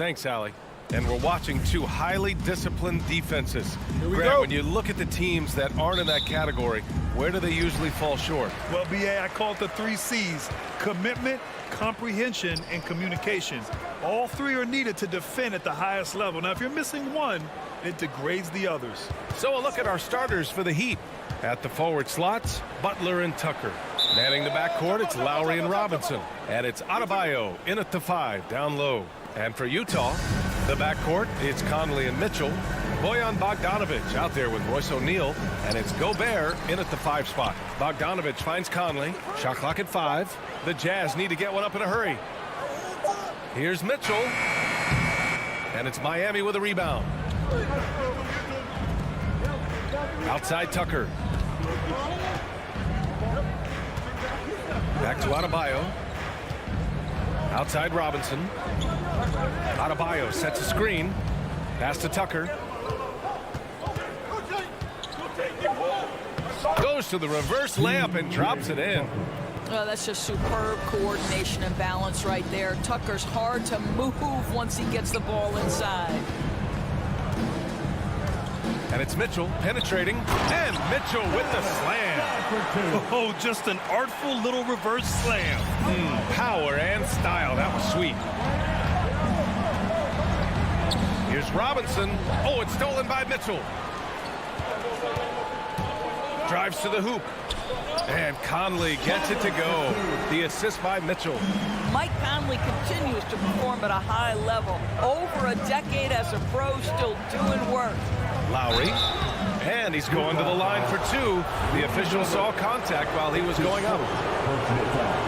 Thanks, Allie. And we're watching two highly disciplined defenses. Here we Grant, go. when you look at the teams that aren't in that category, where do they usually fall short? Well, BA, I call it the 3 C's: commitment, comprehension, and communication. All 3 are needed to defend at the highest level. Now, if you're missing one, it degrades the others. So a look at our starters for the Heat. At the forward slots, Butler and Tucker. Manning the backcourt, it's Lowry and Robinson. And it's Adebayo in at the 5, down low. And for Utah, the backcourt, it's Conley and Mitchell. Bojan Bogdanovic out there with Royce O'Neal. And it's Gobert in at the 5 spot. Bogdanovic finds Conley. Shot clock at 5. The Jazz need to get one up in a hurry. Here's Mitchell. And it's Miami with a rebound. Outside Tucker. Back to Adebayo. Outside Robinson. Adebayo sets a screen. Pass to Tucker. Goes to the reverse layup and drops it in. Well, that's just superb coordination and balance right there. Tucker's hard to move once he gets the ball inside. And it's Mitchell penetrating. And Mitchell with the slam. Oh, just an artful little reverse slam. Power and style. That was sweet. Here's Robinson. Oh, it's stolen by Mitchell. Drives to the hoop. And Conley gets it to go. The assist by Mitchell. Mike Conley continues to perform at a high level. Over a decade as a pro, still doing work. Lowry. And he's going to the line for 2. The official saw contact while he was going up.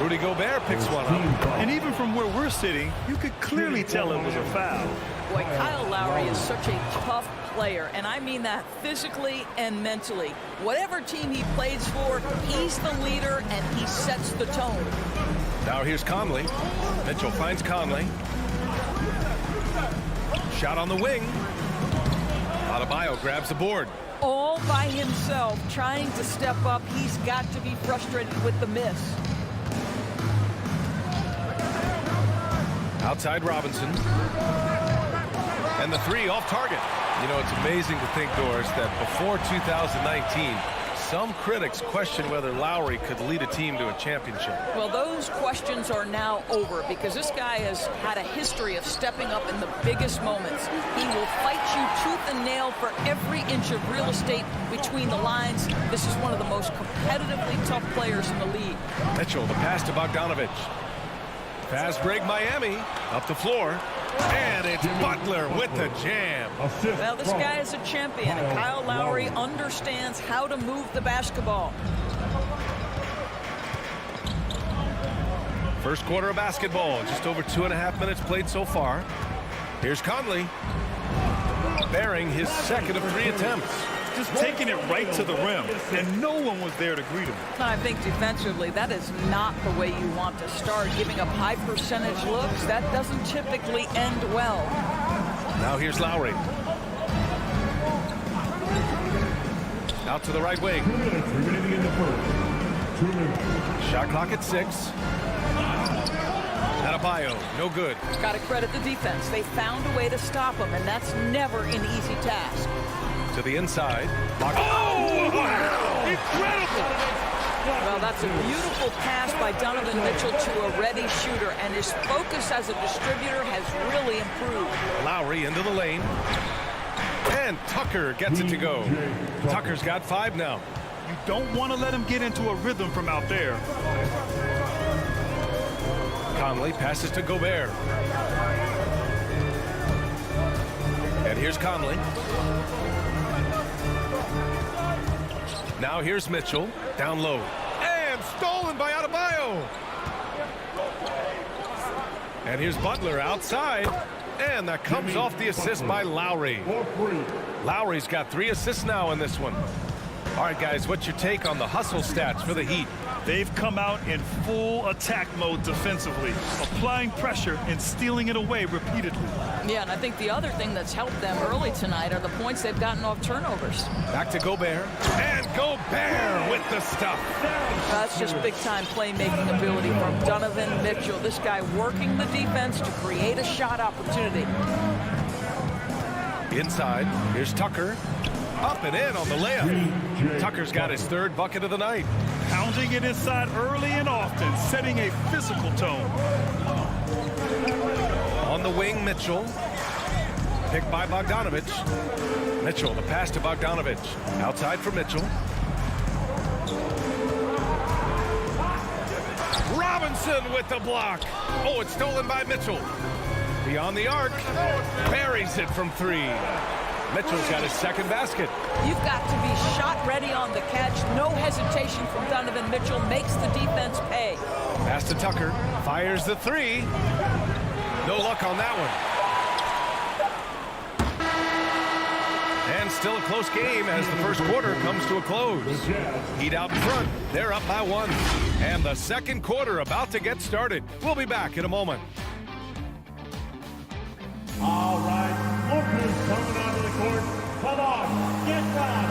Rudy Gobert picks one up. And even from where we're sitting, you could clearly tell it was a foul. Boy, Kyle Lowry is such a tough player, and I mean that physically and mentally. Whatever team he plays for, he's the leader, and he sets the tone. Now here's Conley. Mitchell finds Conley. Shot on the wing. Adebayo grabs the board. All by himself, trying to step up. He's got to be frustrated with the miss. Outside Robinson. And the 3 off target. You know, it's amazing to think, Doris, that before 2019, some critics question whether Lowry could lead a team to a championship. Well, those questions are now over because this guy has had a history of stepping up in the biggest moments. He will fight you tooth and nail for every inch of real estate between the lines. This is one of the most competitively tough players in the league. Mitchell, the pass to Bogdanovic. Fast break Miami. Up the floor. And it's Butler with the jam. Well, this guy is a champion, and Kyle Lowry understands how to move the basketball. First quarter of basketball. Just over 2.5 minutes played so far. Here's Conley. Bearing his second of 3 attempts. Just taking it right to the rim, and no one was there to greet him. I think defensively, that is not the way you want to start. Giving up high percentage looks, that doesn't typically end well. Now here's Lowry. Out to the right wing. Shot clock at 6. Adebayo, no good. Got to credit the defense. They found a way to stop him, and that's never an easy task. To the inside. Oh, wow. Incredible! Well, that's a beautiful pass by Donovan Mitchell to a ready shooter, and his focus as a distributor has really improved. Lowry into the lane. And Tucker gets it to go. Tucker's got 5 now. You don't want to let him get into a rhythm from out there. Conley passes to Gobert. And here's Conley. Now here's Mitchell, down low. And stolen by Adebayo. And here's Butler outside. And that comes off the assist by Lowry. Lowry's got 3 assists now in this one. All right, guys, what's your take on the hustle stats for the Heat? They've come out in full attack mode defensively, applying pressure and stealing it away repeatedly. Yeah, and I think the other thing that's helped them early tonight are the points they've gotten off turnovers. Back to Gobert. And Gobert with the stuff. That's just big-time playmaking ability from Donovan Mitchell. This guy working the defense to create a shot opportunity. Inside, here's Tucker. Up and in on the layup. Tucker's got his third bucket of the night. Pounding it inside early and often, setting a physical tone. On the wing, Mitchell. Picked by Bogdanovich. Mitchell, the pass to Bogdanovich. Outside for Mitchell. Robinson with the block. Oh, it's stolen by Mitchell. Beyond the arc. Buries it from three. Mitchell's got his second basket. You've got to be shot ready on the catch. No hesitation from Donovan Mitchell. Makes the defense pay. Pass to Tucker. Fires the three. No luck on that one. And still a close game as the first quarter comes to a close. Heat out in front. They're up by one. And the second quarter about to get started. We'll be back in a moment. All right, Lucas coming onto the court. Come on, get down.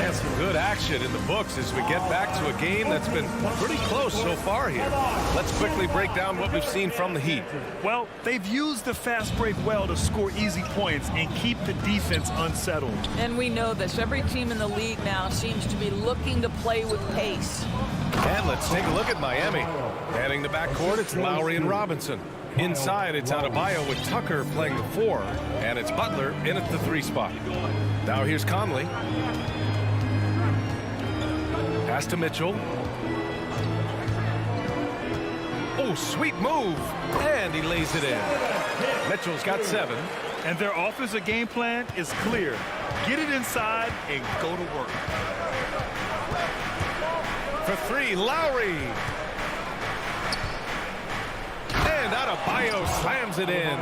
And some good action in the books as we get back to a game that's been pretty close so far here. Let's quickly break down what we've seen from the Heat. Well, they've used the fast break well to score easy points and keep the defense unsettled. And we know this. Every team in the league now seems to be looking to play with pace. And let's take a look at Miami. Heading the backcourt, it's Lowry and Robinson. Inside, it's Adebayo with Tucker playing the 4, and it's Butler in at the 3 spot. Now here's Conley. Pass to Mitchell. Oh, sweet move. And he lays it in. Mitchell's got 7. And their offensive game plan is clear. Get it inside and go to work. For 3, Lowry. And Adebayo slams it in.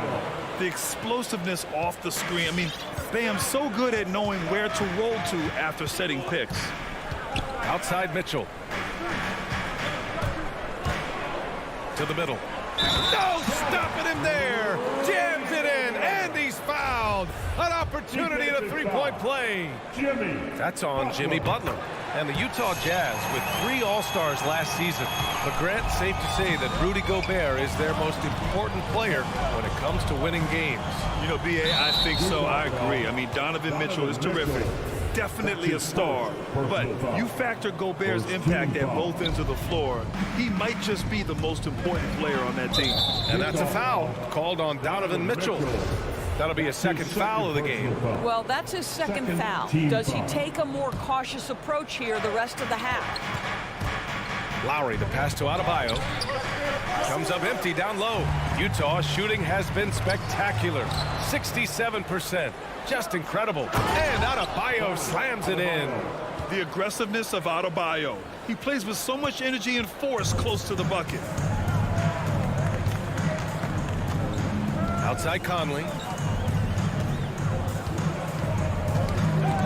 The explosiveness off the screen. I mean, Bam's so good at knowing where to roll to after setting picks. Outside Mitchell. To the middle. No stopping him there. Jams it in, and he's fouled. An opportunity at a three-point play. That's on Jimmy Butler. And the Utah Jazz with 3 All-Stars last season. But Grant, safe to say that Rudy Gobert is their most important player when it comes to winning games. You know, B.A., I think so. I agree. I mean, Donovan Mitchell is terrific. Definitely a star. But you factor Gobert's impact at both ends of the floor, he might just be the most important player on that team. And that's a foul called on Donovan Mitchell. That'll be a second foul of the game. Well, that's his second foul. Does he take a more cautious approach here the rest of the half? Lowry, the pass to Adebayo. Comes up empty down low. Utah's shooting has been spectacular. 67%. Just incredible. And Adebayo slams it in. The aggressiveness of Adebayo. He plays with so much energy and force close to the bucket. Outside Conley.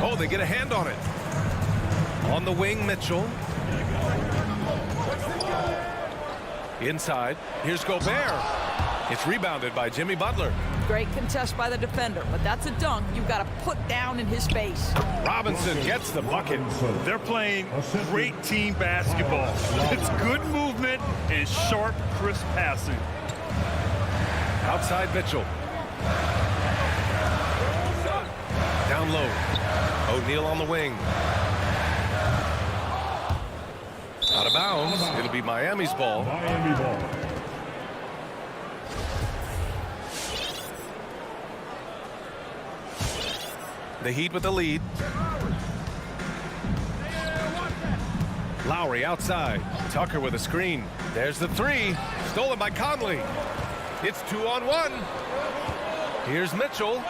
Oh, they get a hand on it. On the wing, Mitchell. Inside, here's Gobert. It's rebounded by Jimmy Butler. Great contest by the defender, but that's a dunk you've got to put down in his face. Robinson gets the bucket. They're playing great team basketball. It's good movement and sharp, crisp passing. Outside Mitchell. Down low. O'Neal on the wing. Out of bounds. It'll be Miami's ball. Miami ball. The Heat with the lead. Lowry outside. Tucker with a screen. There's the 3. Stolen by Conley. It's 2-on-1. Here's Mitchell.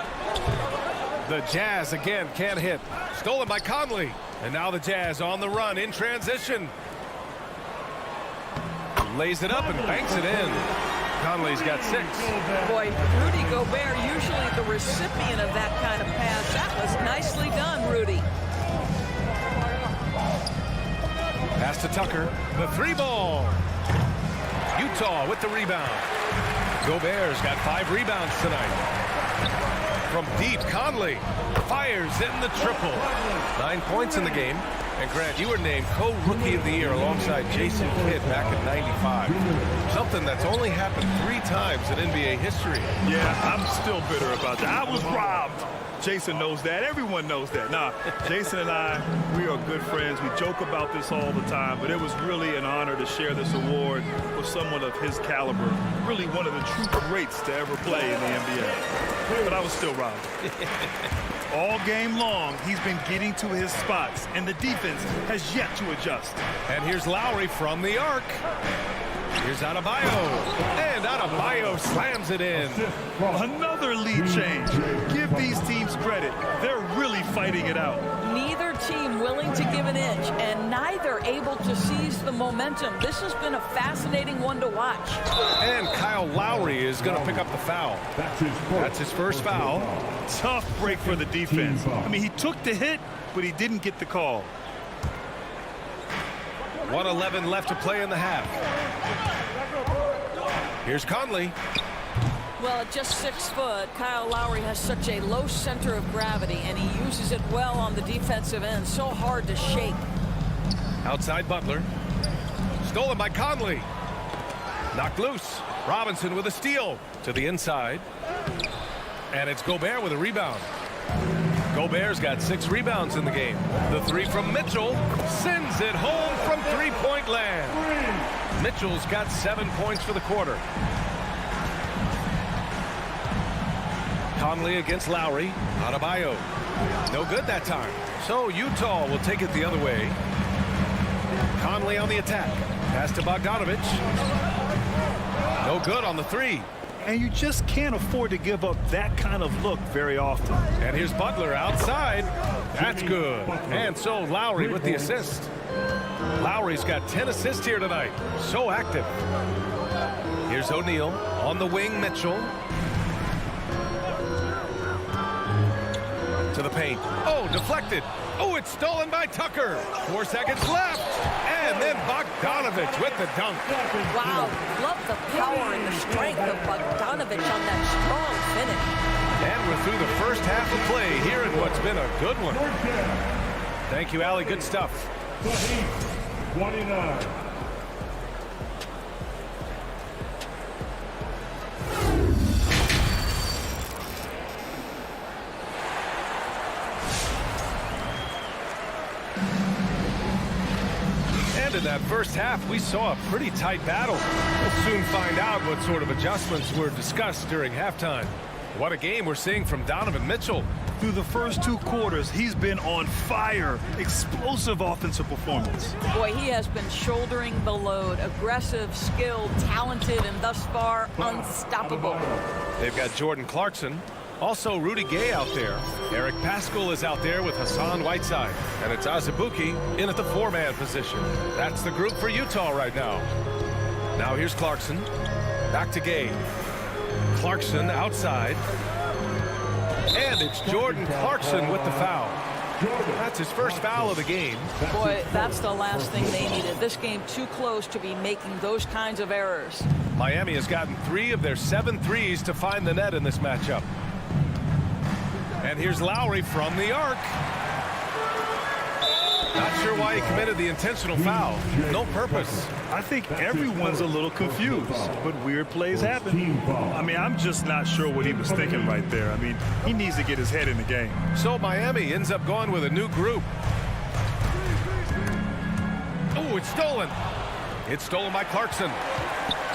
The Jazz again can't hit. Stolen by Conley. And now the Jazz on the run in transition. Lays it up and banks it in. Conley's got 6. Boy, Rudy Gobert, usually the recipient of that kind of pass. That was nicely done, Rudy. Pass to Tucker. The 3-ball. Utah with the rebound. Gobert's got 5 rebounds tonight. From deep, Conley fires in the triple. 9 points in the game. And Grant, you were named co-rookie of the year alongside Jason Kidd back in '95. Something that's only happened 3 times in NBA history. Yeah, I'm still bitter about that. I was robbed. Jason knows that. Everyone knows that. Nah, Jason and I, we are good friends. We joke about this all the time, but it was really an honor to share this award with someone of his caliber. Really one of the true greats to ever play in the NBA. But I was still robbed. All game long, he's been getting to his spots, and the defense has yet to adjust. And here's Lowry from the arc. Here's Adebayo. And Adebayo slams it in. Another lead change. Give these teams credit. They're really fighting it out. Neither team willing to give an inch, and neither able to seize the momentum. This has been a fascinating one to watch. And Kyle Lowry is going to pick up the foul. That's his first foul. Tough break for the defense. I mean, he took the hit, but he didn't get the call. 1:11 left to play in the half. Here's Conley. Well, at just 6 foot, Kyle Lowry has such a low center of gravity, and he uses it well on the defensive end. So hard to shake. Outside Butler. Stolen by Conley. Knocked loose. Robinson with a steal to the inside. And it's Gobert with a rebound. Gobert's got 6 rebounds in the game. The 3 from Mitchell sends it home from 3-point land. Mitchell's got 7 points for the quarter. Conley against Lowry. Adebayo. No good that time. So Utah will take it the other way. Conley on the attack. Pass to Bogdanovich. No good on the 3. And you just can't afford to give up that kind of look very often. And here's Butler outside. That's good. And so Lowry with the assist. Lowry's got 10 assists here tonight. So active. Here's O'Neal on the wing. Mitchell. To the paint. Oh, deflected. Oh, it's stolen by Tucker. 4 seconds left. And then Bogdanovich with the dunk. Wow, love the power and the strength of Bogdanovich on that strong finish. And we're through the first half of play here in what's been a good one. Thank you, Allie. Good stuff. 29. And in that first half, we saw a pretty tight battle. We'll soon find out what sort of adjustments were discussed during halftime. What a game we're seeing from Donovan Mitchell. Through the first 2 quarters, he's been on fire. Explosive offensive performance. Boy, he has been shouldering the load. Aggressive, skilled, talented, and thus far, unstoppable. They've got Jordan Clarkson. Also, Rudy Gay out there. Eric Paschall is out there with Hassan Whiteside. And it's Azubuike in at the 4-man position. That's the group for Utah right now. Now here's Clarkson. Back to Gay. Clarkson outside. And it's Jordan Clarkson with the foul. That's his first foul of the game. Boy, that's the last thing they needed. This game too close to be making those kinds of errors. Miami has gotten 3 of their 7 threes to find the net in this matchup. And here's Lowry from the arc. Not sure why he committed the intentional foul. No purpose. I think everyone's a little confused, but weird plays happen. I mean, I'm just not sure what he was thinking right there. I mean, he needs to get his head in the game. So Miami ends up going with a new group. Oh, it's stolen. It's stolen by Clarkson.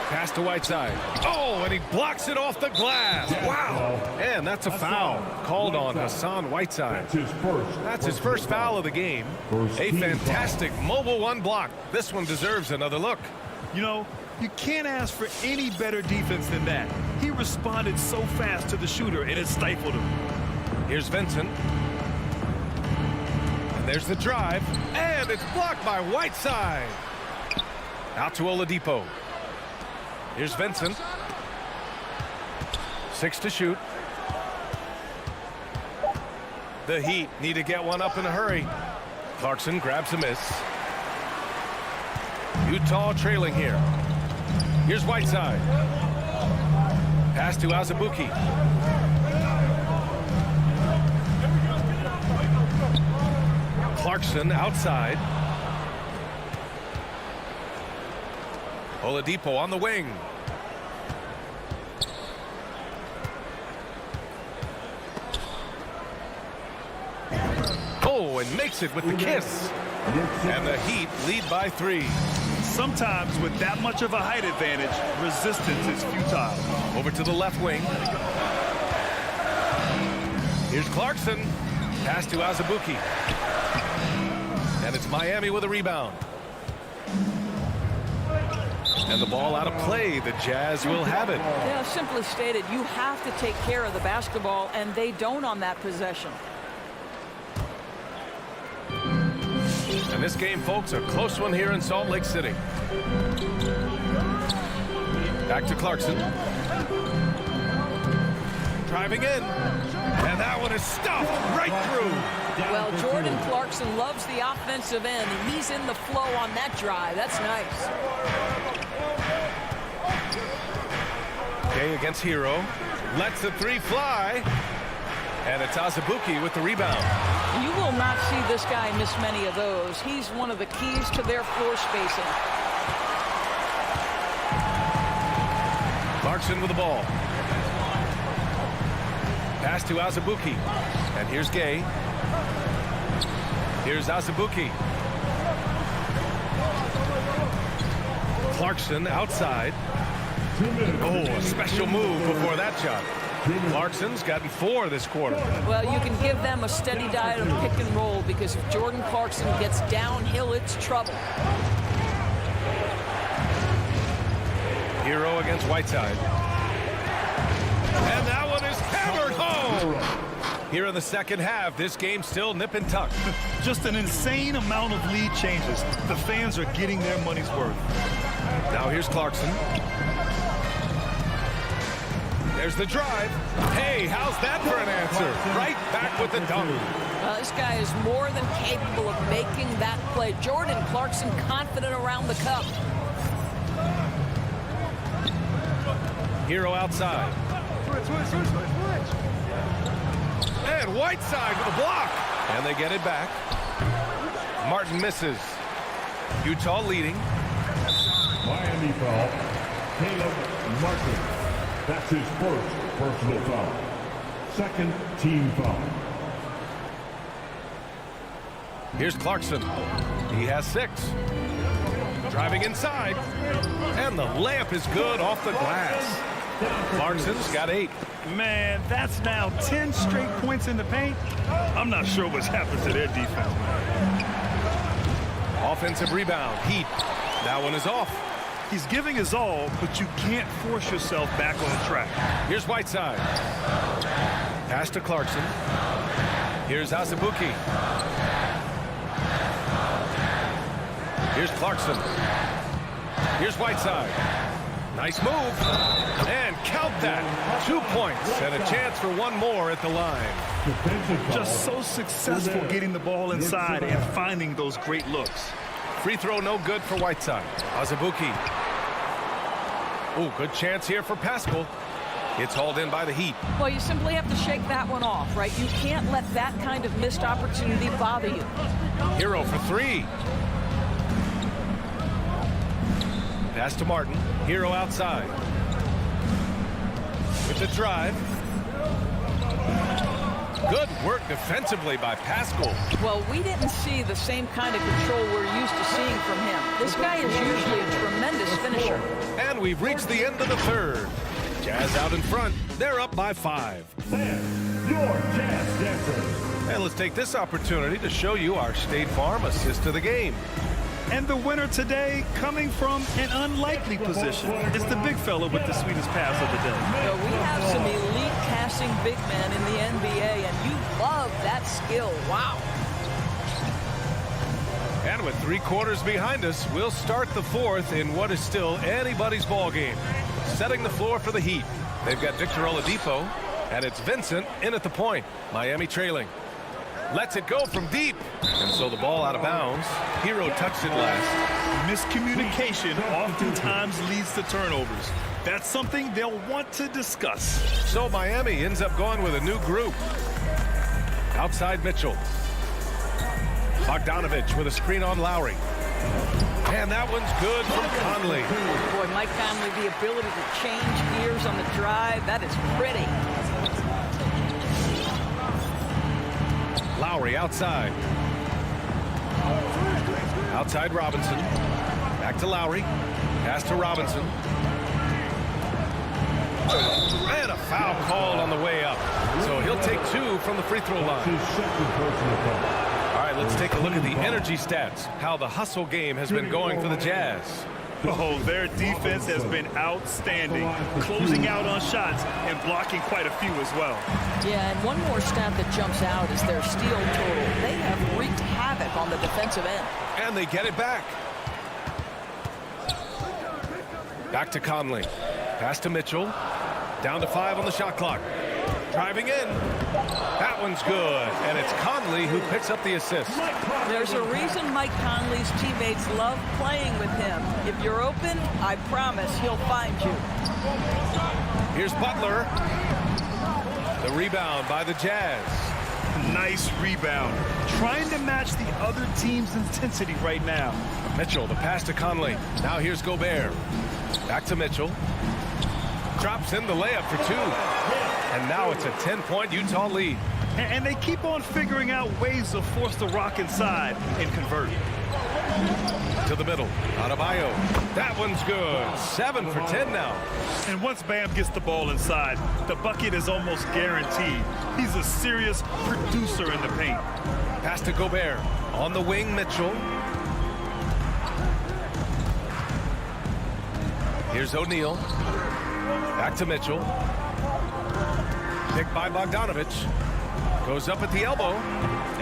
Pass to Whiteside. Oh, and he blocks it off the glass. Wow. And that's a foul called on Hassan Whiteside. That's his first foul of the game. A fantastic mobile 1 block. This one deserves another look. You know, you can't ask for any better defense than that. He responded so fast to the shooter, and it stifled him. Here's Vincent. And there's the drive. And it's blocked by Whiteside. Out to Oladipo. Here's Vincent. 6 to shoot. The Heat need to get one up in a hurry. Clarkson grabs a miss. Utah trailing here. Here's Whiteside. Pass to Azubuike. Clarkson outside. Oladipo on the wing. Oh, and makes it with the kiss. And the Heat lead by 3. Sometimes with that much of a height advantage, resistance is futile. Over to the left wing. Here's Clarkson. Pass to Azubuike. And it's Miami with a rebound. And the ball out of play. The Jazz will have it. Yeah, simply stated, you have to take care of the basketball, and they don't on that possession. And this game, folks, a close one here in Salt Lake City. Back to Clarkson. Driving in. And that one is stuffed right through. Well, Jordan Clarkson loves the offensive end, and he's in the flow on that drive. That's nice. Gay against Hero. Lets the 3 fly. And it's Azubuike with the rebound. You will not see this guy miss many of those. He's one of the keys to their floor spacing. Clarkson with the ball. Pass to Azubuike. And here's Gay. Here's Azubuike. Clarkson outside. Oh, a special move before that shot. Clarkson's gotten 4 this quarter. Well, you can give them a steady diet of pick and roll, because if Jordan Clarkson gets downhill, it's trouble. Hero against Whiteside. And that one is hammered home. Here in the second half, this game still nip and tuck. Just an insane amount of lead changes. The fans are getting their money's worth. Now here's Clarkson. There's the drive. Hey, how's that for an answer? Right back with the dunk. This guy is more than capable of making that play. Jordan Clarkson confident around the cup. Hero outside. And Whiteside with a block. And they get it back. Martin misses. Utah leading. Miami foul. Caleb Martin. That's his first personal foul. Second team foul. Here's Clarkson. He has 6. Driving inside. And the layup is good off the glass. Clarkson's got 8. Man, that's now 10 straight points in the paint. I'm not sure what's happened to their defense. Offensive rebound. Heat. That one is off. He's giving his all, but you can't force yourself back on the track. Here's Whiteside. Pass to Clarkson. Here's Azubuike. Here's Clarkson. Here's Whiteside. Nice move. And count that. 2 points and a chance for one more at the line. Just so successful getting the ball inside and finding those great looks. Free throw no good for Whiteside. Azubuike. Oh, good chance here for Pascal. It's hauled in by the Heat. Well, you simply have to shake that one off, right? You can't let that kind of missed opportunity bother you. Hero for 3. Pass to Martin. Hero outside. With the drive. Good work defensively by Pascal. Well, we didn't see the same kind of control we're used to seeing from him. This guy is usually a tremendous finisher. And we've reached the end of the third. Jazz out in front. They're up by 5. And your Jazz Dancers. And let's take this opportunity to show you our State Farm assist to the game. And the winner today, coming from an unlikely position, is the big fella with the sweetest pass of the day. So we have some elite passing big men in the NBA, and you love that skill. Wow. And with 3 quarters behind us, we'll start the 4th in what is still anybody's ball game. Setting the floor for the Heat. They've got Victor Oladipo, and it's Vincent in at the point. Miami trailing. Lets it go from deep. And so the ball out of bounds. Hero touched it last. Miscommunication oftentimes leads to turnovers. That's something they'll want to discuss. So Miami ends up going with a new group. Outside Mitchell. Bogdanovich with a screen on Lowry. And that one's good from Conley. Boy, Mike Conley, the ability to change gears on the drive, that is pretty. Lowry outside. Outside Robinson. Back to Lowry. Pass to Robinson. And a foul called on the way up. So he'll take 2 from the free throw line. All right, let's take a look at the energy stats. How the hustle game has been going for the Jazz. Oh, their defense has been outstanding, closing out on shots and blocking quite a few as well. Yeah, and one more stat that jumps out is their steal total. They have wreaked havoc on the defensive end. And they get it back. Back to Conley. Pass to Mitchell. Down to 5 on the shot clock. Driving in. That one's good. And it's Conley who picks up the assist. There's a reason Mike Conley's teammates love playing with him. If you're open, I promise he'll find you. Here's Butler. The rebound by the Jazz. Nice rebound. Trying to match the other team's intensity right now. Mitchell, the pass to Conley. Now here's Gobert. Back to Mitchell. Drops in the layup for 2. And now it's a 10-point Utah lead. And they keep on figuring out ways to force the rock inside and convert. To the middle. Adebayo. That one's good. 7 for 10 now. And once Bam gets the ball inside, the bucket is almost guaranteed. He's a serious producer in the paint. Pass to Gobert. On the wing, Mitchell. Here's O'Neal. Back to Mitchell. Picked by Bogdanovich. Goes up at the elbow.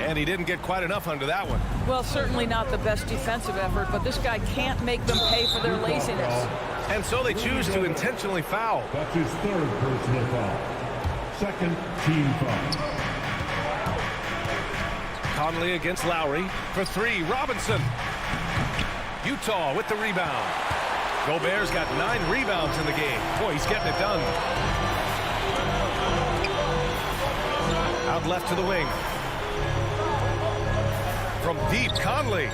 And he didn't get quite enough under that one. Well, certainly not the best defensive effort, but this guy can't make them pay for their laziness. And so they choose to intentionally foul. That's his 3rd personal foul. 2nd team foul. Conley against Lowry for 3. Robinson. Utah with the rebound. Gobert's got 9 rebounds in the game. Boy, he's getting it done. Out left to the wing. From deep, Conley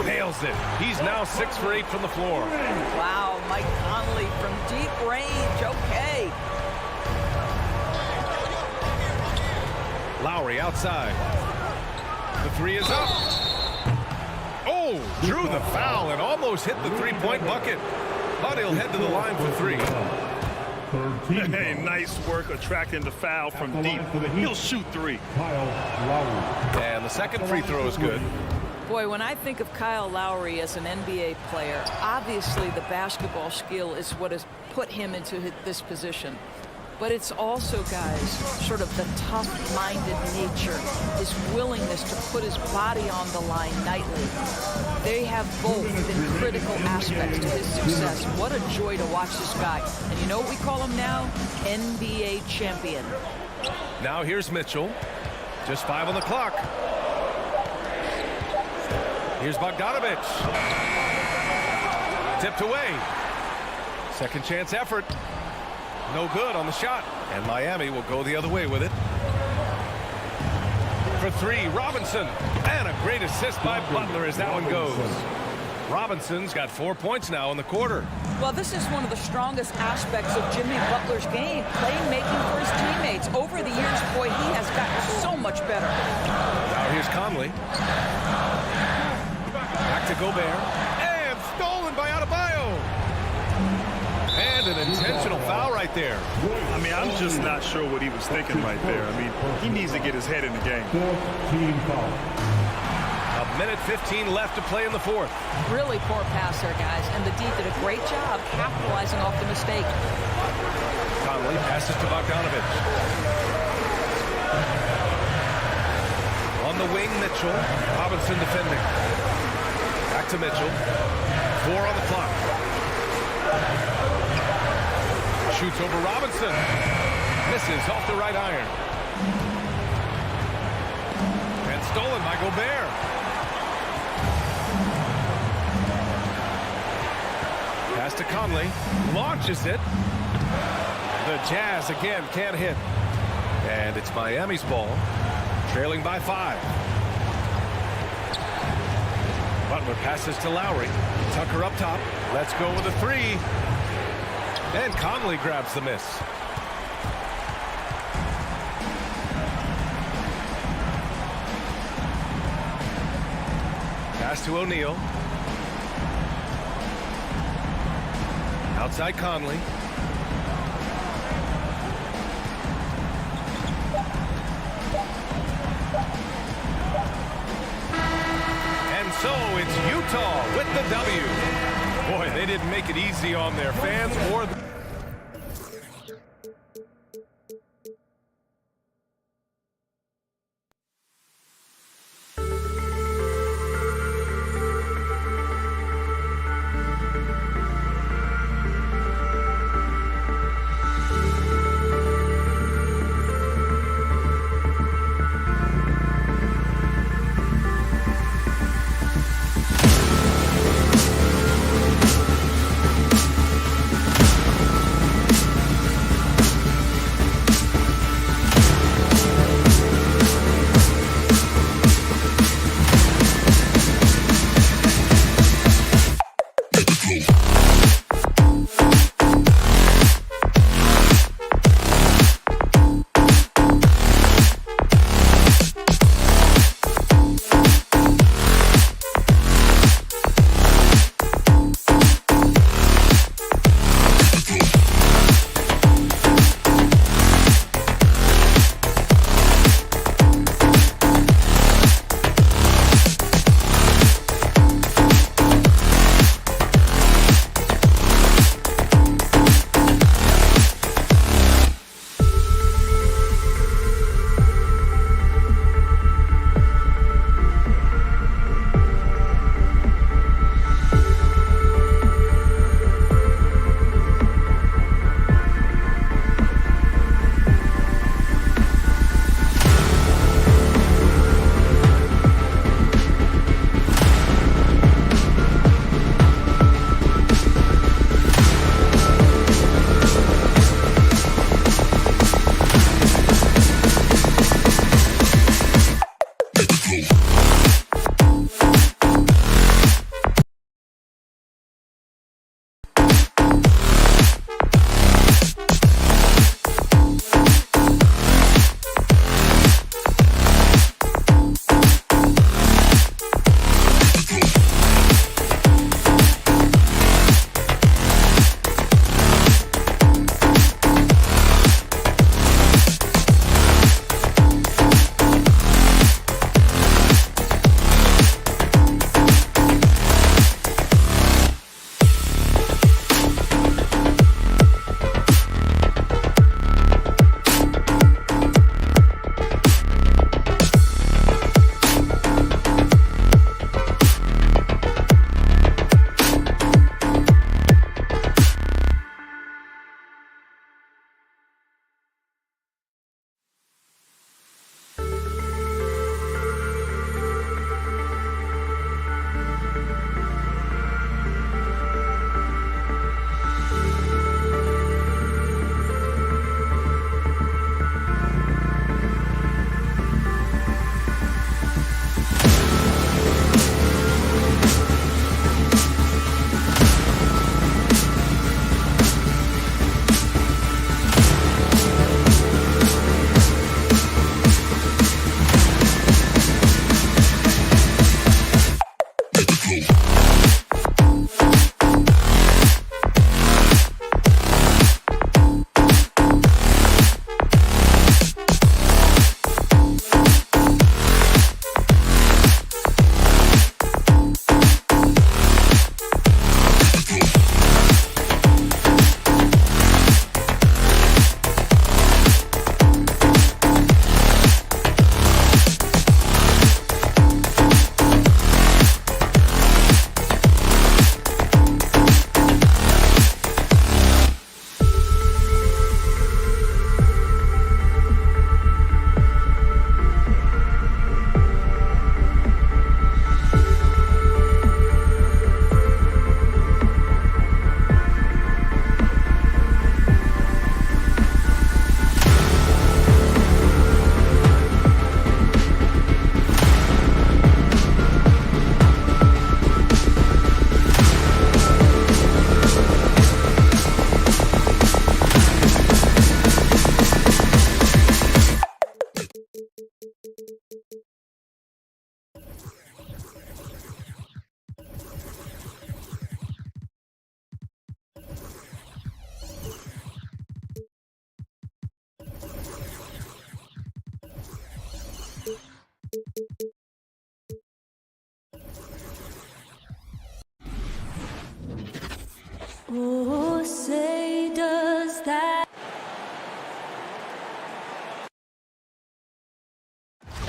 nails it. He's now 6 for 8 from the floor. Wow, Mike Conley from deep range. Okay. Lowry outside. The 3 is up. Oh, drew the foul and almost hit the 3-point bucket. But he'll head to the line for 3. Hey, nice work attracting the foul from deep. He'll shoot 3. And the second free throw is good. Boy, when I think of Kyle Lowry as an NBA player, obviously the basketball skill is what has put him into this position. But it's also, guys, sort of the tough-minded nature, his willingness to put his body on the line nightly. They have both been critical aspects to his success. What a joy to watch this guy. And you know what we call him now? NBA champion. Now here's Mitchell. Just 5 on the clock. Here's Bogdanovich. Tipped away. Second chance effort. No good on the shot. And Miami will go the other way with it. For 3, Robinson. And a great assist by Butler as that one goes. Robinson's got 4 points now in the quarter. Well, this is one of the strongest aspects of Jimmy Butler's game, playmaking for his teammates. Over the years, boy, he has gotten so much better. Now here's Conley. Back to Gobert. And stolen by Adebayo. And an intentional foul right there. I mean, I'm just not sure what he was thinking right there. I mean, he needs to get his head in the game. 4th team foul. A minute 15 left to play in the 4th. Really poor pass there, guys, and the D did a great job capitalizing off the mistake. Conley passes to Bogdanovich. On the wing, Mitchell. Robinson defending. Back to Mitchell. 4 on the clock. Shoots over Robinson. Misses off the right iron. And That's stolen by Gobert. Pass to Conley. Launches it. The Jazz again can't hit. And it's Miami's ball. Trailing by 5. Butler passes to Lowry. Tucker up top. Let's go with a 3. And Conley grabs the miss. Pass to O'Neal. Outside Conley. And so it's Utah with the W. Boy, they didn't make it easy on their fans or the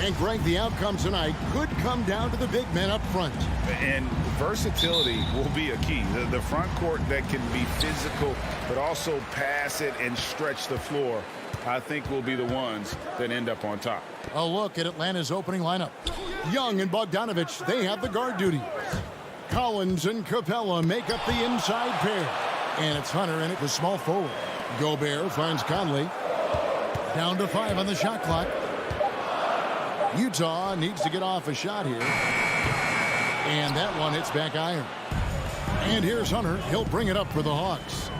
And Greg, the outcome tonight could come down to the big men up front. And versatility will be a key. The front court that can be physical, but also pass it and stretch the floor, I think will be the ones that end up on top. A look at Atlanta's opening lineup. Young and Bogdanovich, they have the guard duties. Collins and Capella make up the inside pair. And it's Hunter in it with small forward. Gobert finds Conley. Down to 5 on the shot clock. Utah needs to get off a shot here. And that one hits back iron. And here's Hunter. He'll bring it up for the Hawks.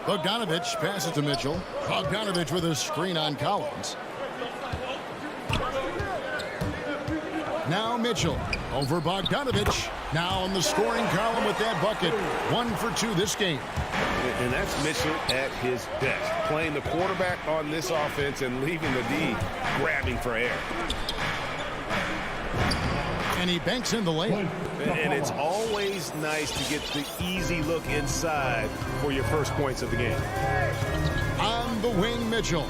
Bogdanovich passes to Mitchell. Bogdanovich with a screen on Collins. Now Mitchell over Bogdanovich. Now on the scoring column with that bucket. 1 for 2 this game. And that's Mitchell at his best. Playing the quarterback on this offense and leaving the D grabbing for air. And he banks in the lane. And it's always nice to get the easy look inside for your first points of the game. On the wing, Mitchell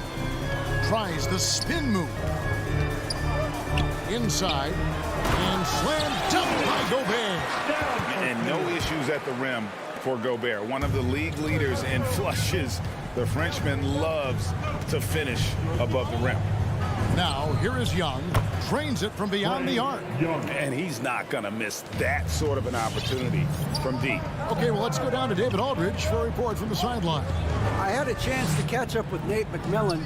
tries the spin move. Inside. And slam dunk by Gobert. And no issues at the rim for Gobert. One of the league leaders in flushes. The Frenchman loves to finish above the rim. Now, here is Young. Trains it from beyond the arc. And he's not going to miss that sort of an opportunity from deep. Okay, well, let's go down to David Aldridge for a report from the sideline. I had a chance to catch up with Nate McMillan.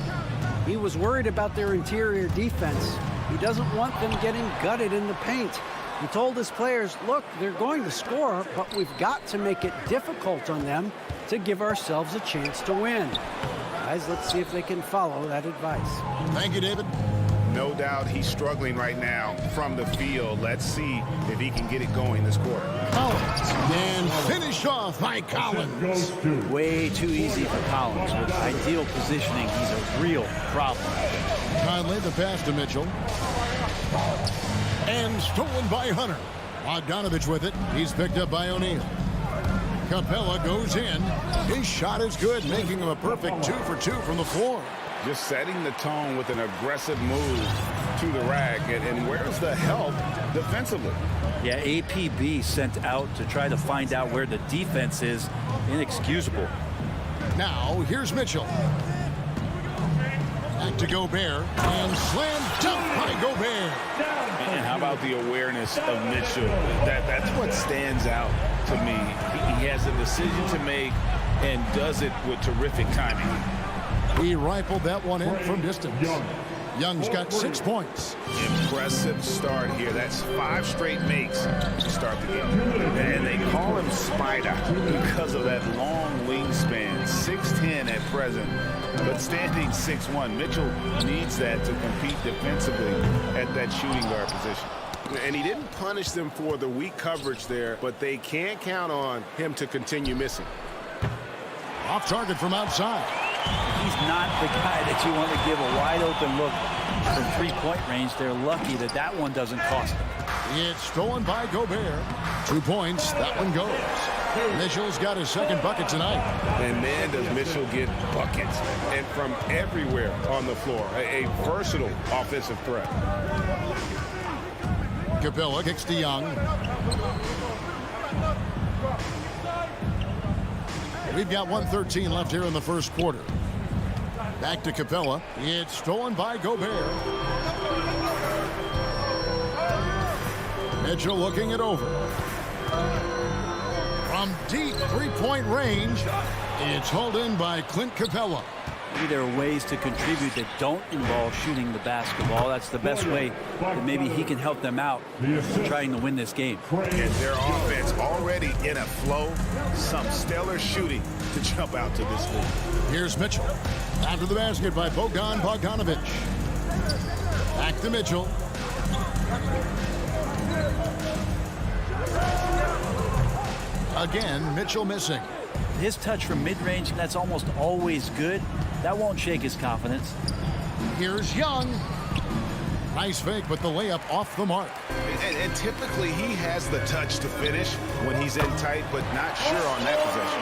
He was worried about their interior defense. He doesn't want them getting gutted in the paint. He told his players, look, they're going to score, but we've got to make it difficult on them to give ourselves a chance to win. Guys, let's see if they can follow that advice. Thank you, David. No doubt he's struggling right now from the field. Let's see if he can get it going this quarter. Collins. And finished off by Collins. Way too easy for Collins. With ideal positioning, he's a real problem. Conley, the pass to Mitchell. And stolen by Hunter. Bogdanovich with it. He's picked up by O'Neal. Capella goes in. His shot is good, making him a perfect 2 for 2 from the floor. Just setting the tone with an aggressive move to the rack. And where's the help defensively? Yeah, APB sent out to try to find out where the defense is. Inexcusable. Now, here's Mitchell. Back to Gobert. And slam dunk by Gobert. And how about the awareness of Mitchell? That's what stands out to me. He has a decision to make and does it with terrific timing. He rifled that one in from distance. Young's got 6 points. Impressive start here. That's 5 straight makes to start the game. And they call him Spider because of that long wingspan. 6'10" at present, but standing 6'1". Mitchell needs that to compete defensively at that shooting guard position. And he didn't punish them for the weak coverage there, but they can't count on him to continue missing. Off target from outside. He's not the guy that you want to give a wide open look from three-point range. They're lucky that that one doesn't cost them. It's stolen by Gobert. 2 points. That one goes. Mitchell's got his second bucket tonight. And man, does Mitchell get buckets. And from everywhere on the floor. A versatile offensive threat. Capella kicks to Young. We've got 1:13 left here in the first quarter. Back to Capella. It's stolen by Gobert. Mitchell looking it over. From deep three-point range, it's hauled in by Clint Capella. Maybe there are ways to contribute that don't involve shooting the basketball. That's the best way that maybe he can help them out trying to win this game. And their offense already in a flow. Some stellar shooting to jump out to this lead. Here's Mitchell. After the basket by Bogdanovich. Back to Mitchell. Again, Mitchell missing. His touch from mid-range, that's almost always good. That won't shake his confidence. Here's Young. Nice fake, but the layup off the mark. And typically he has the touch to finish when he's in tight, but not sure on that possession.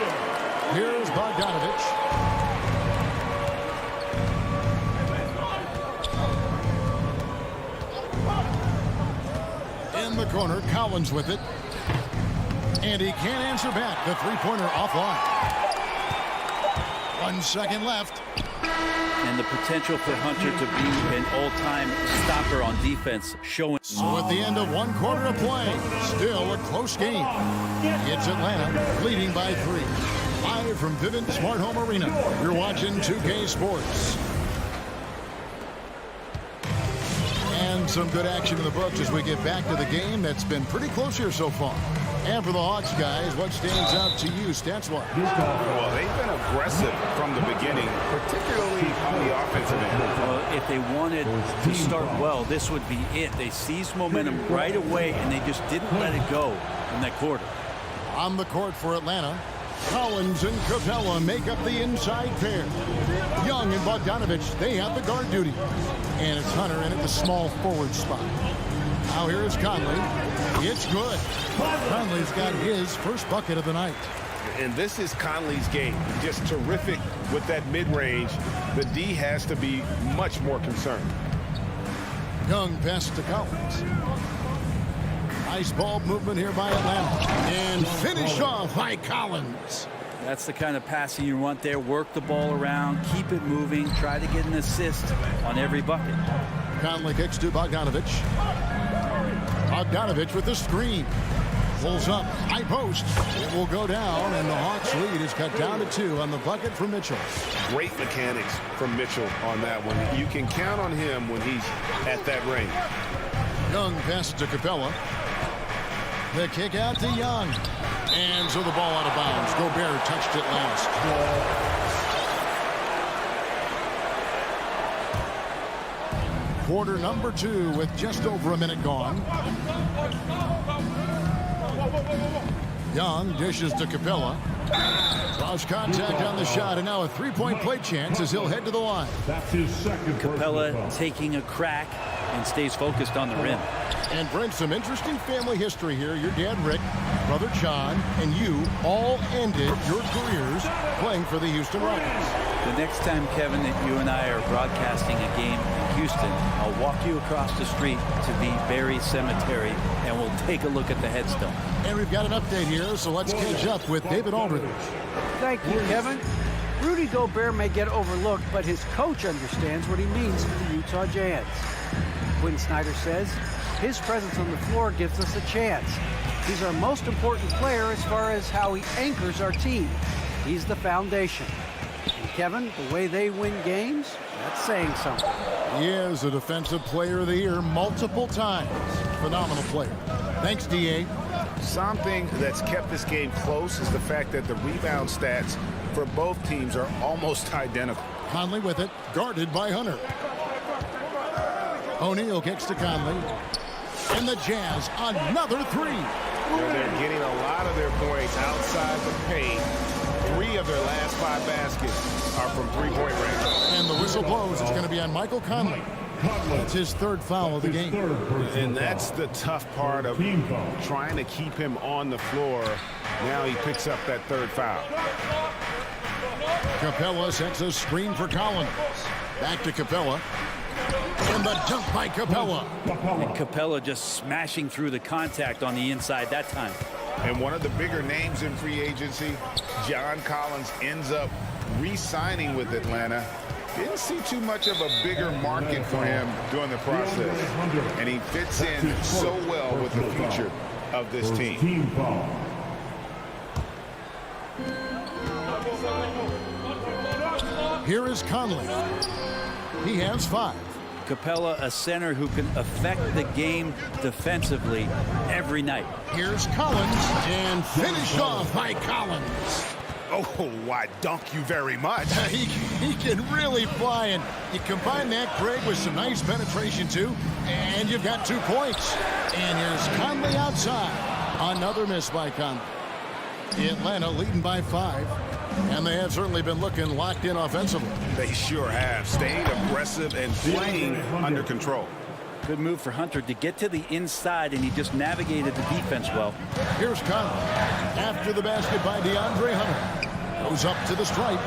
Here's Bogdanovich. corner, Collins with it. And he can't answer back. The three-pointer offline. 1 second left. And the potential for Hunter to be an all-time stopper on defense showing. So at the end of 1 quarter of play, still a close game. It's Atlanta leading by 3. Live from Vivint Smart Home Arena, you're watching 2K Sports. And some good action in the books as we get back to the game that's been pretty close here so far. And for the Hawks, guys, what stands out to you stats-wise? Well, they've been aggressive from the beginning, particularly on the offensive end. Well, if they wanted to start well, this would be it. They seized momentum right away, and they just didn't let it go in that quarter. On the court for Atlanta, Collins and Capella make up the inside pair. Young and Bogdanovich, they have the guard duty. And it's Hunter in at the small forward spot. Now here is Conley. It's good. Conley's got his first bucket of the night. And this is Conley's game. Just terrific with that mid-range. The D has to be much more concerned. Young pass to Collins. Nice ball movement here by Atlanta. And finish off by Collins. That's the kind of passing you want there. Work the ball around, keep it moving, try to get an assist on every bucket. Conley kicks to Bogdanovich. Bogdanovich with the screen. Pulls up, high post. It will go down, and the Hawks lead is cut down to 2 on the bucket from Mitchell. Great mechanics from Mitchell on that one. You can count on him when he's at that range. Young passes to Capella. The kick out to Young. And so the ball out of bounds. Gobert touched it last. Quarter number 2 with just over a minute gone. Young dishes to Capella. Lost contact on the shot, and now a three-point play chance as he'll head to the line. That's his second. Capella taking a crack and stays focused on the rim. And Brent, some interesting family history here. Your dad, Rick, brother John, and you all ended your careers playing for the Houston Rockets. The next time, Kevin, that you and I are broadcasting a game in Houston, I'll walk you across the street to the Berry Cemetery, and we'll take a look at the headstone. And we've got an update here, so let's catch up with David Aldridge. Thank you, Kevin. Rudy Gobert may get overlooked, but his coach understands what he means to the Utah Jazz. Quinn Snyder says, his presence on the floor gives us a chance. He's our most important player as far as how he anchors our team. He's the foundation. And Kevin, the way they win games, that's saying something. He is a Defensive Player of the Year multiple times. Phenomenal player. Thanks, D.A. Something that's kept this game close is the fact that the rebound stats for both teams are almost identical. Conley with it, guarded by Hunter. O'Neal kicks to Conley. And the Jazz, another 3. They're getting a lot of their points outside the paint. 3 of their last 5 baskets are from three-point range. And the whistle blows. It's going to be on Michael Conley. It's his 3rd foul of the game. And that's the tough part of trying to keep him on the floor. Now he picks up that 3rd foul. Capella sets a screen for Collins. Back to Capella. And the dunk by Capella. And Capella just smashing through the contact on the inside that time. And one of the bigger names in free agency, John Collins, ends up re-signing with Atlanta. Didn't see too much of a bigger market for him during the process. And he fits in so well with the future of this team. Here is Conley. He has 5. Capella, a center who can affect the game defensively every night. Here's Collins, and finished off by Collins. Oh, why, dunk you very much. He can really fly, and you combine that, Greg, with some nice penetration, too, and you've got 2 points. And here's Conley outside. Another miss by Conley. Atlanta leading by 5. And they have certainly been looking locked in offensively. They sure have. Staying aggressive and playing under control. Good move for Hunter to get to the inside, and he just navigated the defense well. Here's Conley. After the basket by DeAndre Hunter. Goes up to the stripe.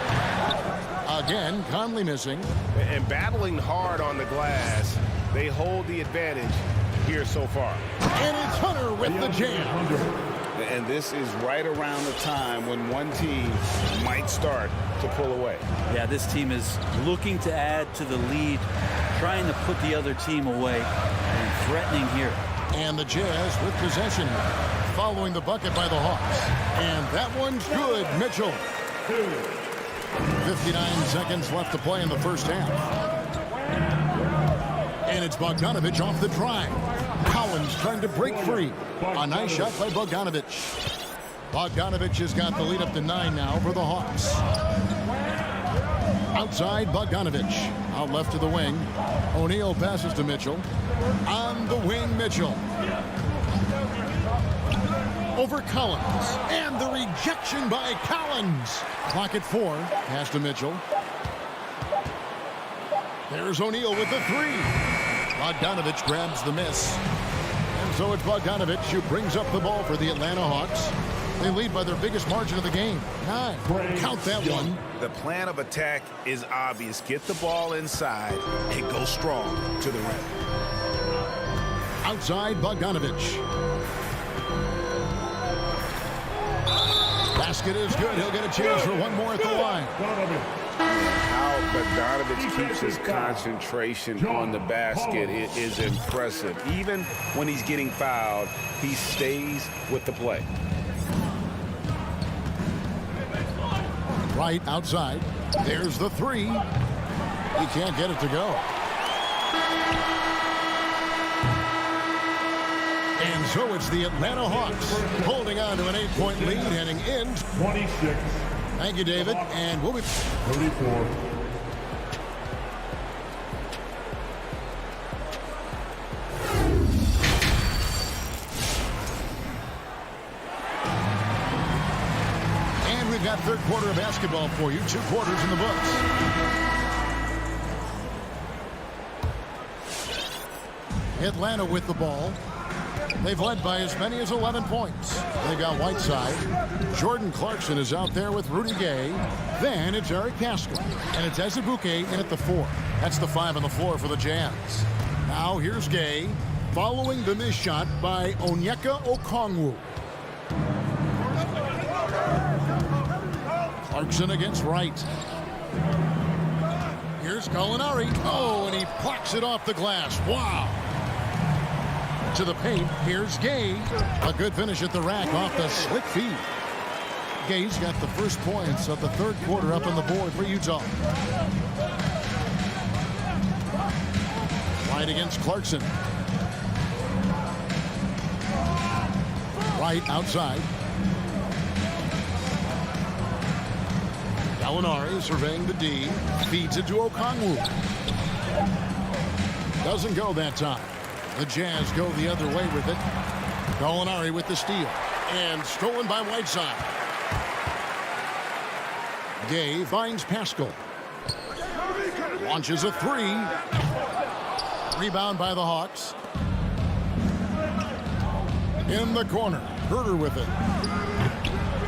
Again, Conley missing. And battling hard on the glass, they hold the advantage. here so far. And it's Hunter with the jam. And this is right around the time when one team might start to pull away. Yeah, this team is looking to add to the lead, trying to put the other team away, and threatening here. And the Jazz with possession following the bucket by the Hawks. And that one's good, Mitchell. 59 seconds left to play in the first half. And it's Bogdanovich off the drive. Collins trying to break free. A nice shot by Bogdanovich. Bogdanovich has got the lead up to 9 now for the Hawks. Outside, Bogdanovich. Out left to the wing. O'Neal passes to Mitchell. On the wing, Mitchell. Over Collins. And the rejection by Collins. Clock at 4. Pass to Mitchell. There's O'Neal with the 3. Bogdanovich grabs the miss. And so it's Bogdanovich who brings up the ball for the Atlanta Hawks. They lead by their biggest margin of the game. 9. Count that one. The plan of attack is obvious. Get the ball inside and go strong to the rim. Outside, Bogdanovich. Basket is good. He'll get a chance for one more at the line. How Bogdanovich keeps his concentration on the basket is impressive. Even when he's getting fouled, he stays with the play. Right outside. There's the 3. He can't get it to go. And so it's the Atlanta Hawks holding on to an 8-point lead heading in. 26. Thank you, David. And we'll be 34. And we've got third quarter of basketball for you. 2 quarters in the books. Atlanta with the ball. They've led by as many as 11 points. They've got Whiteside. Jordan Clarkson is out there with Rudy Gay. Then it's Eric Pascal. And it's Ezebuke in at the 4. That's the 5 on the floor for the Jazz. Now here's Gay following the missed shot by Onyeka Okongwu. Clarkson against Wright. Here's Gallinari. Oh, and he plucks it off the glass. Wow. To the paint. Here's Gay. A good finish at the rack off the slick feed. Gay's got the first points of the third quarter up on the board for Utah. Right against Clarkson. Right outside. Gallinari surveying the D. Feeds it to Okongwu. Doesn't go that time. The Jazz go the other way with it. Gallinari with the steal. And stolen by Whiteside. Gay finds Pascal. Launches a 3. Rebound by the Hawks. In the corner. Herter with it.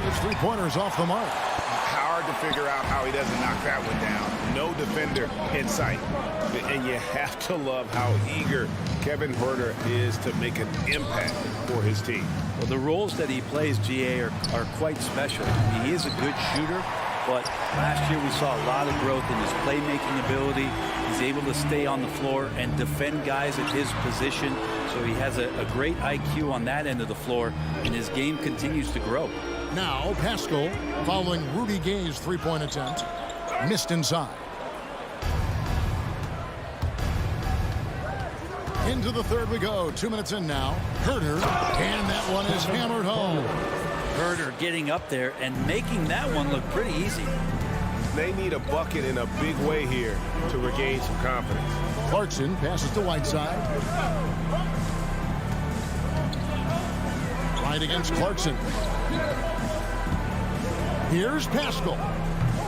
His 3-pointer's off the mark. Hard to figure out how he doesn't knock that one down. No defender in sight. And you have to love how eager Kevin Herter is to make an impact for his team. Well, the roles that he plays, GA, are quite special. He is a good shooter, but last year we saw a lot of growth in his playmaking ability. He's able to stay on the floor and defend guys at his position. So he has a great IQ on that end of the floor, and his game continues to grow. Now Pascal following Rudy Gay's 3-point attempt. Missed inside. Into the third we go. 2 minutes in now. Herter. And that one is hammered home. Herter getting up there and making that one look pretty easy. They need a bucket in a big way here to regain some confidence. Clarkson passes to Whiteside. Right against Clarkson. Here's Pascal.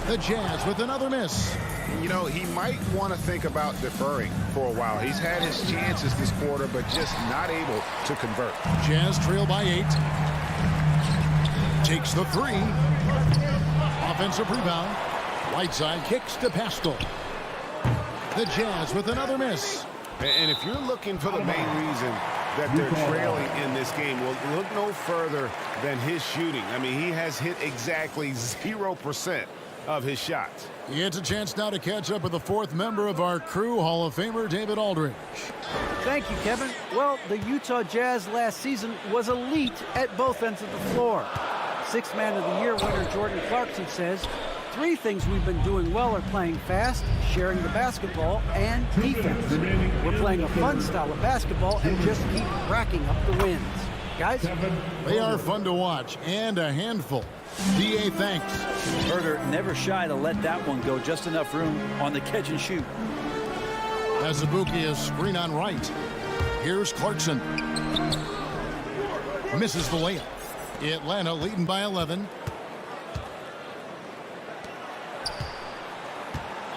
The Jazz with another miss. You know, he might want to think about deferring for a while. He's had his chances this quarter, but just not able to convert. Jazz trail by 8. Takes the 3. Offensive rebound. Whiteside kicks to Pascal. The Jazz with another miss. And if you're looking for the main reason that they're trailing in this game. Well, look no further than his shooting. I mean, he has hit exactly 0% of his shots. He gets a chance now to catch up with the fourth member of our crew, Hall of Famer David Aldridge. Thank you, Kevin. Well, the Utah Jazz last season was elite at both ends of the floor. Sixth Man of the Year winner Jordan Clarkson says, 3 things we've been doing well are playing fast, sharing the basketball, and defense. We're playing a fun style of basketball and just keep racking up the wins. Guys? They are fun to watch and a handful. D.A. thanks. Herder never shy to let that one go. Just enough room on the catch and shoot. Azubuike is screen on right. Here's Clarkson. Misses the layup. Atlanta leading by 11.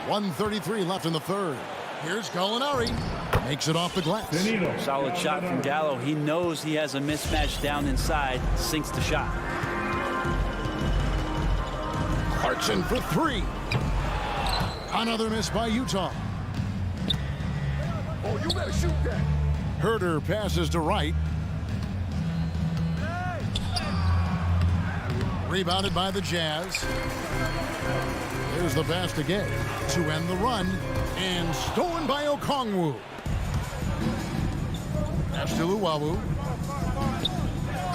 1:33 left in the third. Here's Gallinari. Makes it off the glass. Solid shot from Gallo. He knows he has a mismatch down inside. Sinks the shot. Clarkson for 3. Another miss by Utah. Oh, you better shoot that. Herder passes to Wright. Rebounded by the Jazz. There's the pass to Gay to end the run. And stolen by Okongwu. Pass to Luwawu.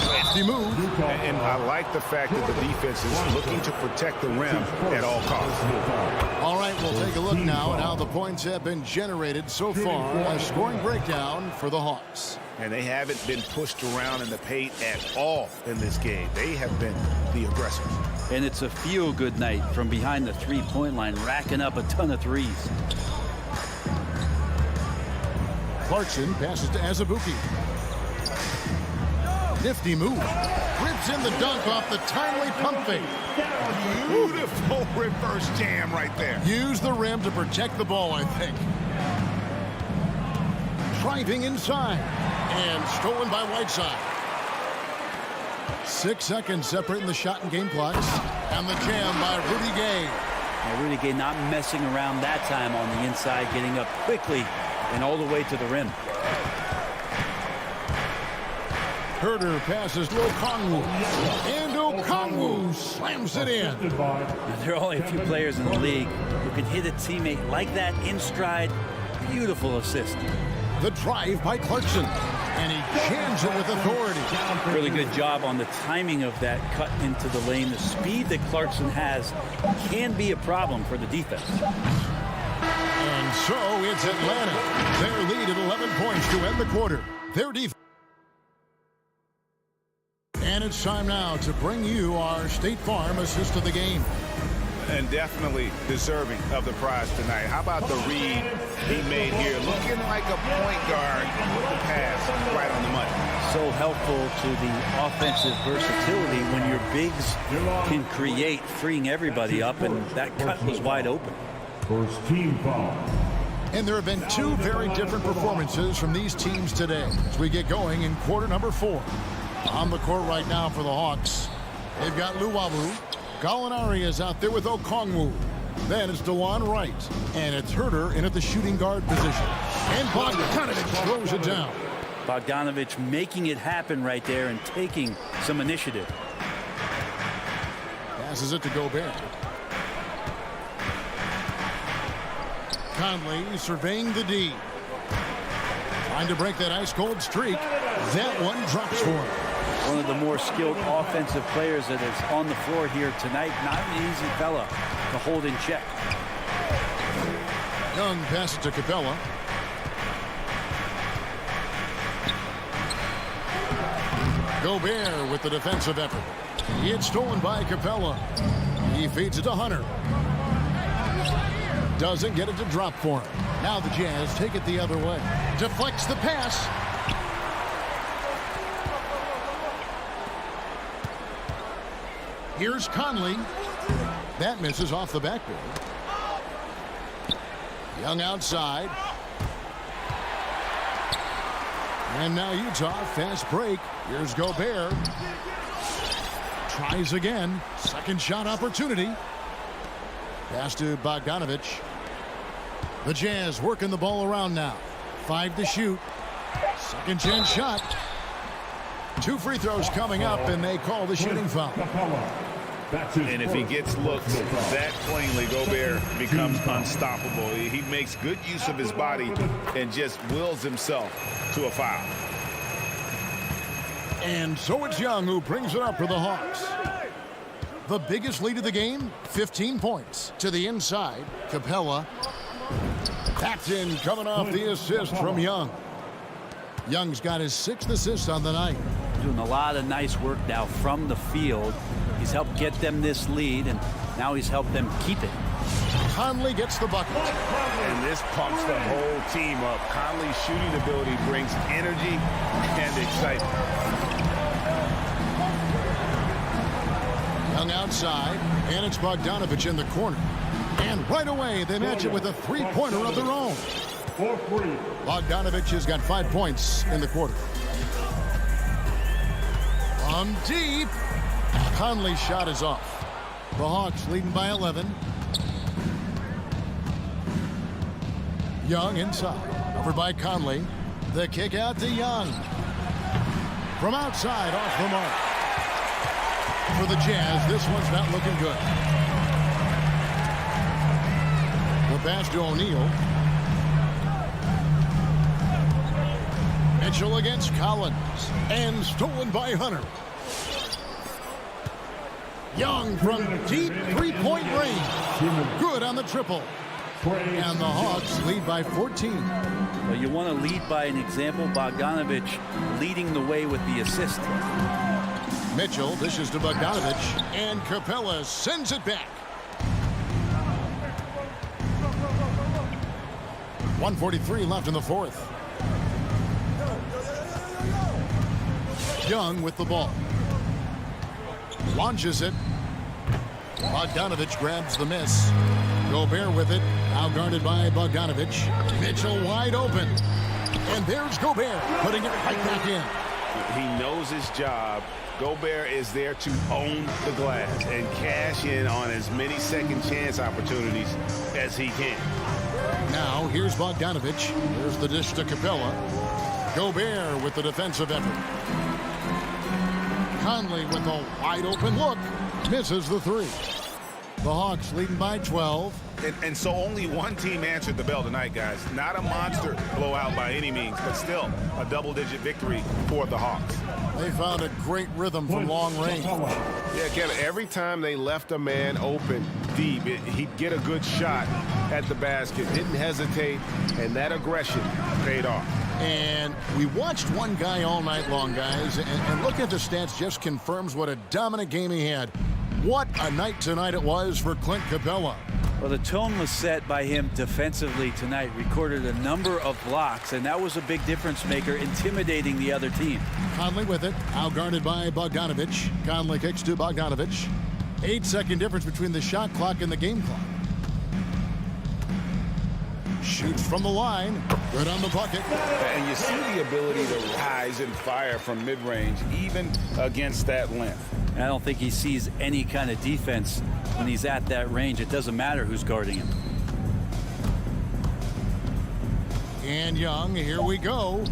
Lefty move. And I like the fact that the defense is looking to protect the rim at all costs. All right, we'll take a look now at how the points have been generated so far. A scoring breakdown for the Hawks. And they haven't been pushed around in the paint at all in this game. They have been the aggressors. And it's a feel-good night from behind the three-point line, racking up a ton of threes. Clarkson passes to Azubuike. Nifty move. Rips in the dunk off the timely pump fake. Beautiful reverse jam right there. Use the rim to protect the ball, I think. Driving inside. And stolen by Whiteside. 6 seconds separating the shot and game clocks. And the jam by Rudy Gay. Now, Rudy Gay not messing around that time on the inside, getting up quickly and all the way to the rim. Herder passes to Okongwu. And Okongwu slams it in. Now, there are only a few players in the league who can hit a teammate like that in stride. Beautiful assist. The drive by Clarkson. And he jams it with authority. Really good job on the timing of that cut into the lane. The speed that Clarkson has can be a problem for the defense. And so it's Atlanta. Their lead at 11 points to end the quarter. Their defense. And it's time now to bring you our State Farm assist of the game. And definitely deserving of the prize tonight. How about the read he made here? Looking like a point guard with the pass right on the money. So helpful to the offensive versatility when your bigs can create, freeing everybody up, and that cut was wide open. First team foul. And there have been 2 very different performances from these teams today as we get going in quarter number 4. On the court right now for the Hawks, they've got Luwawu. Gallinari is out there with Okongwu. Then it's DeLon Wright. And it's Herder in at the shooting guard position. And Bogdanovich throws it down. Bogdanovich making it happen right there and taking some initiative. Passes it to Gobert. Conley surveying the D. Trying to break that ice-cold streak. That one drops for him. One of the more skilled offensive players that is on the floor here tonight. Not an easy fella to hold in check. Young passes to Capella. Gobert with the defensive effort. It's stolen by Capella. He feeds it to Hunter. Doesn't get it to drop for him. Now the Jazz take it the other way. Deflects the pass. Here's Conley. That misses off the backboard. Young outside. And now Utah, fast break. Here's Gobert. Tries again. Second shot opportunity. Pass to Bogdanovich. The Jazz working the ball around now. 5 to shoot. Second chance shot. 2 free throws coming up, and they call the shooting foul. And if he gets looked that plainly, Gobert becomes unstoppable. He makes good use of his body and just wills himself to a foul. And so it's Young who brings it up for the Hawks. The biggest lead of the game, 15 points. To the inside, Capella. That's in, coming off the assist from Young. Young's got his 6th assist on the night. Doing a lot of nice work now from the field. He's helped get them this lead, and now he's helped them keep it. Conley gets the bucket. And this pumps the whole team up. Conley's shooting ability brings energy and excitement. Young outside, and it's Bogdanovich in the corner. And right away, they match it with a 3-pointer of their own. Bogdanovich has got 5 points in the quarter. From deep, Conley's shot is off. The Hawks leading by 11. Young inside, over by Conley. The kick out to Young. From outside, off the mark. For the Jazz, this one's not looking good. The pass to O'Neal. Mitchell against Collins. And stolen by Hunter. Young from deep 3-point range. Good on the triple. And the Hawks lead by 14. Well, you want to lead by an example. Bogdanovich leading the way with the assist. Mitchell dishes to Bogdanovich, and Capella sends it back. 1:43 left in the fourth. Young with the ball. Launches it. Bogdanovich grabs the miss. Gobert with it. Now guarded by Bogdanovich. Mitchell wide open. And there's Gobert putting it right back in. He knows his job. Gobert is there to own the glass and cash in on as many second chance opportunities as he can. Now here's Bogdanovich. There's the dish to Capella. Gobert with the defensive effort. Conley with a wide open look. Misses the 3. The Hawks leading by 12. And so only one team answered the bell tonight, guys. Not a monster blowout by any means, but still a double-digit victory for the Hawks. They found a great rhythm from long range. Yeah, Kevin, every time they left a man open deep, he'd get a good shot at the basket. Didn't hesitate, and that aggression paid off. And we watched one guy all night long, guys, and looking at the stats just confirms what a dominant game he had. What a night tonight it was for Clint Capella. Well, the tone was set by him defensively tonight. Recorded a number of blocks, and that was a big difference maker, intimidating the other team. Conley with it, out guarded by Bogdanovich. Conley kicks to Bogdanovich. 8-second difference between the shot clock and the game clock. Shoots from the line. Good on the bucket. And you see the ability to rise and fire from mid-range, even against that length. And I don't think he sees any kind of defense when he's at that range. It doesn't matter who's guarding him. And Young, here we go.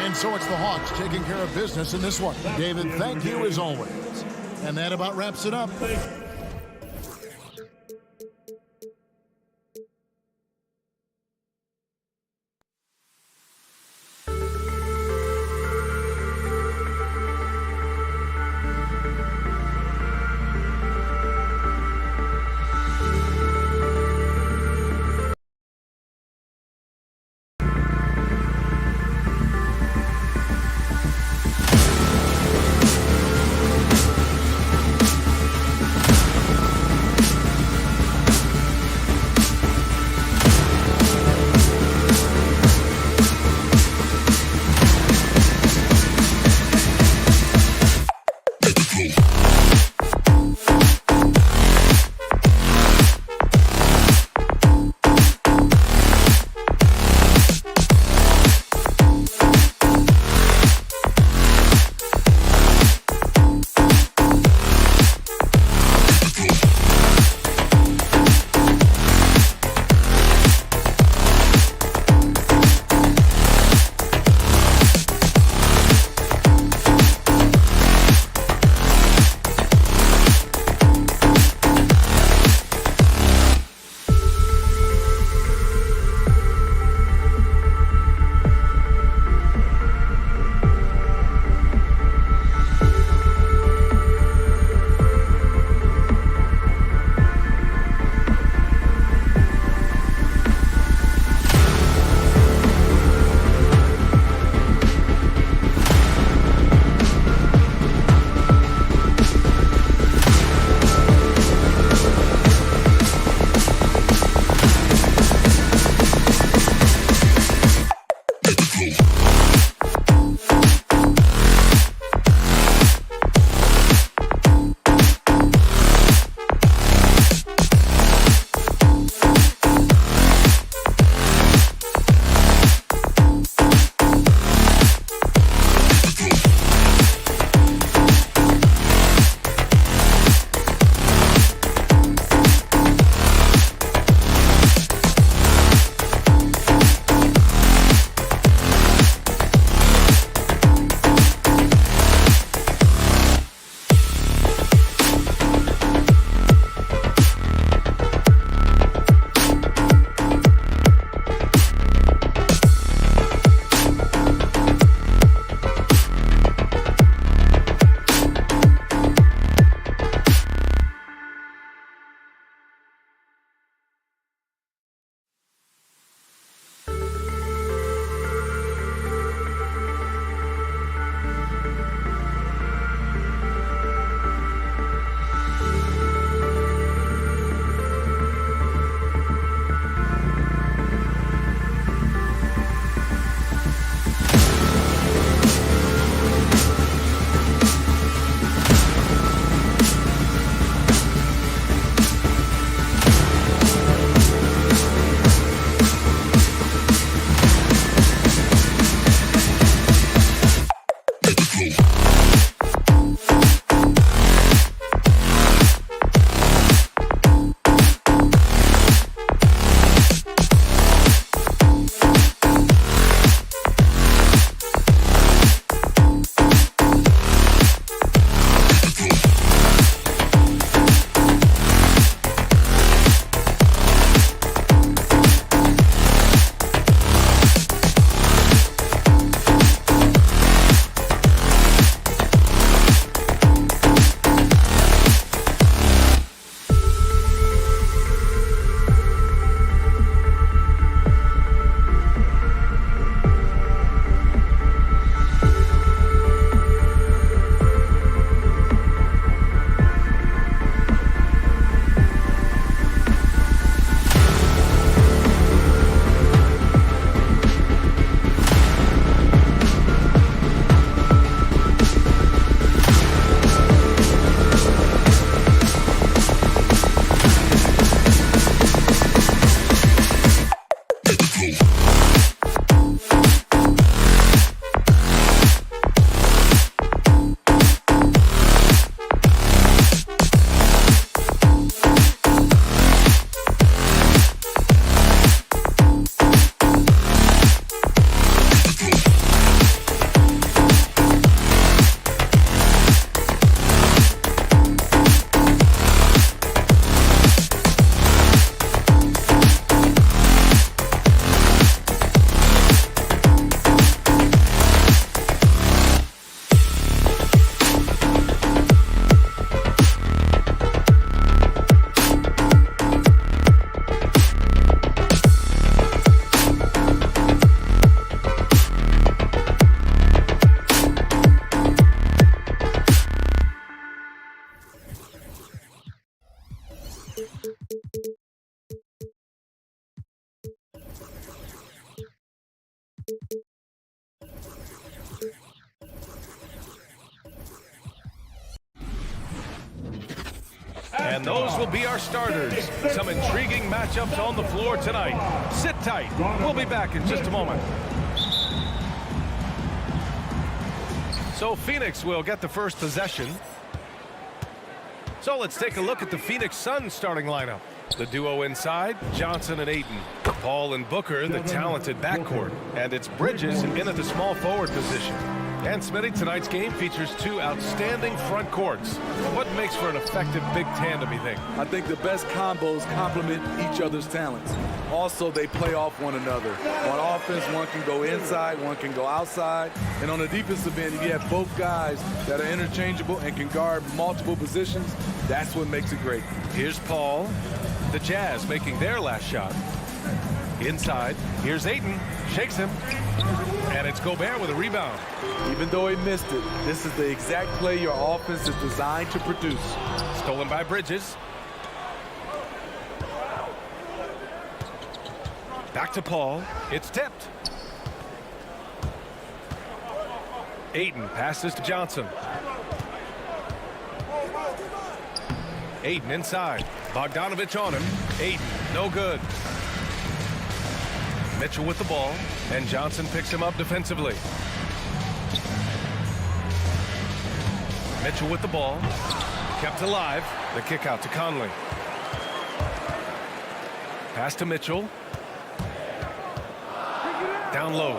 And so it's the Hawks taking care of business in this one. David, thank you as always. And that about wraps it up. And those will be our starters. Some intriguing matchups on the floor tonight. Sit tight. We'll be back in just a moment. So Phoenix will get the first possession. So let's take a look at the Phoenix Suns starting lineup. The duo inside, Johnson and Ayton. Paul and Booker, the talented backcourt. And it's Bridges in at the small forward position. And Smitty, tonight's game features two outstanding front courts. What makes for an effective big tandem, you think? I think the best combos complement each other's talents. Also, they play off one another. On offense, one can go inside, one can go outside. And on the defensive end, if you have both guys that are interchangeable and can guard multiple positions, that's what makes it great. Here's Paul. The Jazz making their last shot. Inside, here's Ayton. Shakes him. And it's Gobert with a rebound. Even though he missed it, this is the exact play your offense is designed to produce. Stolen by Bridges. Back to Paul. It's tipped. Ayton passes to Johnson. Ayton inside. Bogdanovich on him. Ayton, no good. Mitchell with the ball, and Johnson picks him up defensively. Mitchell with the ball, kept alive. The kick out to Conley. Pass to Mitchell. Down low.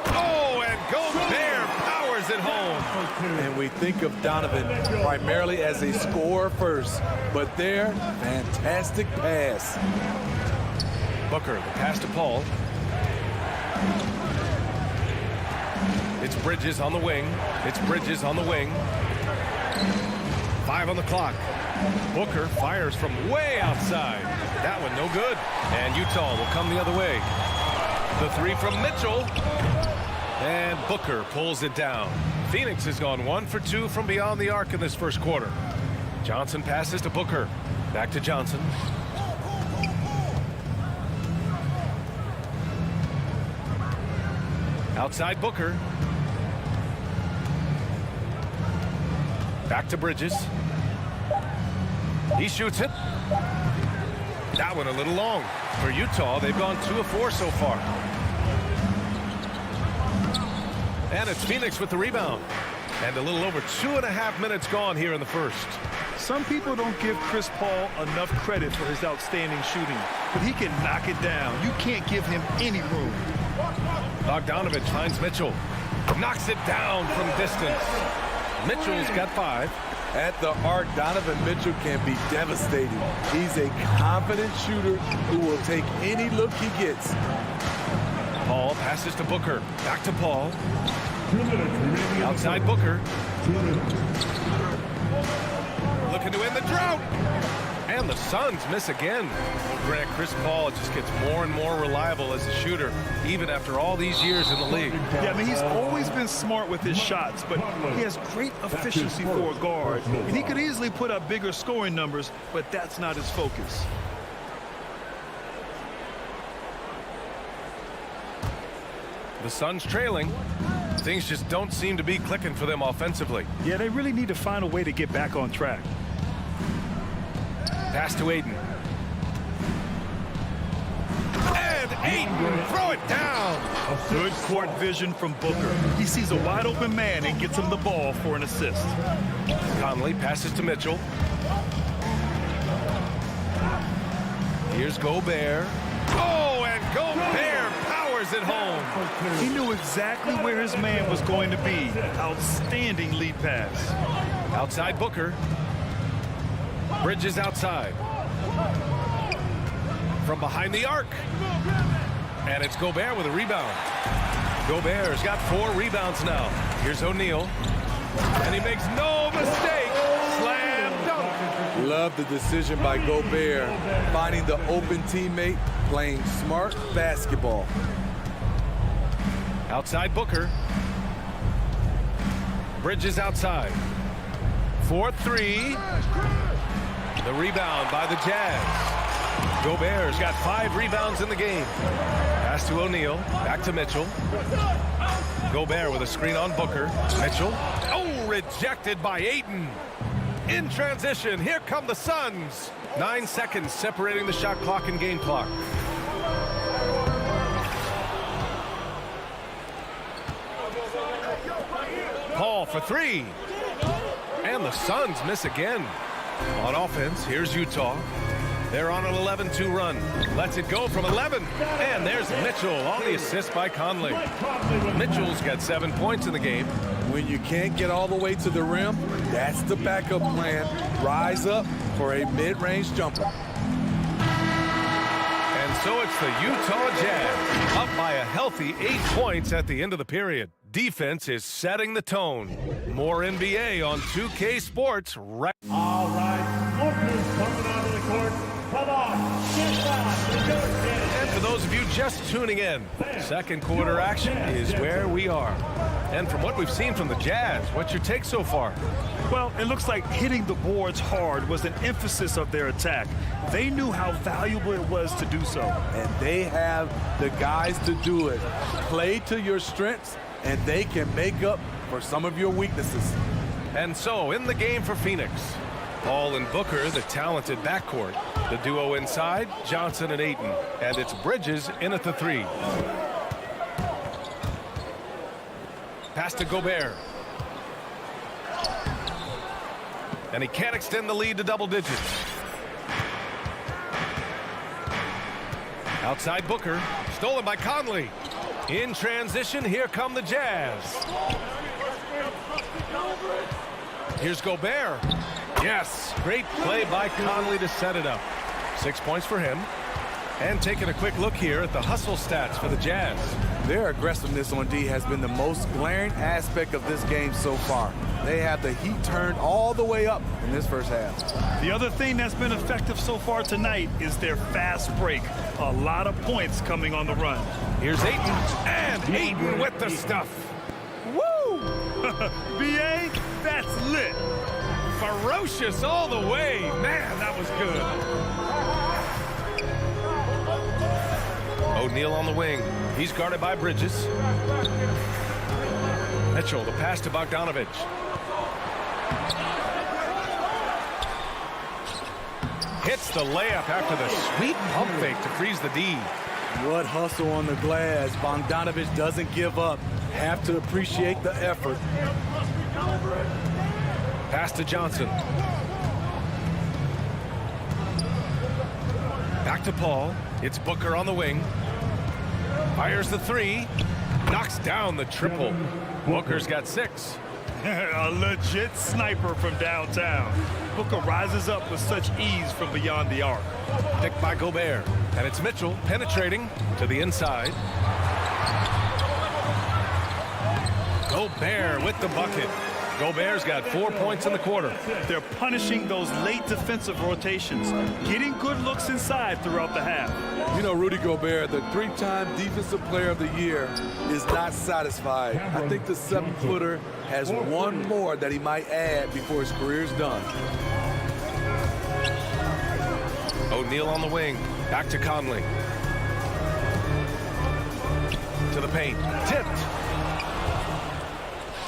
Oh, and Gobert powers it home. And we think of Donovan primarily as a scorer first, but their fantastic pass. Booker, the pass to Paul. It's Bridges on the wing. It's Bridges on the wing. 5 on the clock. Booker fires from way outside. That one no good. And Utah will come the other way. The three from Mitchell. And Booker pulls it down. Phoenix has gone 1 for 2 from beyond the arc in this first quarter. Johnson passes to Booker. Back to Johnson. Outside Booker. Back to Bridges. He shoots it. That one a little long. For Utah, they've gone 2 of 4 so far. And it's Phoenix with the rebound. And a little over 2.5 minutes gone here in the first. Some people don't give Chris Paul enough credit for his outstanding shooting, but he can knock it down. You can't give him any room. Bogdanovich finds Mitchell. Knocks it down from distance. Mitchell's got 5. At the arc, Donovan Mitchell can be devastating. He's a confident shooter who will take any look he gets. Paul passes to Booker. Back to Paul. 2 minutes remaining. Outside Booker. 2 minutes. Looking to end the drought. And the Suns miss again. Grant, Chris Paul just gets more and more reliable as a shooter, even after all these years in the league. Yeah, I mean, he's always been smart with his shots, but he has great efficiency for a guard. And he could easily put up bigger scoring numbers, but that's not his focus. The Suns trailing. Things just don't seem to be clicking for them offensively. Yeah, they really need to find a way to get back on track. Pass to Ayton. And Ayton, throw it down. Good court vision from Booker. He sees a wide open man and gets him the ball for an assist. Conley passes to Mitchell. Here's Gobert. Oh, and Gobert powers it home. He knew exactly where his man was going to be. Outstanding lead pass. Outside Booker. Bridges outside. From behind the arc. And it's Gobert with a rebound. Gobert's got 4 rebounds now. Here's O'Neal. And he makes no mistake. Slam dunk. Love the decision by Gobert, finding the open teammate, playing smart basketball. Outside Booker. Bridges outside. 4-3. The rebound by the Jazz. Gobert's got 5 rebounds in the game. Pass to O'Neal. Back to Mitchell. Gobert with a screen on Booker. Mitchell. Oh, rejected by Ayton. In transition, here come the Suns. 9 seconds separating the shot clock and game clock. Paul for three. And the Suns miss again. On offense, here's Utah. They're on an 11-2 run. Lets it go from 11. And there's Mitchell on the assist by Conley. Mitchell's got 7 points in the game. When you can't get all the way to the rim, that's the backup plan. Rise up for a mid-range jumper. And so it's the Utah Jazz up by a healthy 8 points at the end of the period. Defense is setting the tone. More NBA on 2K Sports right. All right, lookers coming onto the court. Come on, get down. And for those of you just tuning in, second quarter action is where we are. And from what we've seen from the Jazz, what's your take so far? Well, it looks like hitting the boards hard was an emphasis of their attack. They knew how valuable it was to do so. And they have the guys to do it. Play to your strengths, and they can make up for some of your weaknesses. And so, in the game for Phoenix, Paul and Booker, the talented backcourt. The duo inside, Johnson and Ayton. And it's Bridges in at the three. Pass to Gobert. And he can't extend the lead to double digits. Outside Booker, stolen by Conley. In transition, here come the Jazz. Here's Gobert. Yes, great play by Conley to set it up. 6 points for him. And taking a quick look here at the hustle stats for the Jazz. Their aggressiveness on D has been the most glaring aspect of this game so far. They have the heat turned all the way up in this first half. The other thing that's been effective so far tonight is their fast break. A lot of points coming on the run. Here's Ayton, and Ayton with the stuff. Woo! BA, that's lit. Ferocious all the way. Man, that was good. O'Neal on the wing. He's guarded by Bridges. Mitchell, the pass to Bogdanovich. Hits the layup after the sweet pump fake to freeze the D. What hustle on the glass. Bogdanovich doesn't give up. Have to appreciate the effort. Pass to Johnson. Back to Paul. It's Booker on the wing. Fires the three. Knocks down the triple. Booker's got 6. A legit sniper from downtown. Booker rises up with such ease from beyond the arc. Picked by Gobert. And it's Mitchell penetrating to the inside. Gobert with the bucket. Gobert's got 4 points in the quarter. They're punishing those late defensive rotations, getting good looks inside throughout the half. You know, Rudy Gobert, the 3-time Defensive Player of the Year, is not satisfied. I think the 7-footer has one more that he might add before his career's done. O'Neal on the wing. Back to Conley. To the paint. Tipped.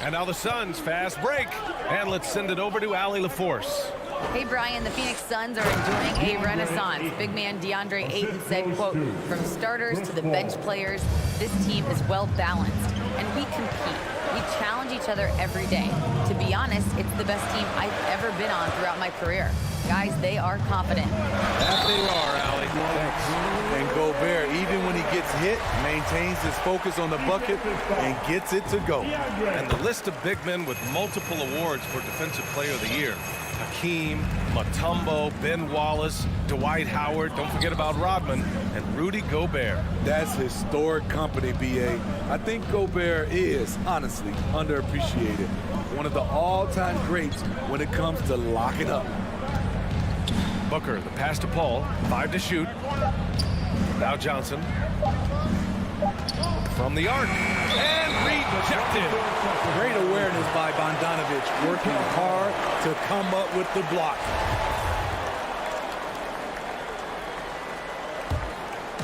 And now the Suns fast break. And let's send it over to Allie LaForce. Hey, Brian, the Phoenix Suns are enjoying a renaissance. Big man DeAndre Ayton said, quote, from starters to the bench players, this team is well balanced. And we compete. We challenge each other every day. To be honest, it's the best team I've ever been on throughout my career. Guys, they are confident. That they are, Allie. Thanks. And Gobert, even when he gets hit, maintains his focus on the bucket and gets it to go. And the list of big men with multiple awards for Defensive Player of the Year. Hakeem, Mutombo, Ben Wallace, Dwight Howard, don't forget about Rodman, and Rudy Gobert. That's historic company, B.A. I think Gobert is, honestly, underappreciated. One of the all-time greats when it comes to locking up. Booker, the pass to Paul, 5 to shoot. Now Johnson. From the arc, and rejected. Great awareness by Bogdanovich, working hard to come up with the block.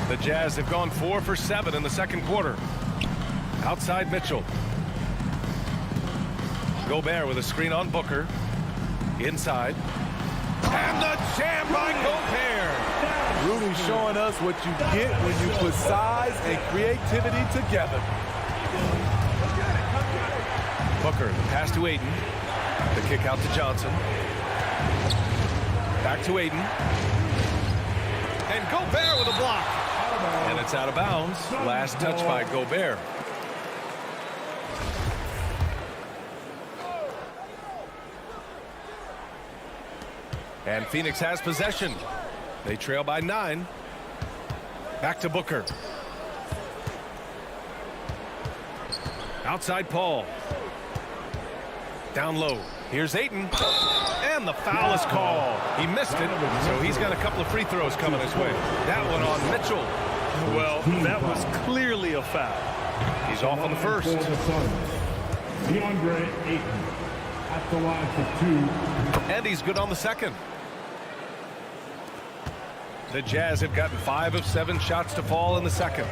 The Jazz have gone 4 for 7 in the second quarter. Outside Mitchell. Gobert with a screen on Booker. Inside. And the jam by Gobert. Rudy showing us what you get when you put size and creativity together. Booker, the pass to Ayton. The kick out to Johnson. Back to Ayton. And Gobert with a block. And it's out of bounds. Last touch by Gobert. And Phoenix has possession. They trail by 9. Back to Booker. Outside Paul. Down low. Here's Ayton. And the foul is called. He missed it, so he's got a couple of free throws coming his way. That one on Mitchell. Well, that was clearly a foul. He's off on the first. DeAndre Ayton at the line for 2. And he's good on the second. The Jazz have gotten 5 of 7 shots to fall in the second.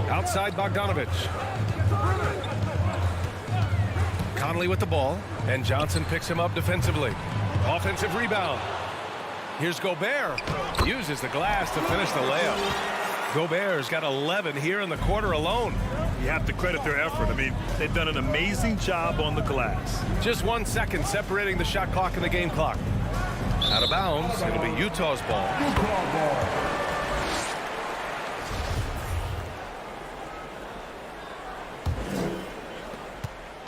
Outside Bogdanovich. Conley with the ball, and Johnson picks him up defensively. Offensive rebound. Here's Gobert. Uses the glass to finish the layup. Gobert's got 11 here in the quarter alone. You have to credit their effort. I mean, they've done an amazing job on the glass. Just 1 second separating the shot clock and the game clock. Out of bounds. It'll be Utah's ball.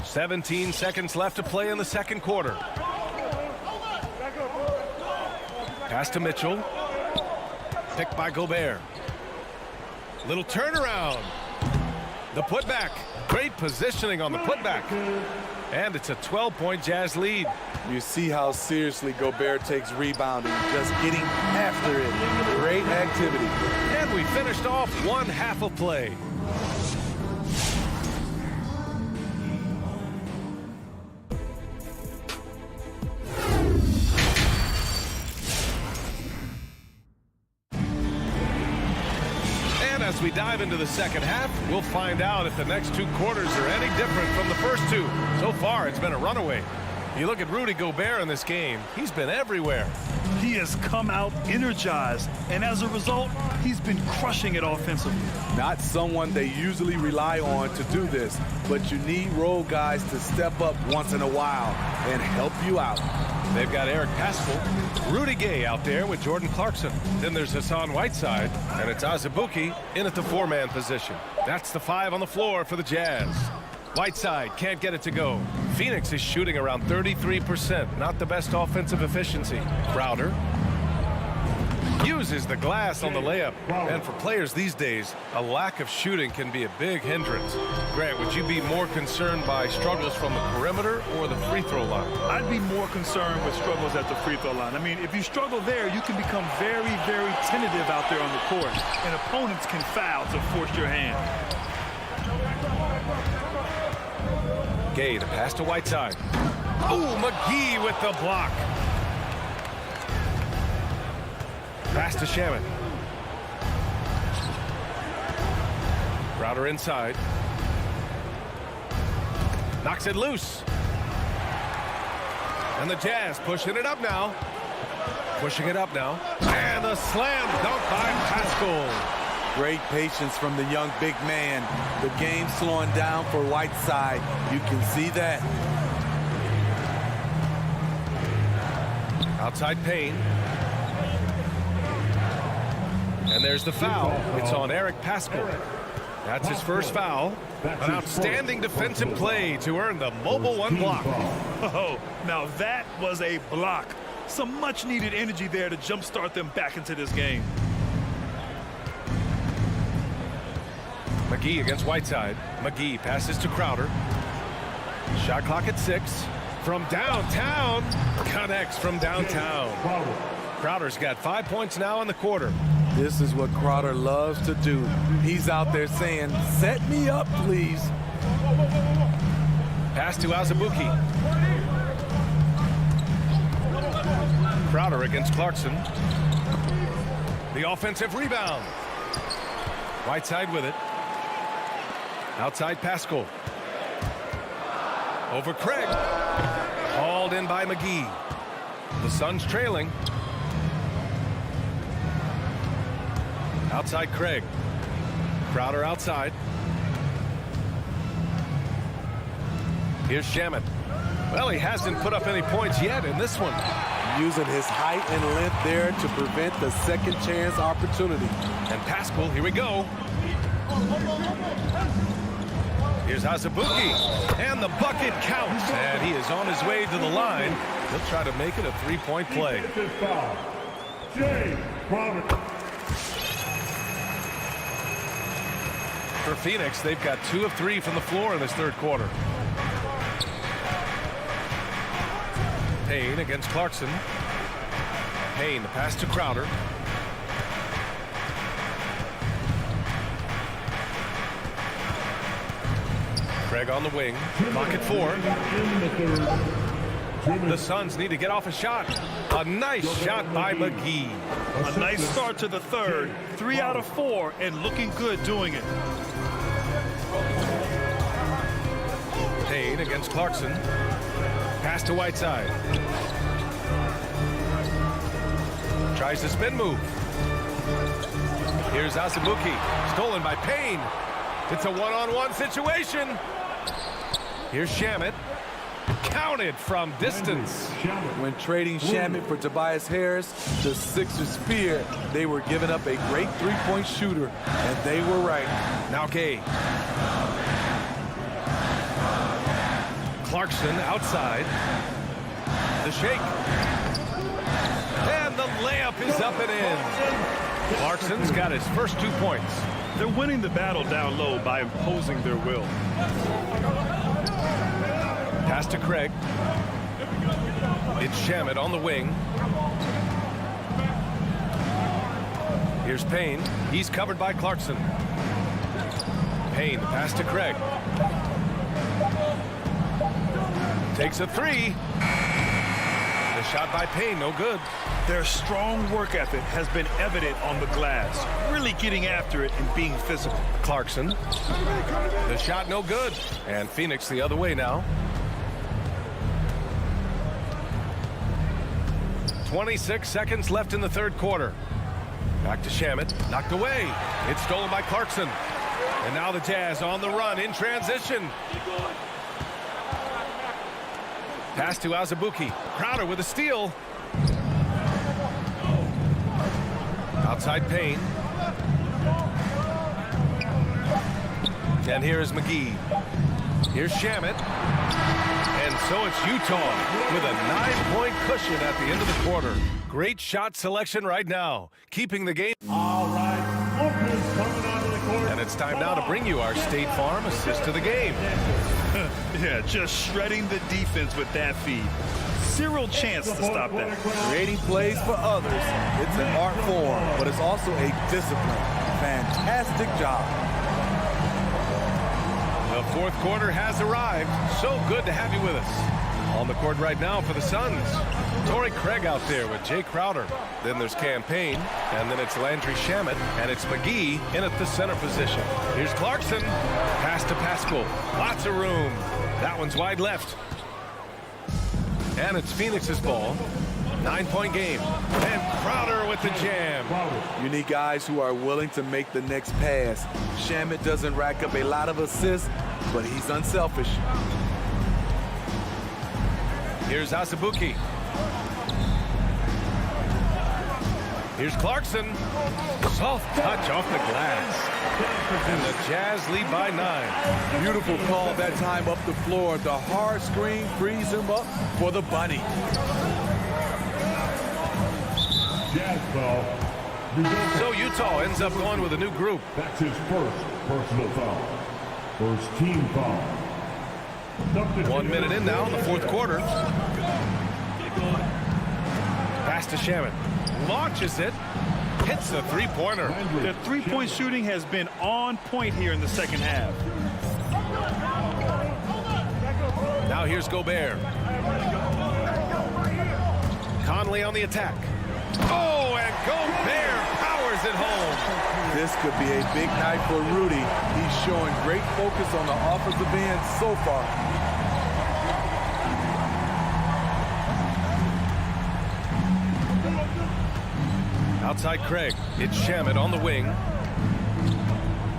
17 seconds left to play in the second quarter. Pass to Mitchell. Picked by Gobert. Little turnaround. The putback. Great positioning on the putback. And it's a 12-point Jazz lead. You see how seriously Gobert takes rebounding, just getting after it. Great activity. And we finished off one half of play. As we dive into the second half, we'll find out if the next 2 quarters are any different from the first 2. So far, it's been a runaway. You look at Rudy Gobert in this game, he's been everywhere. He has come out energized, and as a result, he's been crushing it offensively. Not someone they usually rely on to do this, but you need role guys to step up once in a while and help you out. They've got Eric Pascal, Rudy Gay out there with Jordan Clarkson. Then there's Hassan Whiteside, and it's Azubuike in at the 4-man position. That's the 5 on the floor for the Jazz. Whiteside can't get it to go. Phoenix is shooting around 33%, not the best offensive efficiency. Crowder uses the glass on the layup. And for players these days, a lack of shooting can be a big hindrance. Grant, would you be more concerned by struggles from the perimeter or the free throw line? I'd be more concerned with struggles at the free throw line. I mean, if you struggle there, you can become very, very tentative out there on the court, and opponents can foul to force your hand. Gay, the pass to Whiteside. Oh, McGee with the block. Pass to Shaman. Crowder inside. Knocks it loose. And the Jazz pushing it up now. Pushing it up now. And a slam dunk by Pascal. Great patience from the young big man. The game slowing down for Whiteside. You can see that. Outside Payne. And there's the foul. It's on Eric Pascal. That's his first foul. An outstanding defensive play to earn the mobile 1 block. Oh, now that was a block. Some much-needed energy there to jumpstart them back into this game. McGee against Whiteside. McGee passes to Crowder. Shot clock at 6. From downtown. Connects from downtown. Crowder's got 5 points now in the quarter. This is what Crowder loves to do. He's out there saying, set me up, please. Pass to Azubuike. Crowder against Clarkson. The offensive rebound. Whiteside with it. Outside Pascal. Over Craig. Hauled in by McGee. The Suns trailing. Outside Craig. Crowder outside. Here's Shamet. Well, he hasn't put up any points yet in this one. Using his height and length there to prevent the second chance opportunity. And Pascal, here we go. Here's Azubuike, and the bucket counts, and he is on his way to the line. He'll try to make it a three-point play. For Phoenix, they've got 2 of 3 from the floor in this third quarter. Payne against Clarkson. Payne, the pass to Crowder. Craig on the wing. Clock at 4. The Suns need to get off a shot. A nice shot by McGee. A nice start to the third. 3 out of 4 and looking good doing it. Payne against Clarkson. Pass to Whiteside. Tries the spin move. Here's Azubuike. Stolen by Payne. It's a one-on-one situation. Here's Shamet. Counted from distance. When trading Shamet for Tobias Harris, the Sixers feared they were giving up a great three-point shooter, and they were right. Now Gay. Clarkson outside. The shake. And the layup is up and in. Clarkson's got his first 2 points. They're winning the battle down low by imposing their will. Pass to Craig. It's Shamet on the wing. Here's Payne. He's covered by Clarkson. Payne, pass to Craig. Takes a 3. The shot by Payne, no good. Their strong work ethic has been evident on the glass, really getting after it and being physical. Clarkson. The shot no good. And Phoenix the other way now. 26 seconds left in the third quarter. Back to Shamet. Knocked away. It's stolen by Clarkson. And now the Jazz on the run in transition. Pass to Azubuike. Crowder with a steal. Outside Payne. And here's McGee. Here's Shamet. And so it's Utah with a 9-point cushion at the end of the quarter. Great shot selection right now, keeping the game. All right, Lucas coming onto the court. And it's time now to bring you our State Farm assist to the game. Yeah, just shredding the defense with that feed. Zero chance to stop that. Creating plays for others, it's an art form, but it's also a discipline. Fantastic job. The fourth quarter has arrived. So good to have you with us. On the court right now for the Suns, Torrey Craig out there with Jay Crowder. Then there's Cam Payne, and then it's Landry Shamet, and it's McGee in at the center position. Here's Clarkson. Pass to Pascal. Lots of room. That one's wide left. And it's Phoenix's ball. 9-point game. And Crowder with the jam. You need guys who are willing to make the next pass. Shamet doesn't rack up a lot of assists, but he's unselfish. Here's Azubuike. Here's Clarkson. Soft touch off the glass. And the Jazz lead by 9. Beautiful call that time up the floor. The hard screen frees him up for the bunny. Jazz foul. So Utah ends up going with a new group. That's his first personal foul. First team foul. 1 minute in now in the fourth quarter. Pass to Shamet. Launches it. Hits the three-pointer. Their three-point shooting has been on point here in the second half. Now here's Gobert. Conley on the attack. Oh, and Gobert powers it home. This could be a big night for Rudy. He's showing great focus on the offensive end so far. Outside Craig. It's Shamet on the wing.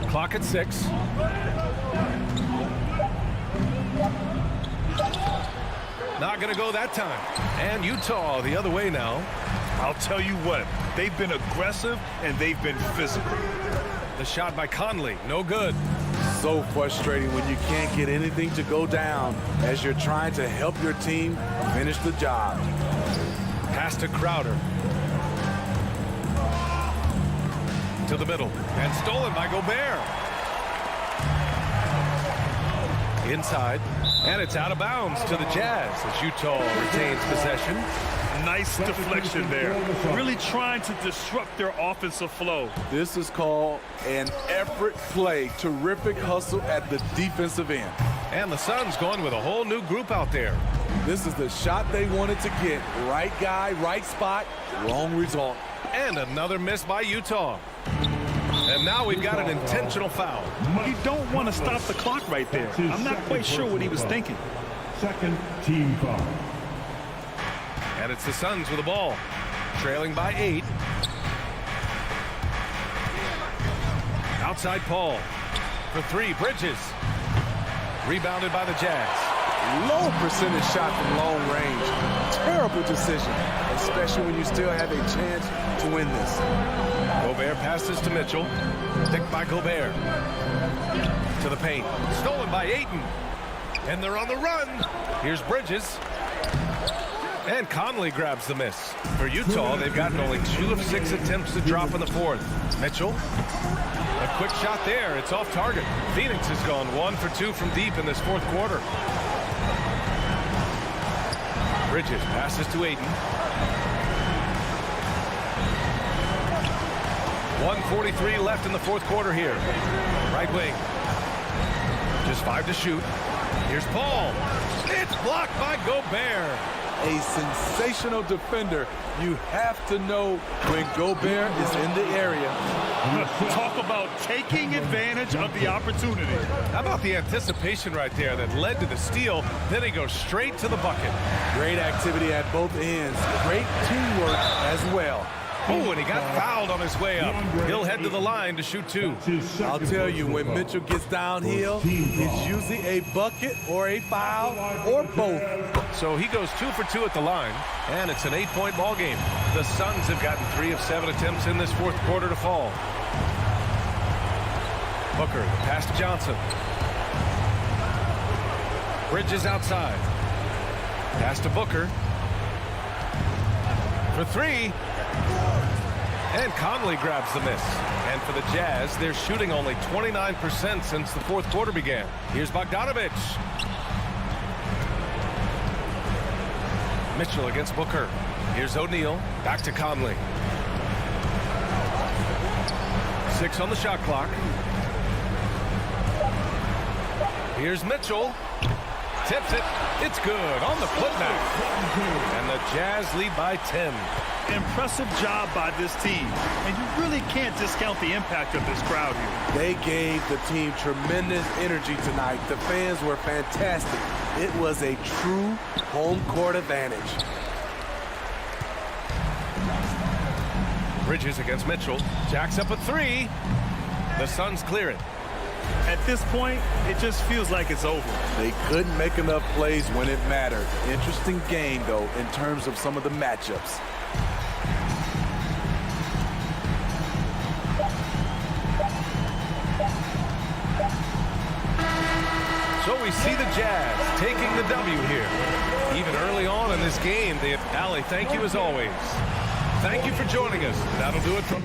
Clock at 6. Not going to go that time. And Utah the other way now. I'll tell you what, they've been aggressive and they've been physical. The shot by Conley, no good. So frustrating when you can't get anything to go down as you're trying to help your team finish the job. Pass to Crowder. To the middle. And stolen by Gobert. Inside. And it's out of bounds to the Jazz as Utah retains possession. Nice deflection there. Really trying to disrupt their offensive flow. This is called an effort play. Terrific hustle at the defensive end. And the Suns going with a whole new group out there. This is the shot they wanted to get. Right guy, right spot, wrong result. And another miss by Utah. And now we've got an intentional foul. You don't want to stop the clock right there. I'm not quite sure what he was thinking. Second team foul. And it's the Suns with the ball. Trailing by 8. Outside Paul. For 3, Bridges. Rebounded by the Jazz. Low percentage shot from long range. Terrible decision, especially when you still have a chance to win this. Gobert passes to Mitchell. Picked by Gobert. To the paint. Stolen by Ayton. And they're on the run. Here's Bridges. And Conley grabs the miss. For Utah, they've gotten only 2 of 6 attempts to drop in the 4th. Mitchell. A quick shot there. It's off target. Phoenix has gone 1 for 2 from deep in this 4th quarter. Bridges passes to Ayton. 1:43 left in the 4th quarter here. Right wing. Just 5 to shoot. Here's Paul. It's blocked by Gobert. A sensational defender. You have to know when Gobert is in the area. Talk about taking advantage of the opportunity. How about the anticipation right there that led to the steal? Then he goes straight to the bucket. Great activity at both ends. Great teamwork as well. Oh, and he got fouled on his way up. He'll head to the line to shoot 2. I'll tell you, when Mitchell gets downhill, it's usually a bucket or a foul or both. So he goes 2 for 2 at the line, and it's an 8-point ball game. The Suns have gotten 3 of 7 attempts in this 4th quarter to fall. Booker, the pass to Johnson. Bridges outside. Pass to Booker. For 3. And Conley grabs the miss. And for the Jazz, they're shooting only 29% since the 4th quarter began. Here's Bogdanovich. Mitchell against Booker. Here's O'Neal. Back to Conley. 6 on the shot clock. Here's Mitchell. Tips it. It's good on the putback. And the Jazz lead by 10. Impressive job by this team. And you really can't discount the impact of this crowd here. They gave the team tremendous energy tonight. The fans were fantastic. It was a true home court advantage. Bridges against Mitchell. Jacks up a 3. The Suns clear it. At this point, it just feels like it's over. They couldn't make enough plays when it mattered. Interesting game, though, in terms of some of the matchups. So we see the Jazz taking the W here. Even early on in this game, Allie, thank you as always. Thank you for joining us. That'll do it from...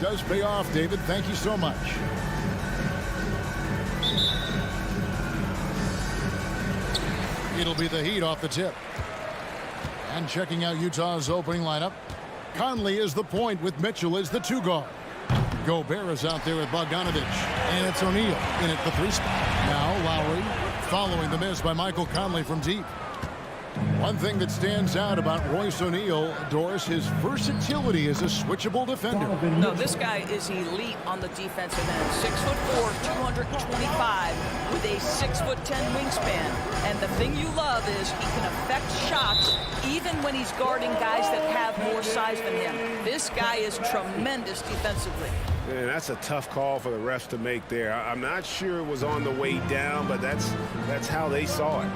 Does pay off, David. Thank you so much. It'll be the Heat off the tip. And checking out Utah's opening lineup, Conley is the point with Mitchell as the 2 guard. Gobert is out there with Bogdanovich. And it's O'Neal in at the 3 spot. Now Lowry following the miss by Michael Conley from deep. One thing that stands out about Royce O'Neal, Doris, his versatility as a switchable defender. No, this guy is elite on the defensive end. 6'4", 225, with a 6'10" wingspan. And the thing you love is he can affect shots even when he's guarding guys that have more size than him. This guy is tremendous defensively. Man, that's a tough call for the refs to make there. I'm not sure it was on the way down, but that's how they saw it.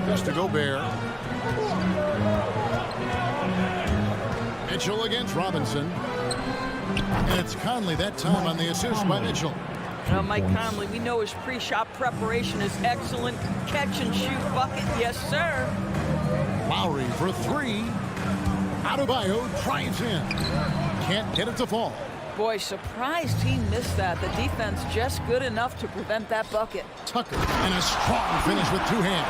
Just to Gobert. Mitchell against Robinson. And it's Conley that time on the assist by Mitchell. Now, Mike Conley, we know his pre-shot preparation is excellent. Catch and shoot bucket, yes, sir. Lowry for 3. Adebayo drives in. Can't get it to fall. Boy, surprised he missed that. The defense just good enough to prevent that bucket. Tucker, and a strong finish with 2 hands.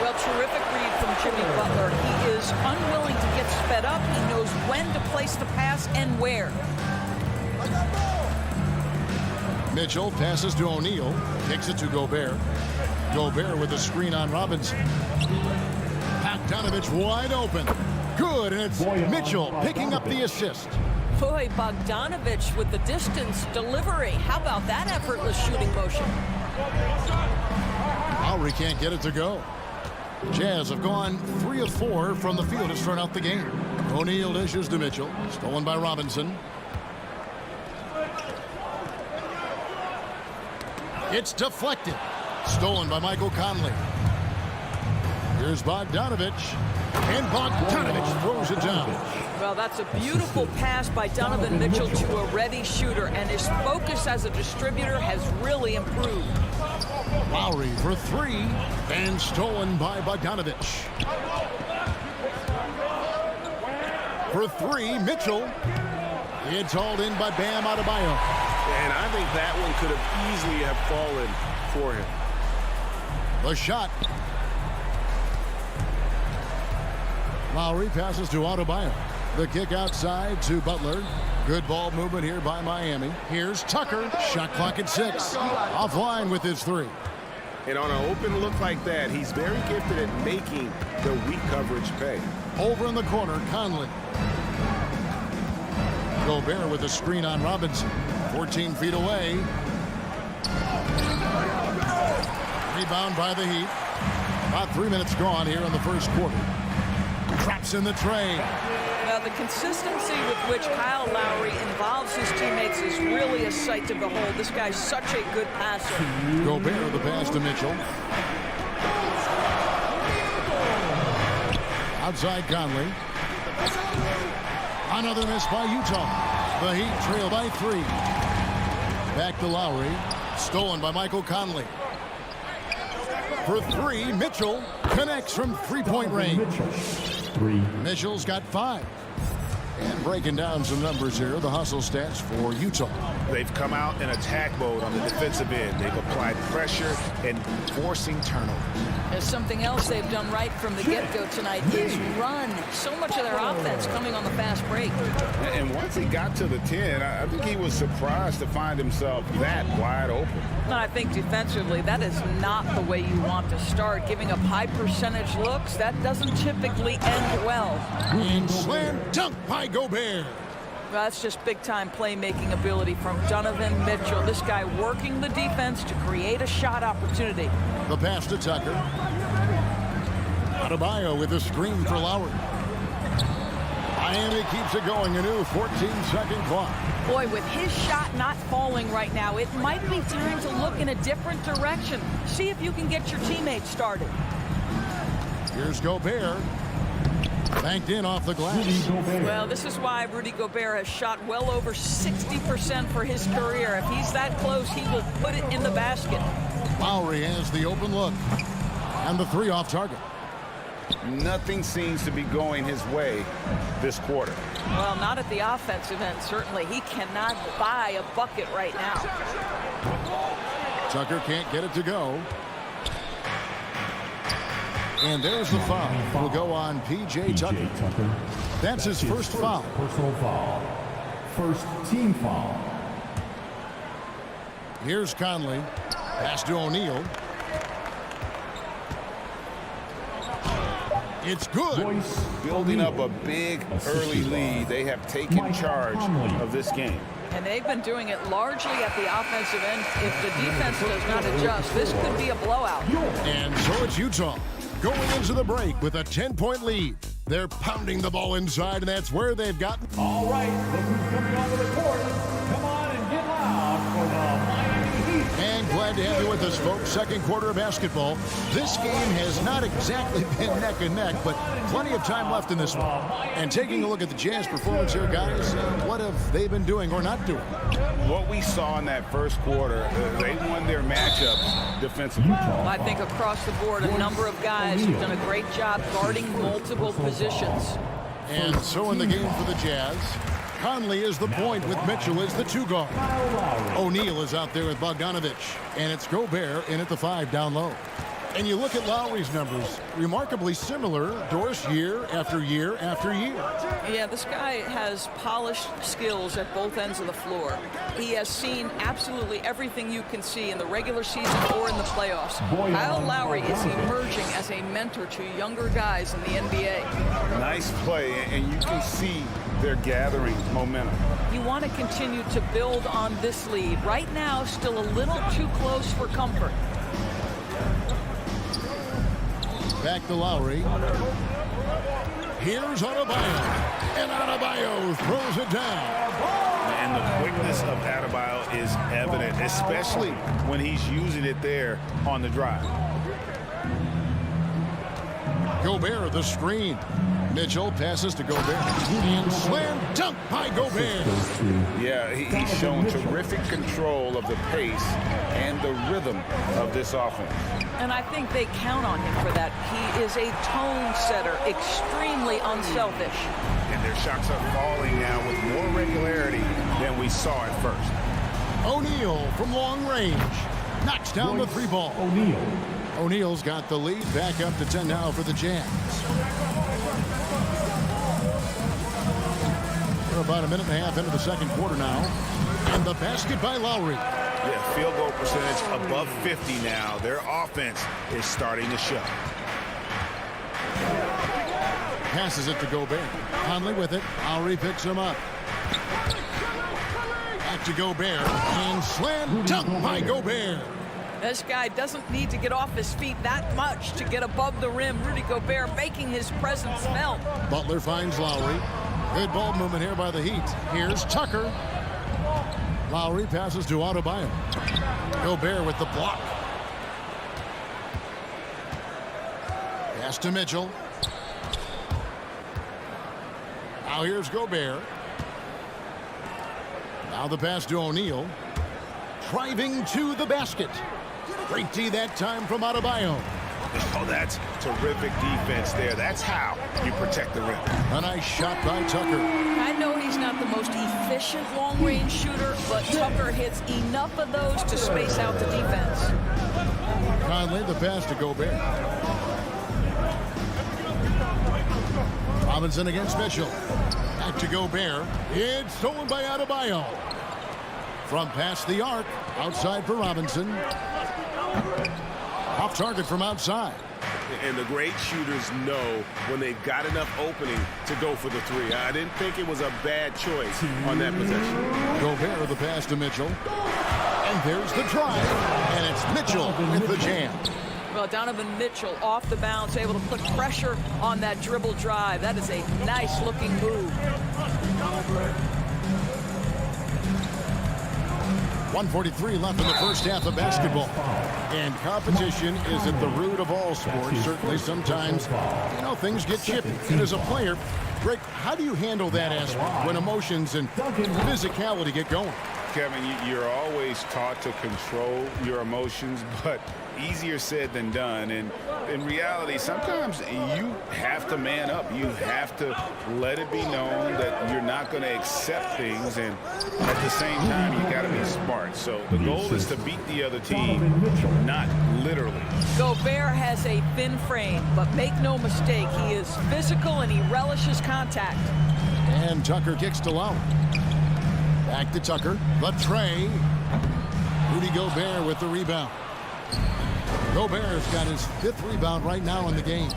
Well, terrific read from Jimmy Butler. He is unwilling to get sped up. He knows when to place the pass and where. Mitchell passes to O'Neal. Kicks it to Gobert. Gobert with a screen on Robinson. Bogdanovich wide open. Good, and it's Mitchell picking up the assist. Boy, Bogdanovich with the distance delivery. How about that effortless shooting motion? Lowry can't get it to go. Jazz have gone 3 of 4 from the field to start out the game. O'Neal dishes to Mitchell. Stolen by Robinson. It's deflected. Stolen by Michael Conley. Here's Bogdanovich. And Bogdanovich throws it down. Well, that's a beautiful pass by Donovan Mitchell to a ready shooter, and his focus as a distributor has really improved. Lowry for 3, and stolen by Bogdanovich. For 3, Mitchell. It's hauled in by Bam Adebayo. And I think that one could have easily have fallen for him. The shot. Lowry passes to Adebayo. The kick outside to Butler. Good ball movement here by Miami. Here's Tucker. Shot clock at 6. Offline with his 3. And on an open look like that, he's very gifted at making the weak coverage pay. Over in the corner, Conley. Gobert with a screen on Robinson. 14 feet away. Rebound by the Heat. About 3 minutes gone here in the first quarter. Traps in the tray. Now, the consistency with which Kyle Lowry involves his teammates is really a sight to behold. This guy's such a good passer. Gobert, the pass to Mitchell. Outside Conley. Another miss by Utah. The Heat trail by 3. Back to Lowry. Stolen by Michael Conley. For 3, Mitchell connects from three-point range. Mitchell's got 5. And breaking down some numbers here, the hustle stats for Utah. They've come out in attack mode on the defensive end. They've applied pressure and forcing turnovers. There's something else they've done right from the get-go tonight is run. So much of their offense coming on the fast break. And once he got to the 10, I think he was surprised to find himself that wide open. And I think defensively, that is not the way you want to start. Giving up high percentage looks, that doesn't typically end well. And slam dunk by Gobert. Well, that's just big-time playmaking ability from Donovan Mitchell. This guy working the defense to create a shot opportunity. The pass to Tucker. Adebayo with a screen for Lowry. Miami keeps it going. A new 14-second clock. Boy, with his shot not falling right now, it might be time to look in a different direction. See if you can get your teammates started. Here's Gobert. Banked in off the glass. Well, this is why Rudy Gobert has shot well over 60% for his career. If he's that close, he will put it in the basket. Lowry has the open look. And the 3 off target. Nothing seems to be going his way this quarter. Well, not at the offensive end, certainly. He cannot buy a bucket right now. Tucker can't get it to go. And there's the foul. Will go on P.J. Tucker. That's his first foul. Personal foul. First team foul. Here's Conley. Pass to O'Neal. It's good. Building up a big early lead. They have taken charge of this game. And they've been doing it largely at the offensive end. If the defense does not adjust, this could be a blowout. And so it's Utah going into the break with a 10-point lead. They're pounding the ball inside, and that's where they've gotten. All right, look who's coming onto the court. Come on and get loud for the Miami Heat. And glad to have you with us, folks. Second quarter of basketball. This game has not exactly been neck and neck, but plenty of time left in this one. And taking a look at the Jazz performance here, guys, what have they been doing or not doing? What we saw in that first quarter, they won their matchup defensively. I think across the board, a number of guys have done a great job guarding multiple positions. And so in the game for the Jazz, Conley is the point with Mitchell as the 2 guard. O'Neal is out there with Bogdanovich. And it's Gobert in at the 5 down low. And you look at Lowry's numbers, remarkably similar, Doris, year after year after year. Yeah, this guy has polished skills at both ends of the floor. He has seen absolutely everything you can see in the regular season or in the playoffs. Kyle Lowry is emerging as a mentor to younger guys in the NBA. Nice play, and you can see they're gathering momentum. You want to continue to build on this lead. Right now, still a little too close for comfort. Back to Lowry. Here's Adebayo. And Adebayo throws it down. And the quickness of Adebayo is evident, especially when he's using it there on the drive. Gobert, the screen. Mitchell passes to Gobert. And slam dunk by Gobert. Yeah, he's shown terrific control of the pace and the rhythm of this offense. And I think they count on him for that. He is a tone setter, extremely unselfish. And their shots are falling now with more regularity than we saw at first. O'Neal from long range. Knocks down the 3 ball. O'Neal's got the lead. Back up to 10 now for the Jazz. We're about a minute and a half into the second quarter now. And the basket by Lowry. Yeah, field goal percentage above 50 now. Their offense is starting to show. Passes it to Gobert. Conley with it. Lowry picks him up. Back to Gobert. And slam dunk by Gobert. This guy doesn't need to get off his feet that much to get above the rim. Rudy Gobert making his presence felt. Butler finds Lowry. Good ball movement here by the Heat. Here's Tucker. Lowry passes to Adebayo. Gobert with the block. Pass to Mitchell. Now here's Gobert. Now the pass to O'Neal. Driving to the basket. Great D that time from Adebayo. Oh, that's terrific defense there. That's how you protect the rim. A nice shot by Tucker. I know he's not the most efficient long-range shooter, but Tucker hits enough of those to space out the defense. Conley, the pass to Gobert. Robinson against Mitchell. Back to Gobert. It's stolen by Adebayo. From past the arc. Outside for Robinson. Off target from outside. And the great shooters know when they've got enough opening to go for the three. I didn't think it was a bad choice on that possession. Gobert the pass to Mitchell. And there's the drive. And it's Mitchell with the jam. Well, Donovan Mitchell off the bounce, able to put pressure on that dribble drive. That is a nice-looking move. 1:43 left in the first half of basketball. And competition is at the root of all sports. Certainly sometimes, things get chippy. And as a player, Greg, how do you handle that aspect when emotions and physicality get going? Kevin, you're always taught to control your emotions, but easier said than done. And in reality, sometimes you have to man up. You have to let it be known that you're not going to accept things. And at the same time, you got to be smart. So the goal is to beat the other team, not literally. Gobert has a thin frame, but make no mistake, he is physical and he relishes contact. And Tucker kicks to Lowry. Back to Tucker. The tray. Rudy Gobert with the rebound. Gobert's got his 5th rebound right now in the game.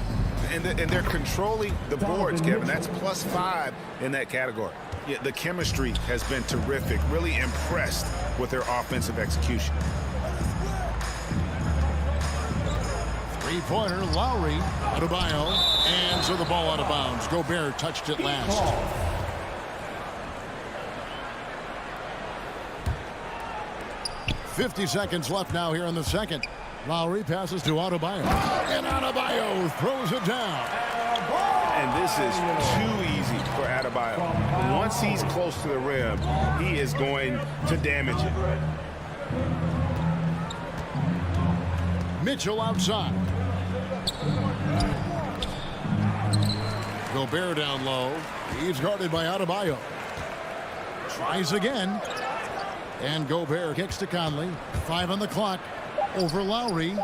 And they're controlling the boards, Kevin. That's +5 in that category. Yeah, the chemistry has been terrific. Really impressed with their offensive execution. Three-pointer, Lowry, Adebayo, and so the ball out of bounds. Gobert touched it last. .50 seconds left now here in the second. Lowry passes to Adebayo. And Adebayo throws it down. And this is too easy for Adebayo. Once he's close to the rim, he is going to damage it. Mitchell outside. Gobert down low. He's guarded by Adebayo. Tries again. And Gobert kicks to Conley. 5 on the clock. Over Lowry.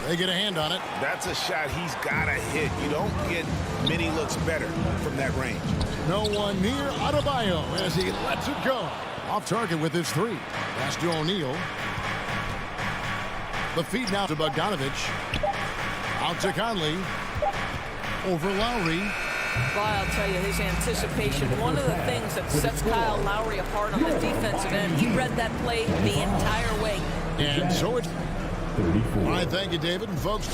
They get a hand on it. That's a shot he's got to hit. You don't get many looks better from that range. No one near Adebayo as he lets it go. Off target with his 3. Pass to O'Neal. The feed now to Bogdanovich. Out to Conley. Over Lowry. Well, I'll tell you, his anticipation, one of the things that sets Kyle Lowry apart on the defensive end, he read that play the entire way. And so it's... All right, thank you, David. And folks...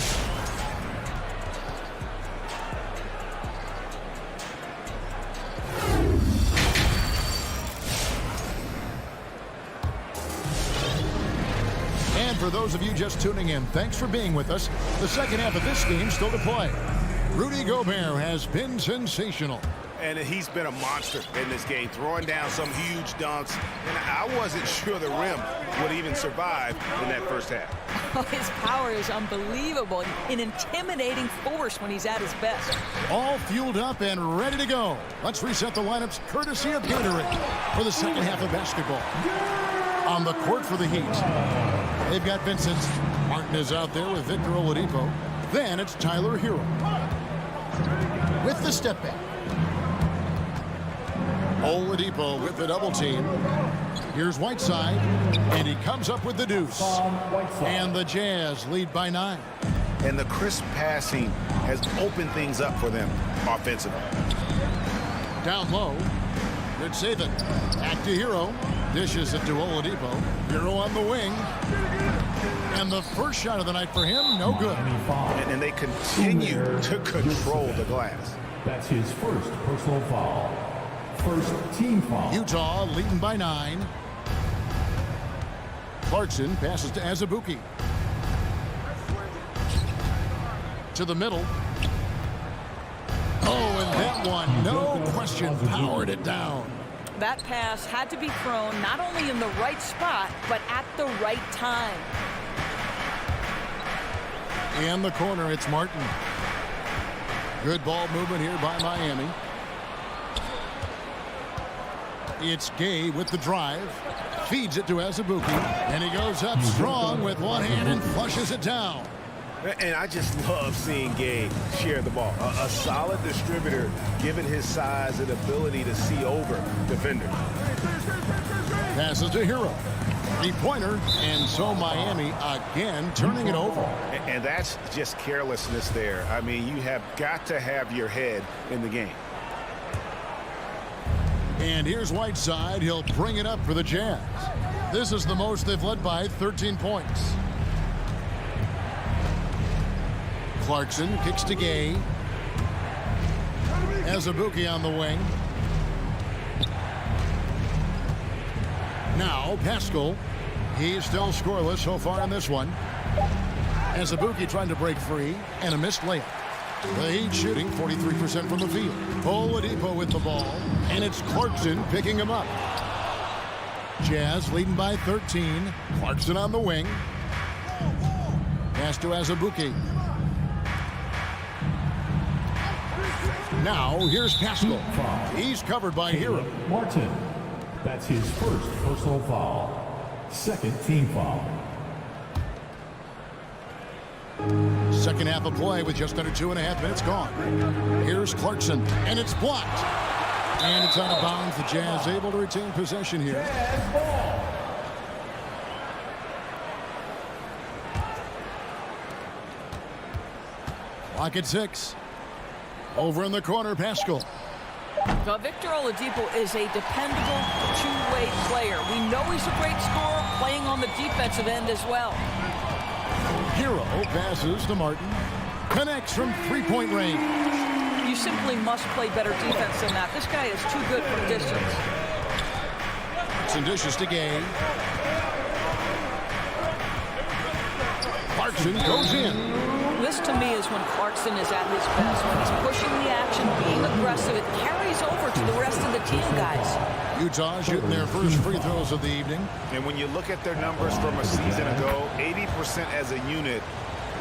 And for those of you just tuning in, thanks for being with us. The second half of this game still to play. Rudy Gobert has been sensational. And he's been a monster in this game, throwing down some huge dunks. And I wasn't sure the rim would even survive in that first half. Oh, his power is unbelievable. An intimidating force when he's at his best. All fueled up and ready to go. Let's reset the lineups courtesy of Gatorade for the second half of basketball. On the court for the Heat, they've got Vincent. Martin is out there with Victor Oladipo. Then it's Tyler Hero with the step back. Oladipo with the double team. Here's Whiteside, and he comes up with the deuce. And the Jazz lead by 9. And the crisp passing has opened things up for them offensively. Down low, good saving. Back to Hero. Dishes it to Oladipo. Hero on the wing. And the first shot of the night for him, no good. And they continue to control the glass. That's his first personal foul. First team foul. Utah leading by 9. Clarkson passes to Azubuike. To the middle. Oh, and that one, no question, powered it down. That pass had to be thrown not only in the right spot, but at the right time. In the corner, it's Martin. Good ball movement here by Miami. It's Gay with the drive. Feeds it to Azubuike. And he goes up strong with one hand and flushes it down. And I just love seeing Gabe share the ball. A solid distributor, given his size and ability to see over defenders. Passes to Hero. Three-pointer, and so Miami again turning it over. And that's just carelessness there. I mean, you have got to have your head in the game. And here's Whiteside. He'll bring it up for the Jazz. This is the most they've led by 13 points. Clarkson kicks to Gay. Azubuike on the wing. Now Pascal. He's still scoreless so far in this one. Azubuike trying to break free, and a missed layup. The Heat shooting 43% from the field. Oladipo with the ball, and it's Clarkson picking him up. Jazz leading by 13. Clarkson on the wing. Pass to Azubuike. Now here's Pascal. He's covered by Hero. Martin. That's his first personal foul. Second team foul. Second half of play with just under 2.5 minutes gone. Here's Clarkson, and it's blocked. And it's out of bounds. The Jazz able to retain possession here. Clock at 6. Over in the corner, Pascal. Now, Victor Oladipo is a dependable two-way player. We know he's a great scorer, playing on the defensive end as well. Hero passes to Martin. Connects from three-point range. You simply must play better defense than that. This guy is too good from distance. Some dishes to Gay. Clarkson goes in. This, to me, is when Clarkson is at his best. When he's pushing the action, being aggressive, it carries over to the rest of the team, guys. Utah shooting their first free throws of the evening. And when you look at their numbers from a season ago, 80% as a unit,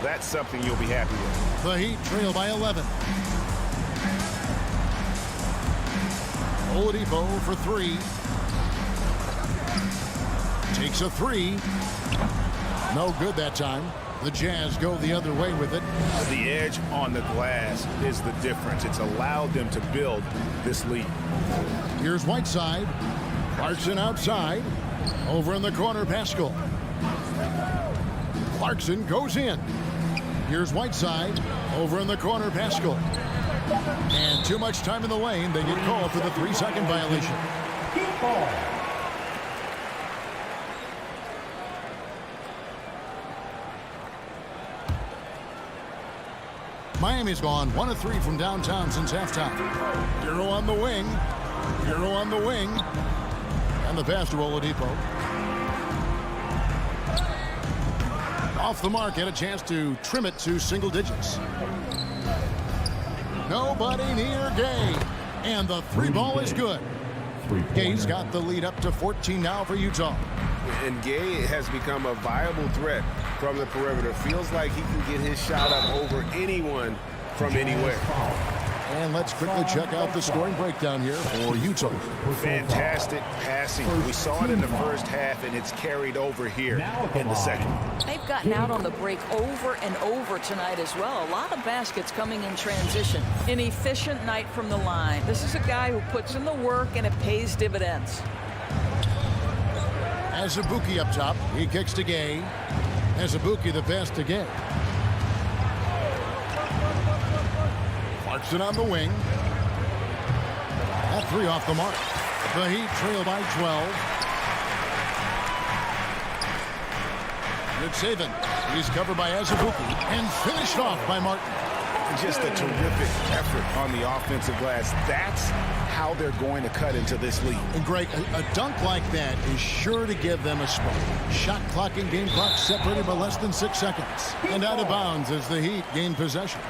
that's something you'll be happy with. The Heat trail by 11. Oladipo for 3. Takes a 3. No good that time. The Jazz go the other way with it. The edge on the glass is the difference. It's allowed them to build this lead. Here's Whiteside. Clarkson outside. Over in the corner, Pascal. Clarkson goes in. Here's Whiteside. Over in the corner, Pascal. And too much time in the lane. They get called for the 3-second violation. Miami's gone 1 of 3 from downtown since halftime. Hero on the wing. Hero on the wing. And the pass to Oladipo. Off the mark, had a chance to trim it to single digits. Nobody near Gay. And the 3 ball is good. Gay's got the lead up to 14 now for Utah. And Gay has become a viable threat from the perimeter. Feels like he can get his shot up over anyone from anywhere. And let's quickly check out the scoring breakdown here for Utah. Fantastic passing. We saw it in the first half, and it's carried over here in the second. They've gotten out on the break over and over tonight as well. A lot of baskets coming in transition. An efficient night from the line. This is a guy who puts in the work, and it pays dividends. Azubuike up top. He kicks to Gay. Azubuike the pass to Gay. Clarkson on the wing. That three off the mark. The Heat trail by 12. Good saving. He's covered by Azubuike and finished off by Martin. Just a terrific effort on the offensive glass. That's how they're going to cut into this lead. And Greg, a dunk like that is sure to give them a spark. Shot clock and game clock separated by less than 6 seconds. And out of bounds as the Heat gain possession.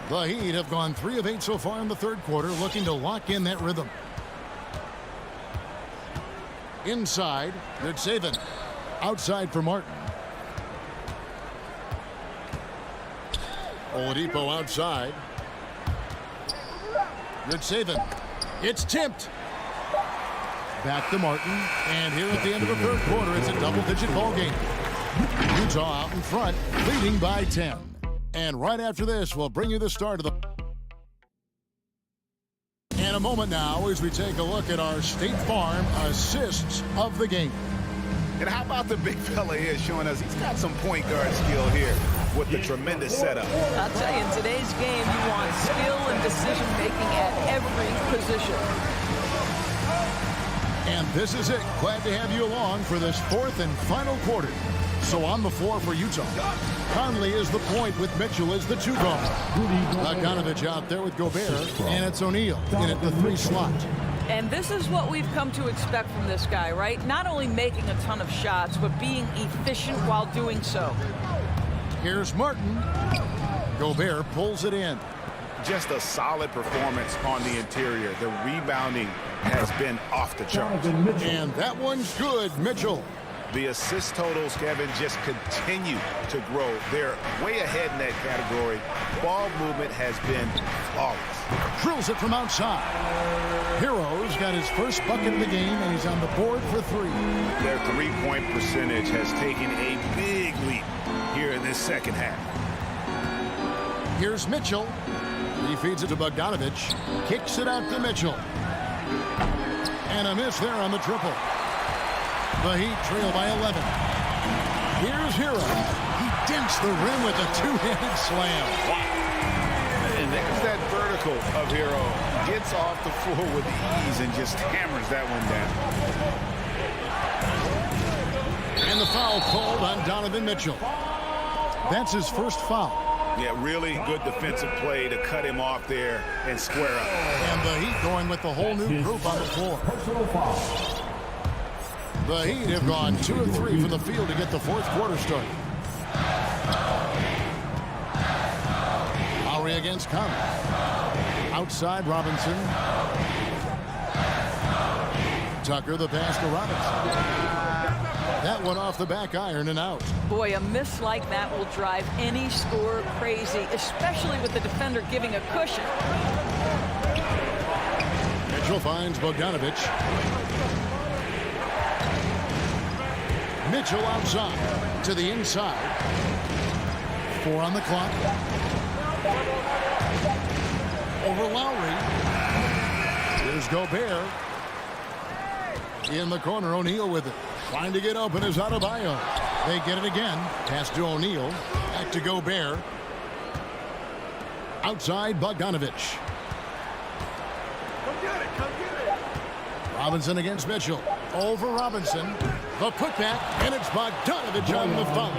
The Heat have gone 3 of 8 so far in the third quarter, looking to lock in that rhythm. Inside, good saving. Outside for Martin. Oladipo outside. Good saving. It's tipped. Back to Martin. And here at the end of the third quarter, it's a double-digit ball game. Utah out in front, leading by 10. And right after this, we'll bring you the start of the... In a moment now, as we take a look at our State Farm assists of the game. And how about the big fella here showing us he's got some point guard skill here with the tremendous setup. I'll tell you, in today's game, you want skill and decision-making at every position. And this is it. Glad to have you along for this fourth and final quarter. So on the floor for Utah, Conley is the point with Mitchell as the 2 guard. Bogdanovich out there with Gobert, and it's O'Neal in at the 3 slot. And this is what we've come to expect from this guy, right? Not only making a ton of shots, but being efficient while doing so. Here's Martin. Gobert pulls it in. Just a solid performance on the interior. The rebounding has been off the charts. And that one's good, Mitchell. The assist totals, Kevin, just continue to grow. They're way ahead in that category. Ball movement has been flawless. Drills it from outside. Hero's got his first bucket of the game, and he's on the board for 3. Their three-point percentage has taken a big leap here in this second half. Here's Mitchell. He feeds it to Bogdanovich. Kicks it out to Mitchell. And a miss there on the triple. The Heat trail by 11. Here's Hero. He dents the rim with a 2-handed slam. And there's that vertical of Hero. Gets off the floor with ease and just hammers that one down. And the foul called on Donovan Mitchell. That's his first foul. Yeah, really good defensive play to cut him off there and square up. And the Heat going with the whole new group on the floor. The Heat have gone 2 of 3 from the field to get the fourth quarter started. Lowry against Conley. Outside Robinson. Tucker the pass to Robinson. That one off the back iron and out. Boy, a miss like that will drive any scorer crazy, especially with the defender giving a cushion. Mitchell finds Bogdanovich. Mitchell outside to the inside. 4 on the clock. Over Lowry. Here's Gobert. In the corner, O'Neal with it. Trying to get open is Adebayo. They get it again. Pass to O'Neal. Back to Gobert. Outside Bogdanovich. Come get it, come get it. Robinson against Mitchell. Over Robinson. The putback, and it's Bogdanovich on the foul.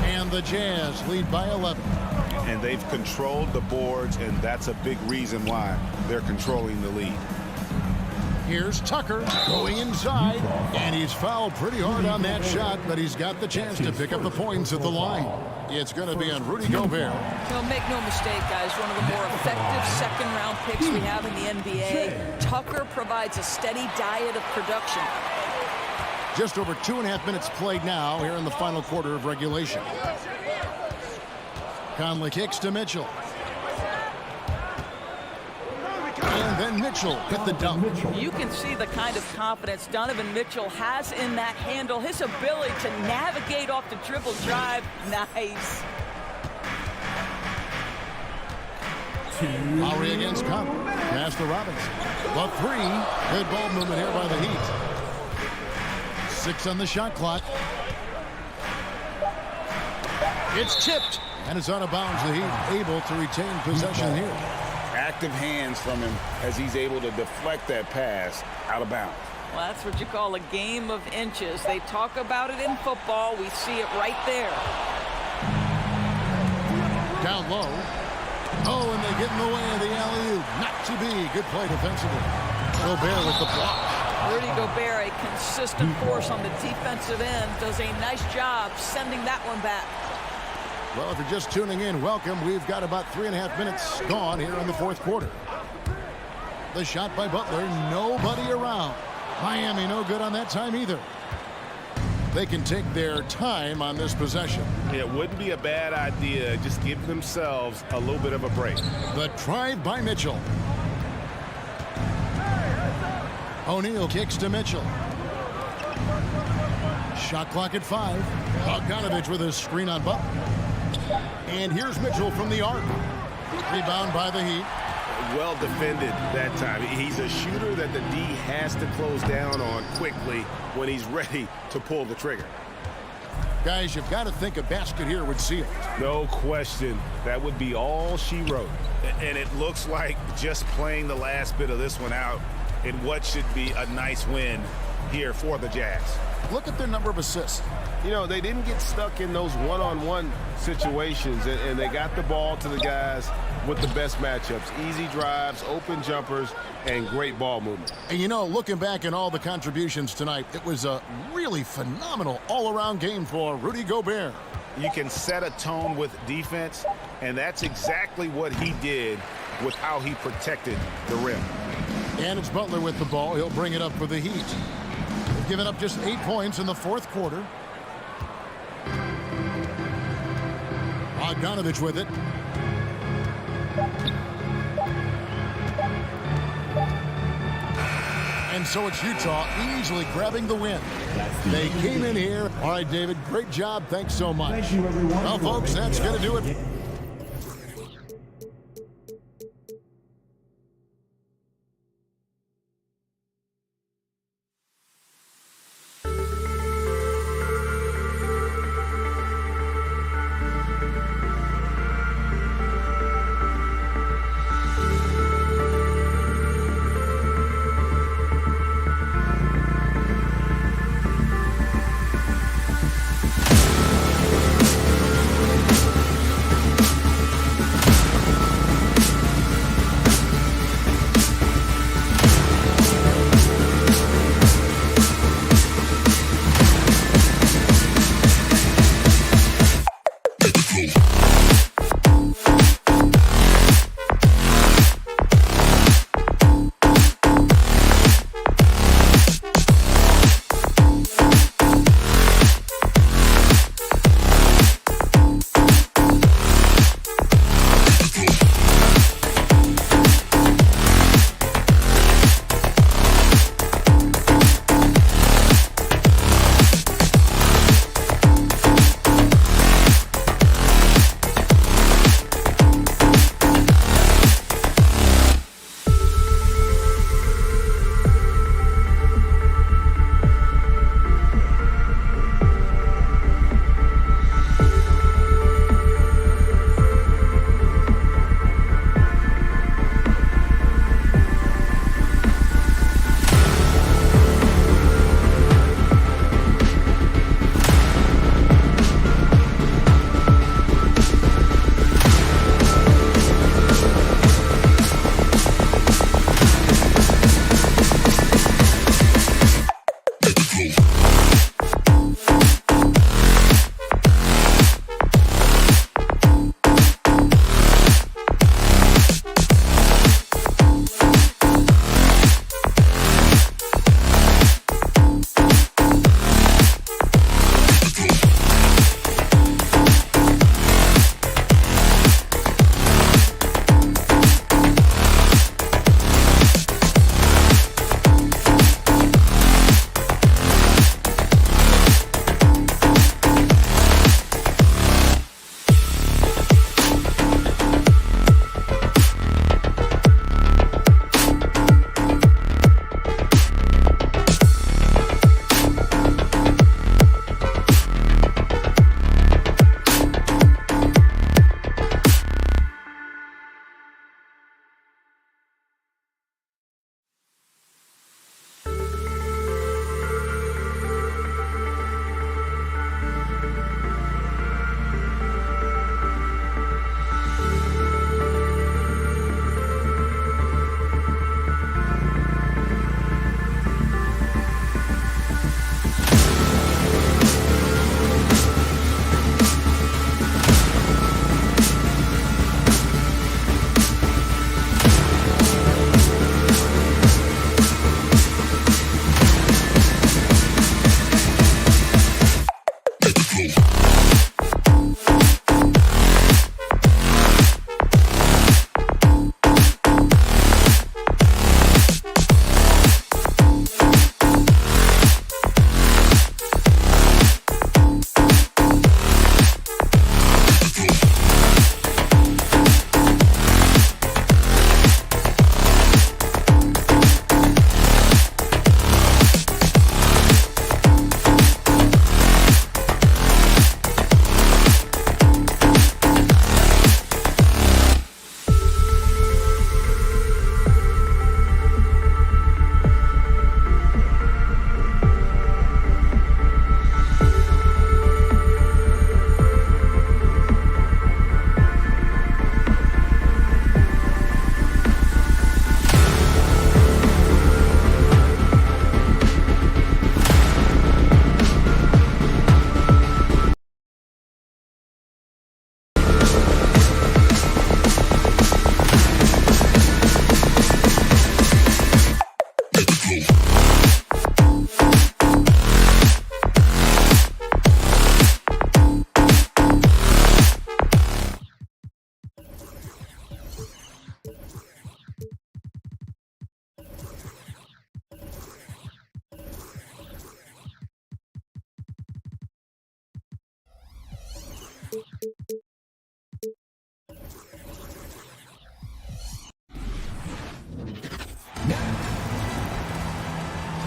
And the Jazz lead by 11. And they've controlled the boards, and that's a big reason why they're controlling the lead. Here's Tucker going inside, and he's fouled pretty hard on that shot, but he's got the chance to pick up the points at the line. It's going to be on Rudy Gobert. Make no mistake, guys, one of the more effective second-round picks we have in the NBA. Tucker provides a steady diet of production. Just over 2.5 minutes played now here in the final quarter of regulation. Conley kicks to Mitchell. And then Mitchell hit the dunk. You can see the kind of confidence Donovan Mitchell has in that handle. His ability to navigate off the dribble drive. Nice. Lowry against Conley. Pass to Robinson. The three. Good ball movement here by the Heat. 6 on the shot clock. It's tipped. And it's out of bounds. The Heat able to retain possession here. Active hands from him as he's able to deflect that pass out of bounds. Well, that's what you call a game of inches. They talk about it in football. We see it right there. Down low. Oh, and they get in the way of the alley-oop. Not to be. Good play defensively. Gobert with the block. Rudy Gobert, a consistent force on the defensive end, does a nice job sending that one back. Well, if you're just tuning in, welcome. We've got about 3.5 minutes gone here in the fourth quarter. The shot by Butler, nobody around. Miami no good on that time either. They can take their time on this possession. It wouldn't be a bad idea. Just give themselves a little bit of a break. The drive by Mitchell. O'Neal kicks to Mitchell. Shot clock at 5. Bogdanovich with a screen on Butler. And here's Mitchell from the arc. Rebound by the Heat. Well defended that time. He's a shooter that the D has to close down on quickly when he's ready to pull the trigger. Guys, you've got to think a basket here would seal it. No question. That would be all she wrote. And it looks like just playing the last bit of this one out in what should be a nice win here for the Jazz. Look at their number of assists. You know, they didn't get stuck in those one-on-one situations, and they got the ball to the guys with the best matchups. Easy drives, open jumpers, and great ball movement. And you know, looking back at all the contributions tonight, it was a really phenomenal all-around game for Rudy Gobert. You can set a tone with defense, and that's exactly what he did with how he protected the rim. And it's Butler with the ball. He'll bring it up for the Heat. They've given up just 8 points in the fourth quarter. Bogdanovich with it. And so it's Utah easily grabbing the win. They came in here. All right, David, great job. Thanks so much. Thank you, everyone. Well, folks, that's going to do it.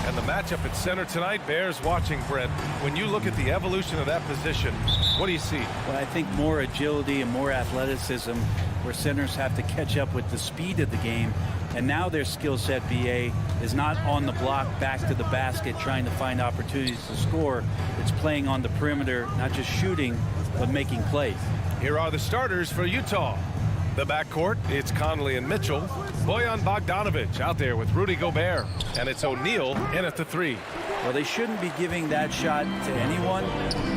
And the matchup at center tonight bears watching, Brent. When you look at the evolution of that position, what do you see? Well, I think more agility and more athleticism, where centers have to catch up with the speed of the game. And now their skill set, BA, is not on the block back to the basket trying to find opportunities to score. It's playing on the perimeter, not just shooting, but making plays. Here are the starters for Utah. The backcourt, it's Conley and Mitchell. Bojan Bogdanovic out there with Rudy Gobert. And it's O'Neal in at the three. Well, they shouldn't be giving that shot to anyone,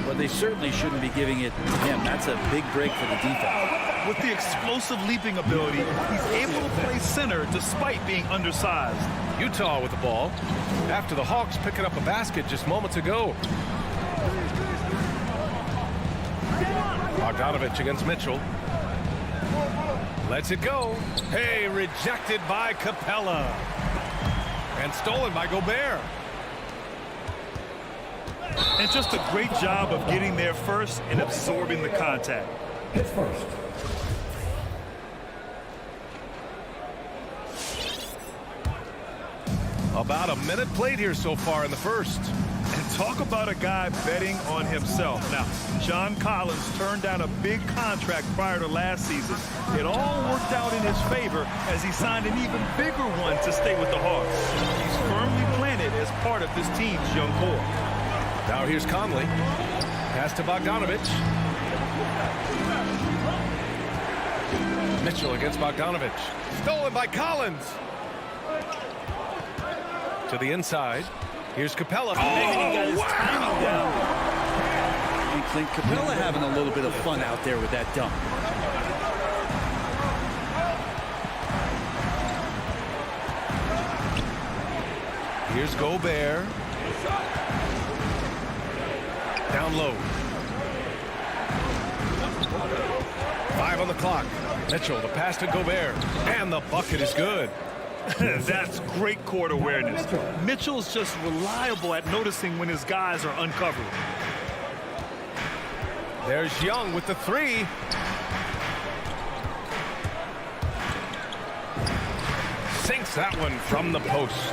but they certainly shouldn't be giving it to him. That's a big break for the defense. With the explosive leaping ability, he's able to play center despite being undersized. Utah with the ball after the Hawks picking up a basket just moments ago. Bogdanovic against Mitchell. Lets it go. Hey, rejected by Capella. And stolen by Gobert. And just a great job of getting there first and absorbing the contact. Hits first. About a minute played here so far in the first. And talk about a guy betting on himself. Now, John Collins turned down a big contract prior to last season. It all worked out in his favor as he signed an even bigger one to stay with the Hawks. He's firmly planted as part of this team's young core. Now here's Conley. Pass to Bogdanovic. Mitchell against Bogdanovic. Stolen by Collins. To the inside. Here's Capella. Oh, wow! And Clint Capella having a little bit of fun out there with that dunk. Here's Gobert. Down low. 5 on the clock. Mitchell, the pass to Gobert. And the bucket is good. That's great court awareness. Mitchell's just reliable at noticing when his guys are uncovered. There's Young with the three. Sinks that one from the post.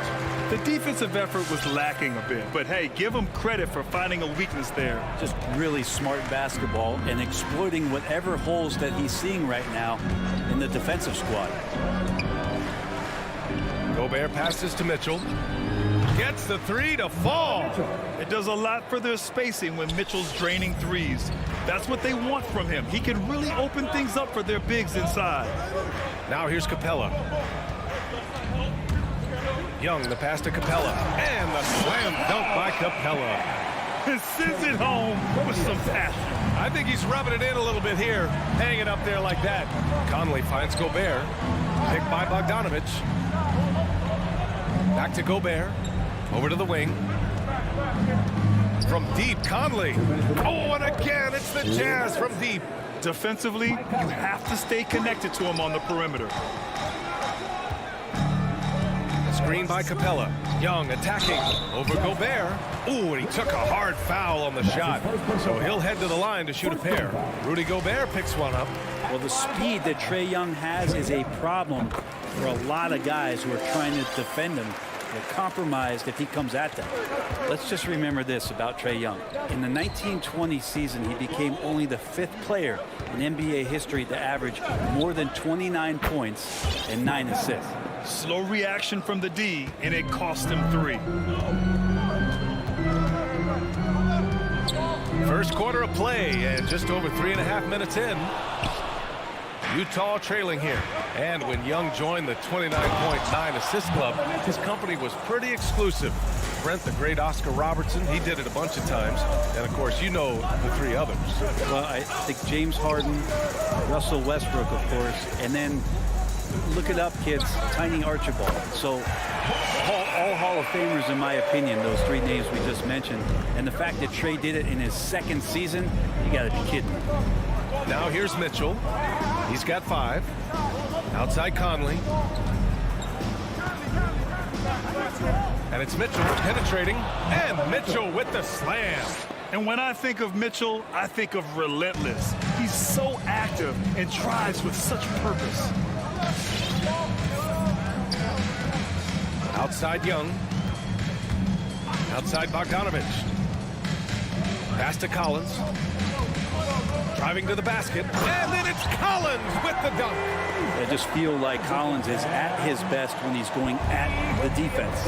The defensive effort was lacking a bit, but hey, give him credit for finding a weakness there. Just really smart basketball and exploiting whatever holes that he's seeing right now in the defensive squad. Gobert passes to Mitchell. Gets the three to fall. It does a lot for their spacing when Mitchell's draining threes. That's what they want from him. He can really open things up for their bigs inside. Now here's Capella. Young, the pass to Capella. And the slam dunk by Capella. Sends it home with some passion. I think he's rubbing it in a little bit here. Hanging up there like that. Conley finds Gobert. Picked by Bogdanovic. Back to Gobert. Over to the wing. from deep. Conley. Oh, and again, it's the Jazz from deep. Defensively, you have to stay connected to him on the perimeter. Screen by Capella. Young attacking over Gobert. Ooh, and he took a hard foul on the shot. So he'll head to the line to shoot a pair. Rudy Gobert picks one up. Well, the speed that Trae Young has is a problem for a lot of guys who are trying to defend him. They're compromised if he comes at them. Let's just remember this about Trae Young. In the 1920 season, he became only the 5th player in NBA history to average more than 29 points and 9 assists. Slow reaction from the D, and it cost him 3. First quarter of play, and just over 3.5 minutes in. Utah trailing here. And when Young joined the 29.9 assist club, his company was pretty exclusive. Brent, the great Oscar Robertson, he did it a bunch of times. And, of course, you know the 3 others. Well, I think James Harden, Russell Westbrook, of course, and then look it up, kids, Tiny Archibald. So all Hall of Famers, in my opinion, those 3 names we just mentioned. And the fact that Trae did it in his 2nd season, you got to be kidding. Now here's Mitchell. He's got 5. Outside Conley. And it's Mitchell penetrating. And Mitchell with the slam. And when I think of Mitchell, I think of relentless. He's so active and drives with such purpose. Outside Young. Outside Bogdanovich. Pass to Collins. Driving to the basket. And then it's Collins with the dunk. I just feel like Collins is at his best when he's going at the defense.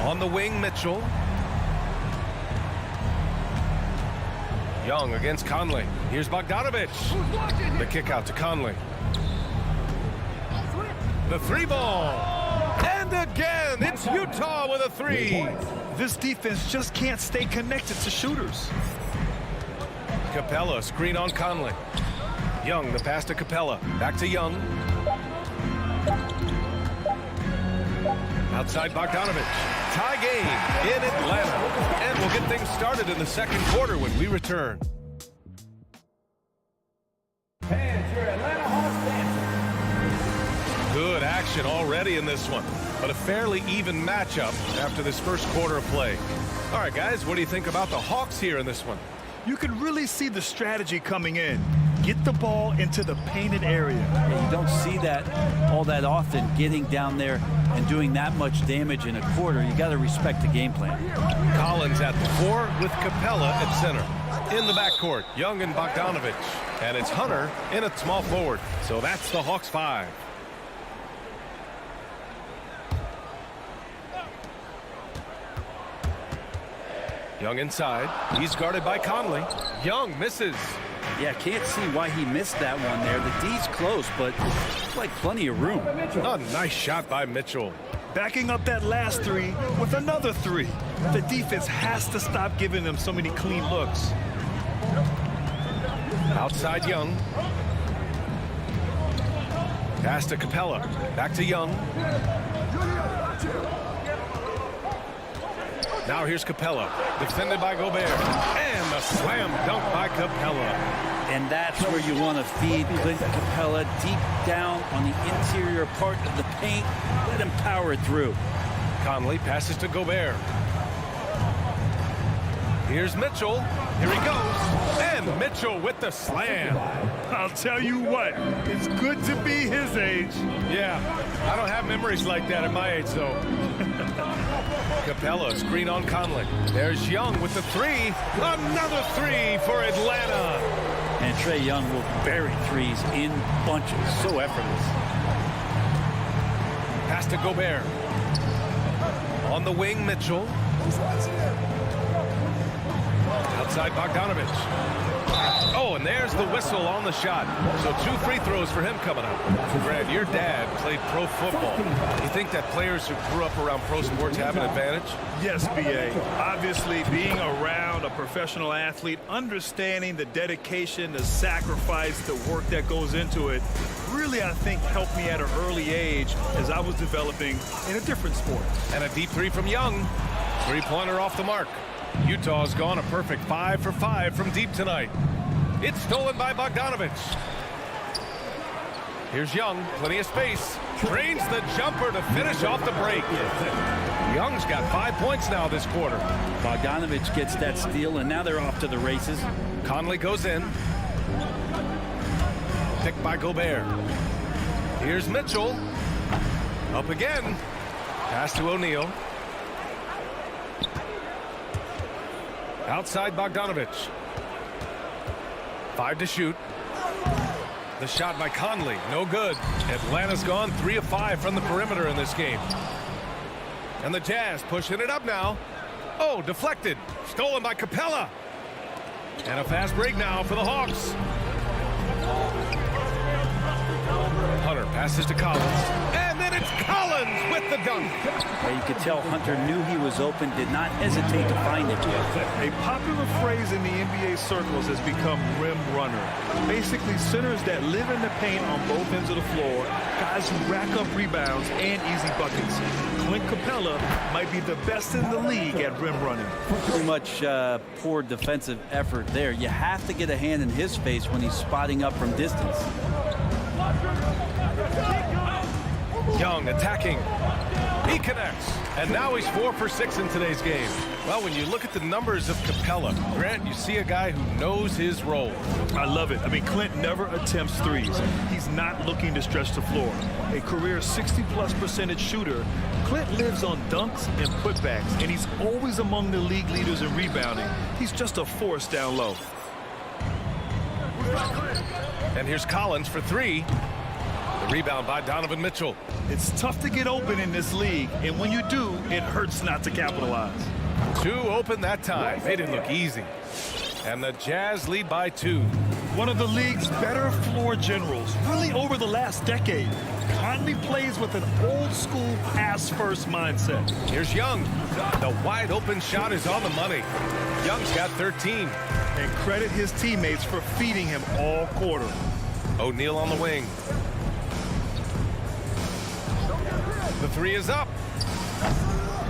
On the wing, Mitchell. Young against Conley. Here's Bogdanovich. The kick out to Conley. The 3 ball. And again, it's Utah with a 3. This defense just can't stay connected to shooters. Capella, screen on Conley. Young, the pass to Capella. Back to Young. Outside Bogdanovich. Tie game in Atlanta. And we'll get things started in the 2nd quarter when we return. Good action already in this one, but a fairly even matchup after this first quarter of play. All right, guys, what do you think about the Hawks here in this one? You can really see the strategy coming in. Get the ball into the painted area. Yeah, you don't see that all that often, getting down there and doing that much damage in a quarter. You got to respect the game plan. Collins at the 4 with Capella at center. In the backcourt, Young and Bogdanovich. And it's Hunter in at small forward. So that's the Hawks 5. Young inside. He's guarded by Conley. Young misses. Yeah, can't see why he missed that one there. The D's close, but it's like plenty of room. A nice shot by Mitchell. Backing up that last 3 with another 3. The defense has to stop giving them so many clean looks. Outside Young. Pass to Capella. Back to Young. Now here's Capella, defended by Gobert. And the slam dunk by Capella. And that's where you want to feed Clint Capella, deep down on the interior part of the paint. Let him power through. Conley passes to Gobert. Here's Mitchell. Here he goes. And Mitchell with the slam. I'll tell you what, it's good to be his age. Yeah, I don't have memories like that at my age, though. Capella, screen on Conley. There's Young with the 3. Another 3 for Atlanta. And Trae Young will bury 3s in bunches. So effortless. Pass to Gobert. On the wing, Mitchell. Outside Bogdanovich. Oh, and there's the whistle on the shot. So 2 free throws for him coming up. Grant, your dad played pro football. You think that players who grew up around pro sports have an advantage? Yes, B.A. Obviously, being around a professional athlete, understanding the dedication, the sacrifice, the work that goes into it, really, I think, helped me at an early age as I was developing in a different sport. And a deep 3 from Young. 3-pointer off the mark. Utah's gone a perfect 5 for 5 from deep tonight. It's stolen by Bogdanovich. Here's Young, plenty of space. Drains the jumper to finish off the break. Young's got 5 points now this quarter. Bogdanovich gets that steal, and now they're off to the races. Conley goes in. Picked by Gobert. Here's Mitchell. Up again. Pass to O'Neal. Outside Bogdanovich. 5 to shoot. The shot by Conley, no good. Atlanta's gone 3 of 5 from the perimeter in this game. And the Jazz pushing it up now. Oh, deflected. Stolen by Capella. And a fast break now for the Hawks. Hunter passes to Collins. And then it's Collins with the dunk. Yeah, you could tell Hunter knew he was open, did not hesitate to find it. A popular phrase in the NBA circles has become rim runner. Basically, centers that live in the paint on both ends of the floor, guys who rack up rebounds and easy buckets. Clint Capella might be the best in the league at rim running. Pretty much poor defensive effort there. You have to get a hand in his face when he's spotting up from distance. Young attacking. He connects. And now he's 4 for 6 in today's game. Well, when you look at the numbers of Capella, Grant, you see a guy who knows his role. I love it. I mean, Clint never attempts threes. He's not looking to stretch the floor. A career 60+% shooter, Clint lives on dunks and putbacks, and he's always among the league leaders in rebounding. He's just a force down low. And here's Collins for 3. The rebound by Donovan Mitchell. It's tough to get open in this league, and when you do, it hurts not to capitalize. 2 open that time. Made it look easy. And the Jazz lead by 2. One of the league's better floor generals, really over the last decade. Conley plays with an old-school pass-first mindset. Here's Young. The wide-open shot is on the money. Young's got 13. And credit his teammates for feeding him all quarter. O'Neal on the wing. The 3 is up.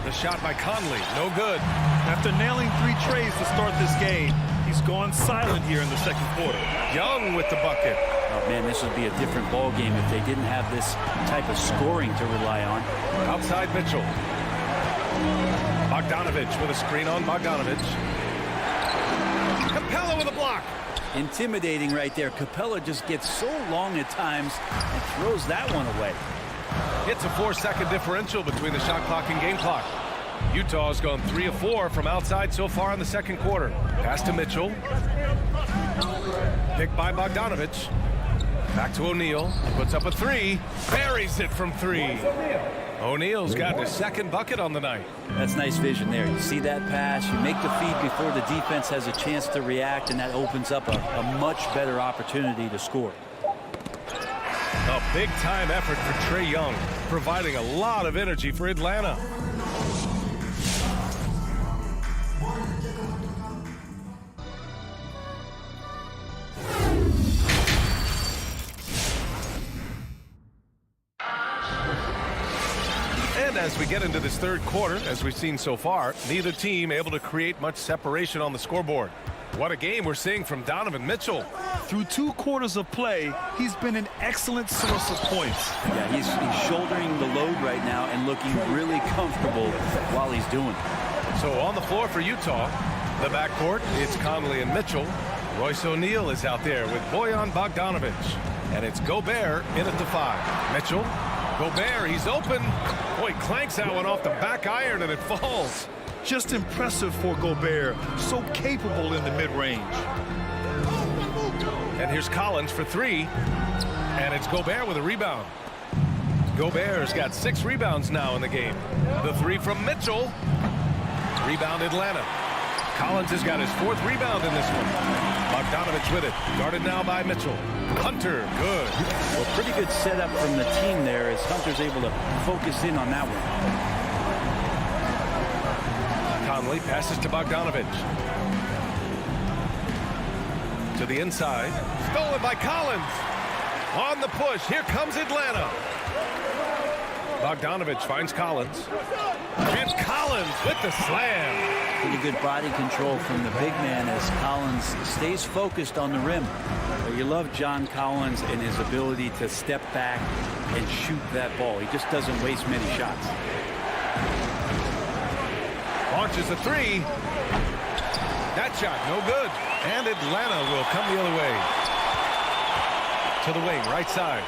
The shot by Conley, no good. After nailing 3 trays to start this game, he's gone silent here in the second quarter. Young with the bucket. Oh, man, this would be a different ball game if they didn't have this type of scoring to rely on. Outside Mitchell. Bogdanovich with a screen on Bogdanovich. Capella with a block. Intimidating right there. Capella just gets so long at times and throws that one away. It's a 4-second differential between the shot clock and game clock. Utah's gone 3 of 4 from outside so far in the second quarter. Pass to Mitchell. Picked by Bogdanovich. Back to O'Neal. Puts up a 3. Buries it from 3. O'Neal's got his second bucket on the night. That's nice vision there. You see that pass, you make the feed before the defense has a chance to react, and that opens up a much better opportunity to score. A big-time effort for Trae Young, providing a lot of energy for Atlanta. And as we get into this third quarter, as we've seen so far, neither team able to create much separation on the scoreboard. What a game we're seeing from Donovan Mitchell. Through 2 quarters of play, he's been an excellent source of points. Yeah, he's shouldering the load right now and looking really comfortable while he's doing it. So on the floor for Utah, the backcourt, it's Conley and Mitchell. Royce O'Neal is out there with Bojan Bogdanovich. And it's Gobert in at the 5. Mitchell, Gobert, he's open. Boy, clanks that one off the back iron and it falls. Just impressive for Gobert, so capable in the mid-range. And here's Collins for 3. And it's Gobert with a rebound. Gobert's got 6 rebounds now in the game. The 3 from Mitchell. Rebound Atlanta. Collins has got his 4th rebound in this one. Bogdanovich with it. Guarded now by Mitchell. Hunter, good. Well, pretty good setup from the team there as Hunter's able to focus in on that one. Conley passes to Bogdanovich. To the inside. Stolen by Collins. On the push. Here comes Atlanta. Bogdanovich finds Collins. And Collins with the slam. Pretty good body control from the big man as Collins stays focused on the rim. You love John Collins and his ability to step back and shoot that ball. He just doesn't waste many shots. Launches a 3. That shot no good. And Atlanta will come the other way. To the wing, right side.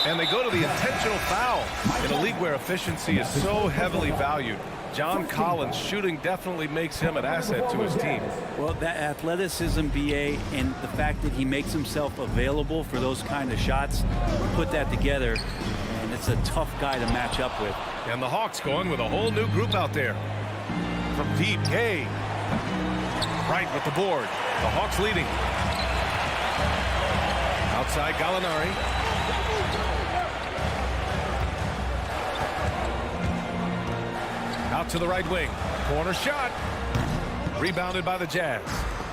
And they go to the intentional foul in a league where efficiency is so heavily valued. John Collins shooting definitely makes him an asset to his team. Well, that athleticism, BA, and the fact that he makes himself available for those kind of shots, put that together, and it's a tough guy to match up with. And the Hawks going with a whole new group out there. From deep, Gay. Right with the board. The Hawks leading. Outside, Gallinari. Out to the right wing. Corner shot. Rebounded by the Jazz.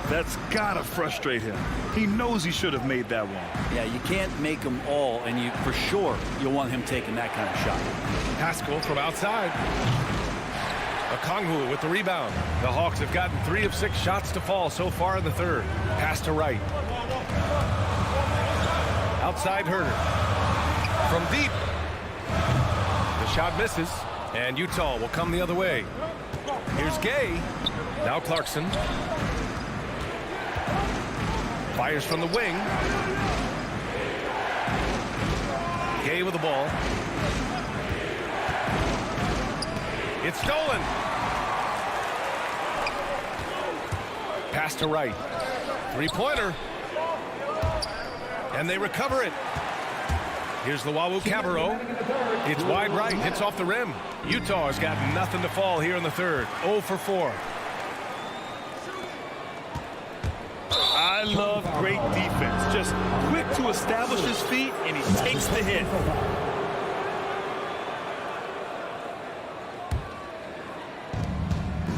That's gotta frustrate him. He knows he should have made that one. Yeah, you can't make them all, and you for sure you'll want him taking that kind of shot. Haskell from outside. Okongwu with the rebound. The Hawks have gotten 3 of 6 shots to fall so far in the third. Pass to Wright. Outside Herter. From deep. The shot misses. And Utah will come the other way. Here's Gay. Now Clarkson. Fires from the wing. Gay with the ball. It's stolen. Pass to Wright. 3-pointer. And they recover it. Here's Lowry. It's wide right. Hits off the rim. Utah has got nothing to fall here in the third. 0 for 4. I love great defense. Just quick to establish his feet, and he takes the hit.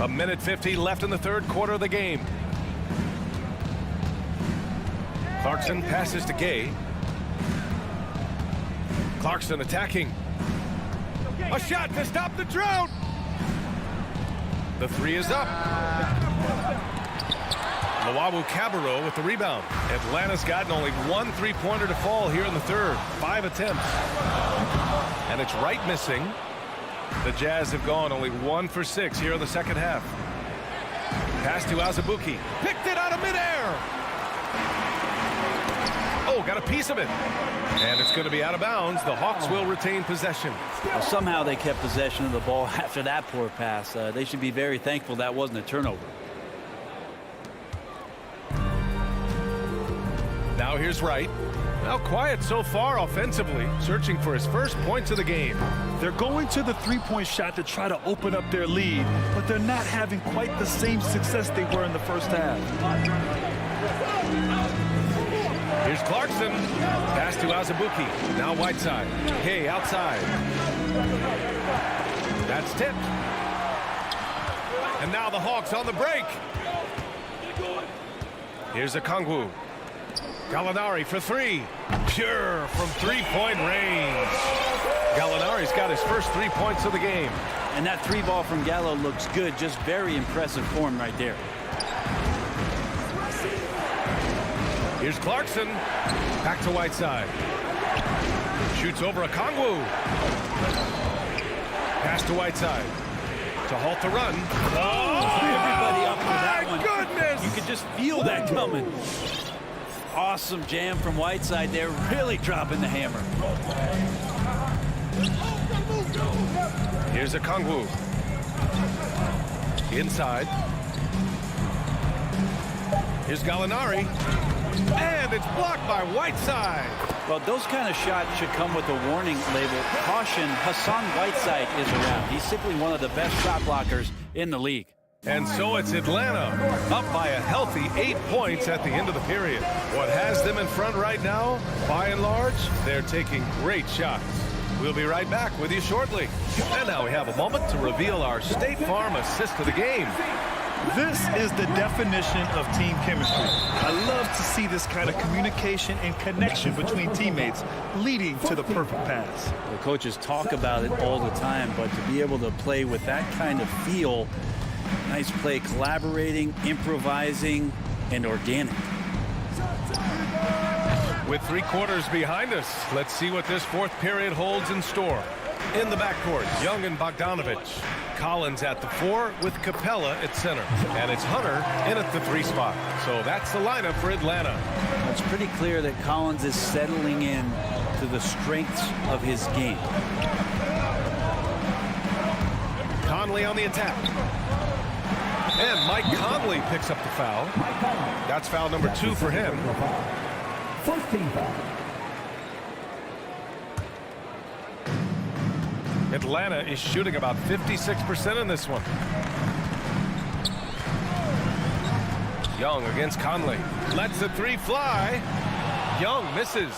A minute 50 left in the third quarter of the game. Clarkson passes to Gay. Clarkson attacking. A shot to stop the drought. The 3 is up. Lowry with the rebound. Atlanta's gotten only 1 3-pointer to fall here in the third. 5 attempts. And it's Wright missing. The Jazz have gone only 1 for 6 here in the second half. Pass to Azubuike. Picked it out of midair. Oh, got a piece of it. And it's going to be out of bounds. The Hawks will retain possession. Well, somehow they kept possession of the ball after that poor pass. They should be very thankful that wasn't a turnover. Now here's Wright. Now quiet so far offensively, searching for his first points of the game. They're going to the three-point shot to try to open up their lead, but they're not having quite the same success they were in the first half. Here's Clarkson. Pass to Azubuike. Now Whiteside. Gay outside. That's tipped. And now the Hawks on the break. Here's Okongwu. Gallinari for 3. Pure from 3-point range. Gallinari's got his first 3 points of the game. And that 3 ball from Gallo looks good. Just very impressive form right there. Here's Clarkson. Back to Whiteside. Shoots over Okongwu. Pass to Whiteside. To halt the run. Oh, everybody up for that one. Goodness! You could just feel that coming. Awesome jam from Whiteside there, really dropping the hammer. Here's Okongwu. Inside. Here's Gallinari. And it's blocked by Whiteside. Well, those kind of shots should come with a warning label. Caution, Hassan Whiteside is around. He's simply one of the best shot blockers in the league. And so it's Atlanta, up by a healthy 8 points at the end of the period. What has them in front right now, by and large, they're taking great shots. We'll be right back with you shortly. And now we have a moment to reveal our State Farm assist of the game. This is the definition of team chemistry. I love to see this kind of communication and connection between teammates leading to the perfect pass. The coaches talk about it all the time, but to be able to play with that kind of feel, nice play, collaborating, improvising, and organic. With 3 quarters behind us, let's see what this fourth period holds in store. In the backcourt, Young and Bogdanovich. Collins at the 4 with Capella at center. And it's Hunter in at the 3 spot. So that's the lineup for Atlanta. It's pretty clear that Collins is settling in to the strengths of his game. Conley on the attack. And Mike Conley picks up the foul. That's foul number 2 for him. First team foul. Atlanta is shooting about 56% in this one. Young against Conley. Lets the 3 fly. Young misses.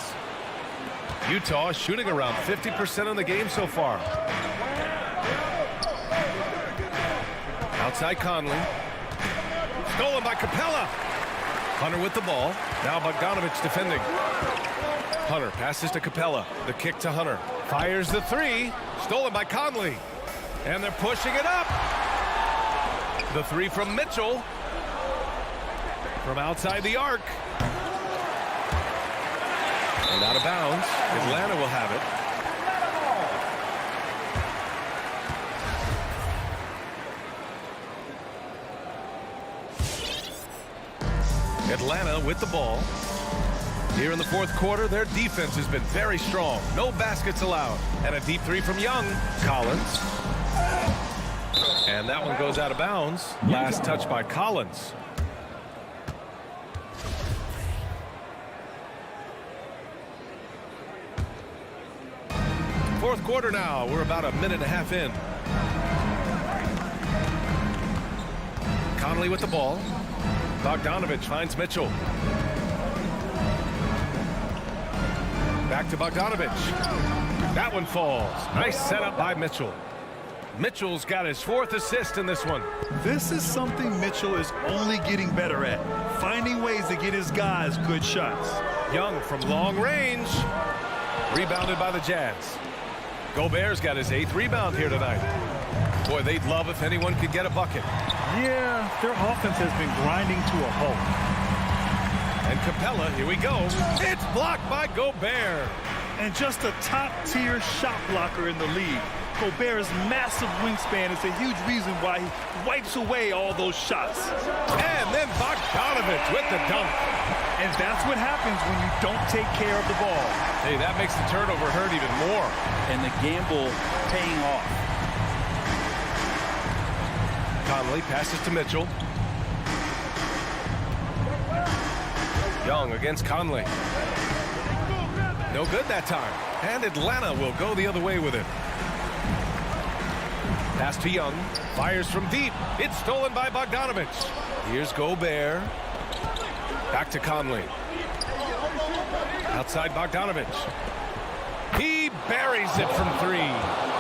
Utah is shooting around 50% in the game so far. Outside Conley. Stolen by Capella. Hunter with the ball. Now Bogdanovich defending. Hunter passes to Capella. The kick to Hunter. Fires the 3. Stolen by Conley. And they're pushing it up. The 3 from Mitchell. From outside the arc. And out of bounds. Atlanta will have it. Atlanta with the ball. Here in the fourth quarter, their defense has been very strong. No baskets allowed. And a deep 3 from Young. Collins. And that one goes out of bounds. Last touch by Collins. Fourth quarter now. We're about a minute and a half in. Conley with the ball. Bogdanovich finds Mitchell. Back to Bogdanovich. That one falls. Nice setup by Mitchell. Mitchell's got his 4th assist in this one. This is something Mitchell is only getting better at. Finding ways to get his guys good shots. Young from long range. Rebounded by the Jazz. Gobert's got his 8th rebound here tonight. Boy, they'd love if anyone could get a bucket. Yeah, their offense has been grinding to a halt. And Capella, here we go. It's blocked by Gobert. And just a top-tier shot blocker in the league. Gobert's massive wingspan is a huge reason why he wipes away all those shots. And then Bogdanovich with the dunk. And that's what happens when you don't take care of the ball. Hey, that makes the turnover hurt even more. And the gamble paying off. Conley passes to Mitchell. Young against Conley. No good that time. And Atlanta will go the other way with it. Pass to Young. Fires from deep. It's stolen by Bogdanovich. Here's Gobert. Back to Conley. Outside Bogdanovich. He buries it from 3.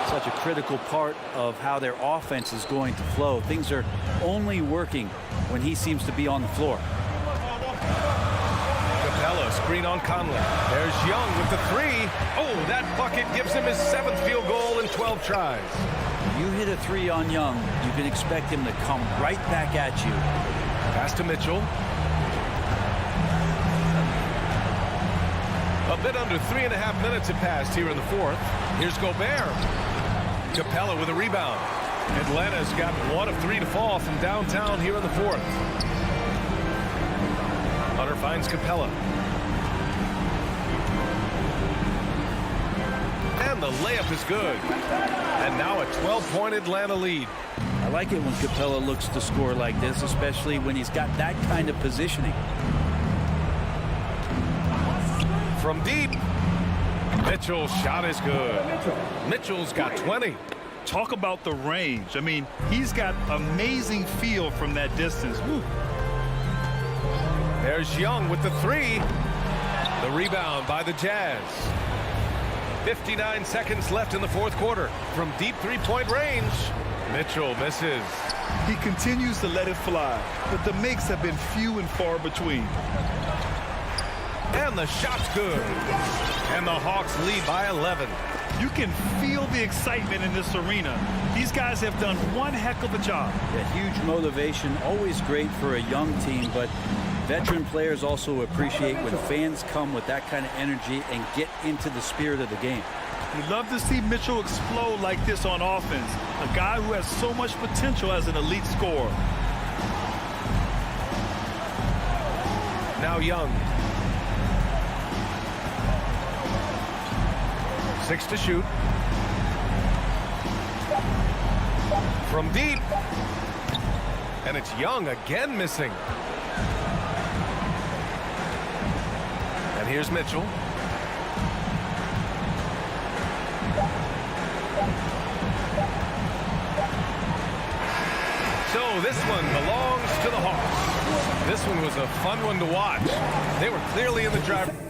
Such a critical part of how their offense is going to flow. Things are only working when he seems to be on the floor. Capella screen on Conley. There's Young with the 3. Oh, that bucket gives him his 7th field goal in 12 tries. You hit a 3 on Young, you can expect him to come right back at you. Pass to Mitchell. A bit under 3.5 minutes have passed here in the fourth. Here's Gobert. Capella with a rebound. Atlanta's got 1 of 3 to fall from downtown here in the fourth. Hunter finds Capella. And the layup is good. And now a 12-point Atlanta lead. I like it when Capella looks to score like this, especially when he's got that kind of positioning. From deep. Mitchell's shot is good. Mitchell's got 20. Talk about the range. I mean, he's got amazing feel from that distance. Woo. There's Young with the three. The rebound by the Jazz. 59 seconds left in the fourth quarter. From deep three-point range, Mitchell misses. He continues to let it fly, but the makes have been few and far between. And the shot's good. And the Hawks lead by 11. You can feel the excitement in this arena. These guys have done one heck of a job. Yeah, huge motivation, always great for a young team, but veteran players also appreciate when fans come with that kind of energy and get into the spirit of the game. We'd love to see Mitchell explode like this on offense, a guy who has so much potential as an elite scorer. Now Young. 6 to shoot. From deep. And it's Young again missing. And here's Mitchell. So this one belongs to the Hawks. This one was a fun one to watch. They were clearly in the drive.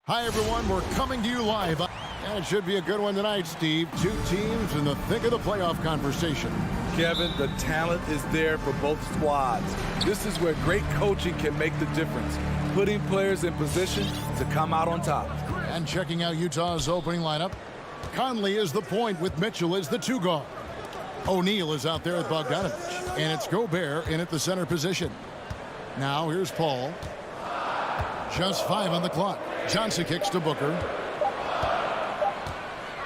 Hi, everyone. We're coming to you live. And it should be a good one tonight, Steve. Two teams in the thick of the playoff conversation. Kevin, the talent is there for both squads. This is where great coaching can make the difference, putting players in position to come out on top. And checking out Utah's opening lineup, Conley is the point with Mitchell as the 2 guard. O'Neal is out there with Bogdanovich, and it's Gobert in at the center position. Now here's Paul. Just 5 on the clock. Johnson kicks to Booker.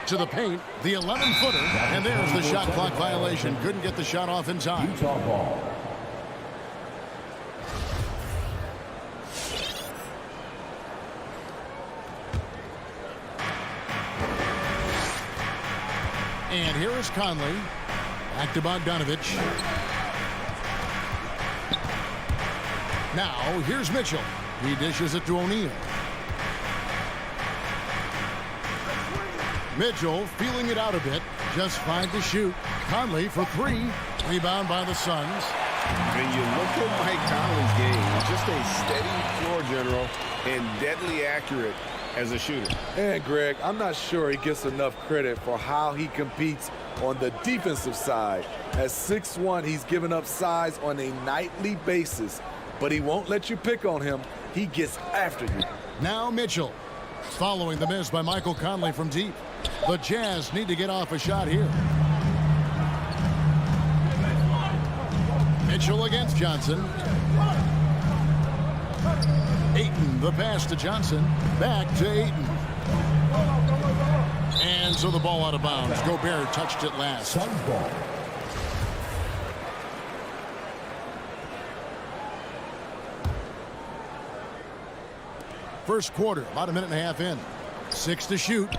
To the paint, the 11-footer, and there's the shot clock violation. Couldn't get the shot off in time. Utah ball. And here is Conley. Back to Bogdanovich. Now, here's Mitchell. He dishes it to O'Neal. Mitchell feeling it out a bit. Just 5 to shoot. Conley for 3. Rebound by the Suns. When you look at Mike Conley's game, he's just a steady floor general and deadly accurate as a shooter. And Greg, I'm not sure he gets enough credit for how he competes on the defensive side. At 6'1", he's given up size on a nightly basis, but he won't let you pick on him. He gets after you. Now Mitchell. Following the miss by Michael Conley from deep. The Jazz need to get off a shot here. Mitchell against Johnson. Ayton, the pass to Johnson. Back to Ayton. And so the ball out of bounds. Gobert touched it last. Suns ball. First quarter, about a minute and a half in. 6 to shoot.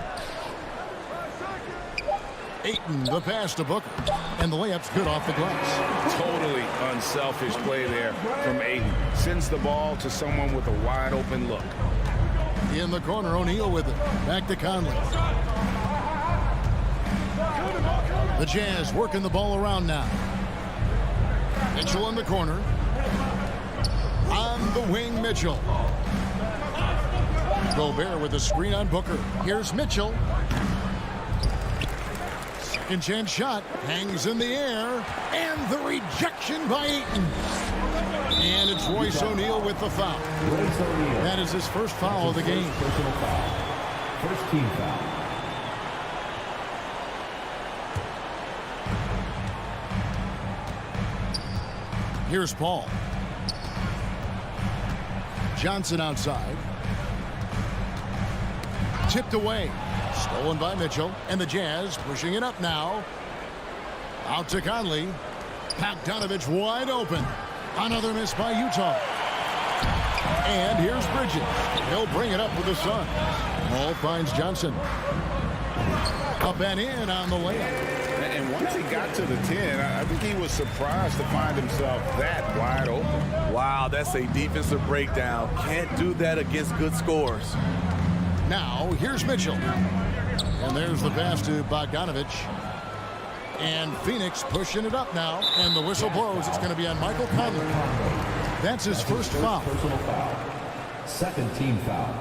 Ayton, the pass to Booker. And the layup's good off the glass. Totally unselfish play there from Ayton. Sends the ball to someone with a wide open look. In the corner, O'Neal with it. Back to Conley. The Jazz working the ball around now. Mitchell in the corner. On the wing, Mitchell. Gobert with a screen on Booker. Here's Mitchell. Second chance shot. Hangs in the air. And the rejection by Ayton. And it's Royce O'Neal with the foul. That is his first foul of the game. Personal foul. First team foul. Here's Paul. Johnson outside. Tipped away. Stolen by Mitchell. And the Jazz pushing it up now. Out to Conley. Bogdanovich wide open. Another miss by Utah. And here's Bridges. He'll bring it up with the Suns. Ball finds Johnson. Up and in on the layup. And once he got to the 10, I think he was surprised to find himself that wide open. Wow, that's a defensive breakdown. Can't do that against good scores. Now, here's Mitchell. And there's the pass to Bogdanovich. And Phoenix pushing it up now. And the whistle blows. It's going to be on Michael Conley. That's his first foul. Personal foul. Second team foul.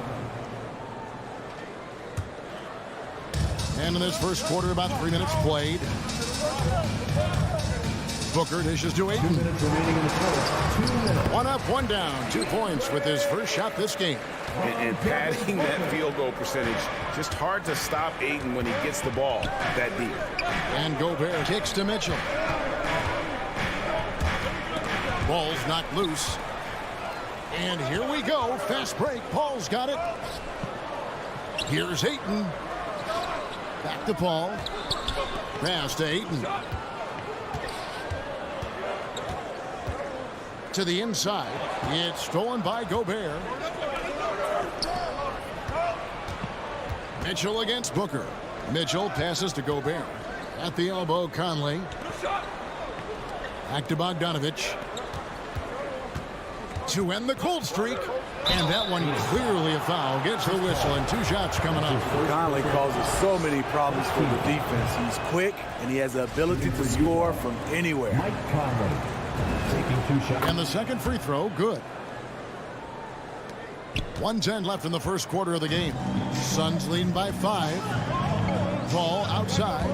And in this first quarter, about 3 minutes played. Booker dishes to Ayton. 2 minutes remaining in the quarter. 2 minutes. 1 up, 1 down. 2 points with his first shot this game. And padding that field goal percentage, just hard to stop Ayton when he gets the ball that deep. And Gobert kicks to Mitchell. Ball's knocked loose. And here we go. Fast break. Paul's got it. Here's Ayton. Back to Paul. Pass to Ayton. To the inside. It's stolen by Gobert. Mitchell against Booker. Mitchell passes to Gobert. At the elbow, Conley. Back to Bogdanovich. To end the cold streak. And that one clearly a foul. Gets the whistle and 2 shots coming up. Conley causes so many problems for the defense. He's quick, and he has the ability to score from anywhere. Mike Conley taking 2 shots. And the second free throw, good. 1:10 left in the first quarter of the game. Suns leading by 5. Ball outside.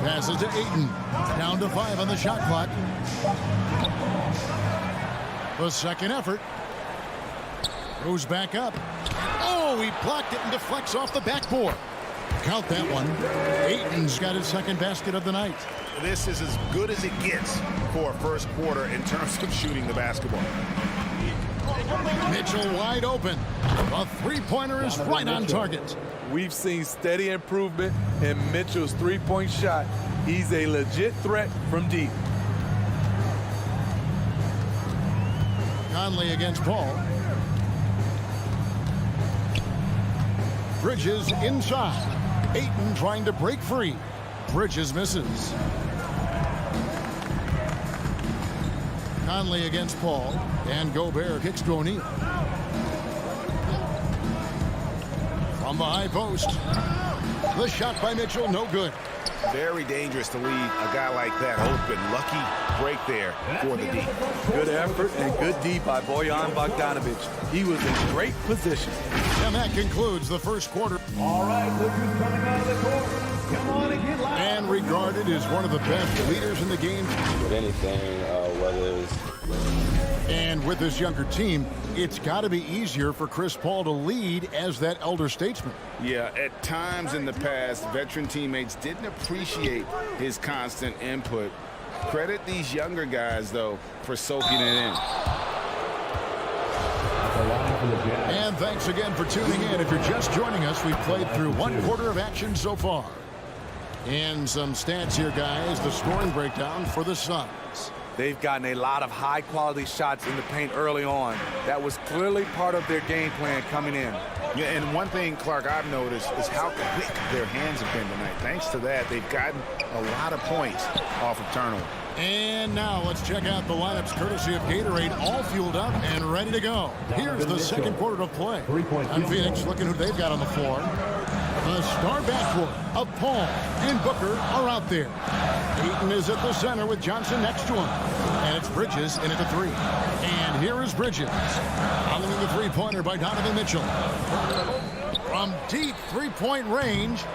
Passes to Ayton. Down to 5 on the shot clock. The second effort. Goes back up. Oh, he blocked it and deflects off the backboard. Count that one. Ayton's got his second basket of the night. This is as good as it gets for a first quarter in terms of shooting the basketball. Mitchell wide open. A three-pointer is right on target. We've seen steady improvement in Mitchell's three-point shot. He's a legit threat from deep. Conley against Paul. Bridges inside. Ayton trying to break free. Bridges misses. Conley against Paul. And Gobert kicks to O'Neal. From the high post. The shot by Mitchell, no good. Very dangerous to leave a guy like that open. Lucky break there for the D. Good effort and good D by Bojan Bogdanovic. He was in great position. And that concludes the first quarter. All right, look who's coming out of the court. Come on and get loud. And regarded as one of the best leaders in the game. With anything, whether it's... And with this younger team, it's got to be easier for Chris Paul to lead as that elder statesman. Yeah, at times in the past, veteran teammates didn't appreciate his constant input. Credit these younger guys, though, for soaking it in. And thanks again for tuning in. If you're just joining us, we've played through one quarter of action so far. And some stats here, guys. The scoring breakdown for the Suns. They've gotten a lot of high-quality shots in the paint early on. That was clearly part of their game plan coming in. Yeah, and one thing, Clark, I've noticed is how quick their hands have been tonight. Thanks to that, they've gotten a lot of points off of turnover. And now let's check out the lineups courtesy of Gatorade, all fueled up and ready to go. Here's the second quarter of play. And Phoenix looking who they've got on the floor. The star backcourt of Paul and Booker are out there. Ayton is at the center with Johnson next to him. And it's Bridges in at the 3. And here is Bridges. Following the three-pointer by Donovan Mitchell. From deep three-point range,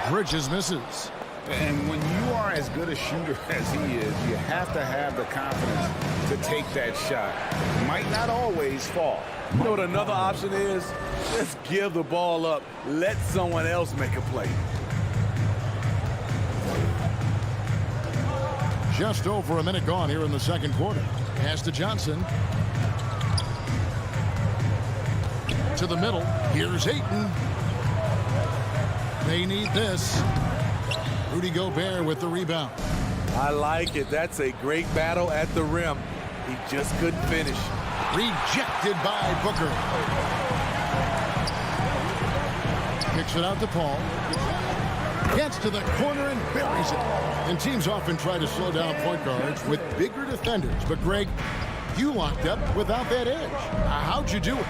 Bridges misses. And when you are as good a shooter as he is, you have to have the confidence to take that shot. Might not always fall. You know what another option is? Just give the ball up. Let someone else make a play. Just over a minute gone here in the second quarter. Pass to Johnson. To the middle. Here's Ayton. They need this. Rudy Gobert with the rebound. I like it. That's a great battle at the rim. He just couldn't finish. Rejected by Booker. Kicks it out to Paul. Gets to the corner and buries it. And teams often try to slow down point guards with bigger defenders. But, Greg, you locked up without that edge. How'd you do it?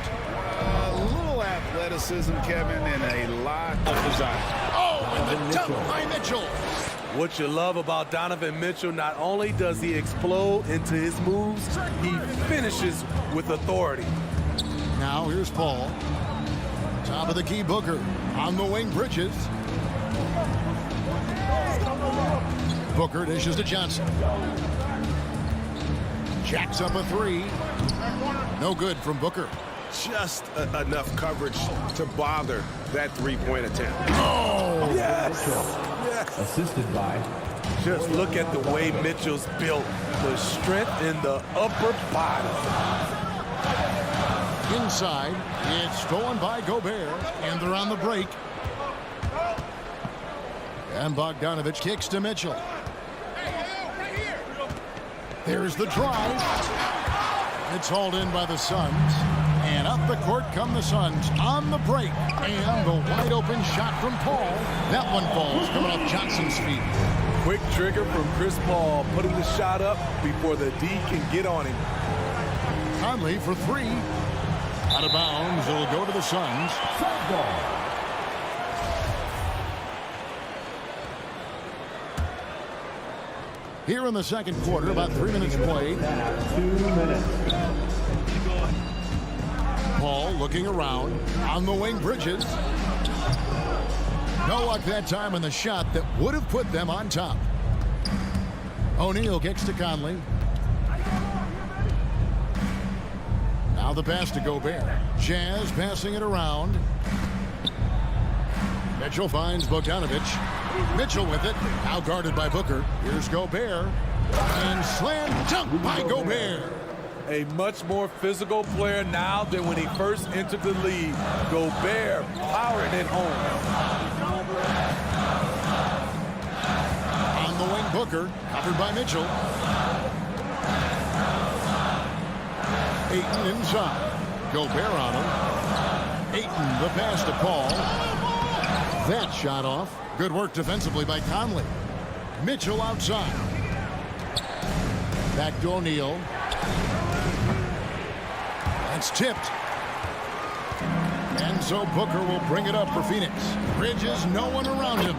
A little athleticism, Kevin, and a lot of desire. Oh, and the dunk by Mitchell. What you love about Donovan Mitchell, not only does he explode into his moves, he finishes with authority. Now here's Paul. Top of the key, Booker. On the wing, Bridges. Booker dishes to Johnson. Jacks up a 3. No good from Booker. Just enough coverage to bother that three-point attempt. Oh, yes. Yes. Assisted by. Just look at the way Mitchell's built. The strength in the upper body. Inside, it's stolen by Gobert, and they're on the break. And Bogdanovic kicks to Mitchell. There's the drive. It's hauled in by the Suns. And up the court come the Suns on the break. And the wide open shot from Paul. That one falls coming off Johnson's feet. Quick trigger from Chris Paul, putting the shot up before the D can get on him. Conley for 3. Out of bounds. It'll go to the Suns. Here in the second quarter, about 3 minutes played. 2 minutes. Paul looking around. On the wing, Bridges. No luck that time in the shot that would have put them on top. O'Neal kicks to Conley. Now the pass to Gobert. Jazz passing it around. Mitchell finds Bogdanovich. Mitchell with it. Now guarded by Booker. Here's Gobert. And slam dunk by Gobert. A much more physical player now than when he first entered the league. Gobert powering it home. On the wing, Booker. Covered by Mitchell. Ayton inside. Gobert on him. Ayton, the pass to Paul. That shot off. Good work defensively by Conley. Mitchell outside. Back to O'Neal. That's tipped. And so Booker will bring it up for Phoenix. Bridges, no one around him.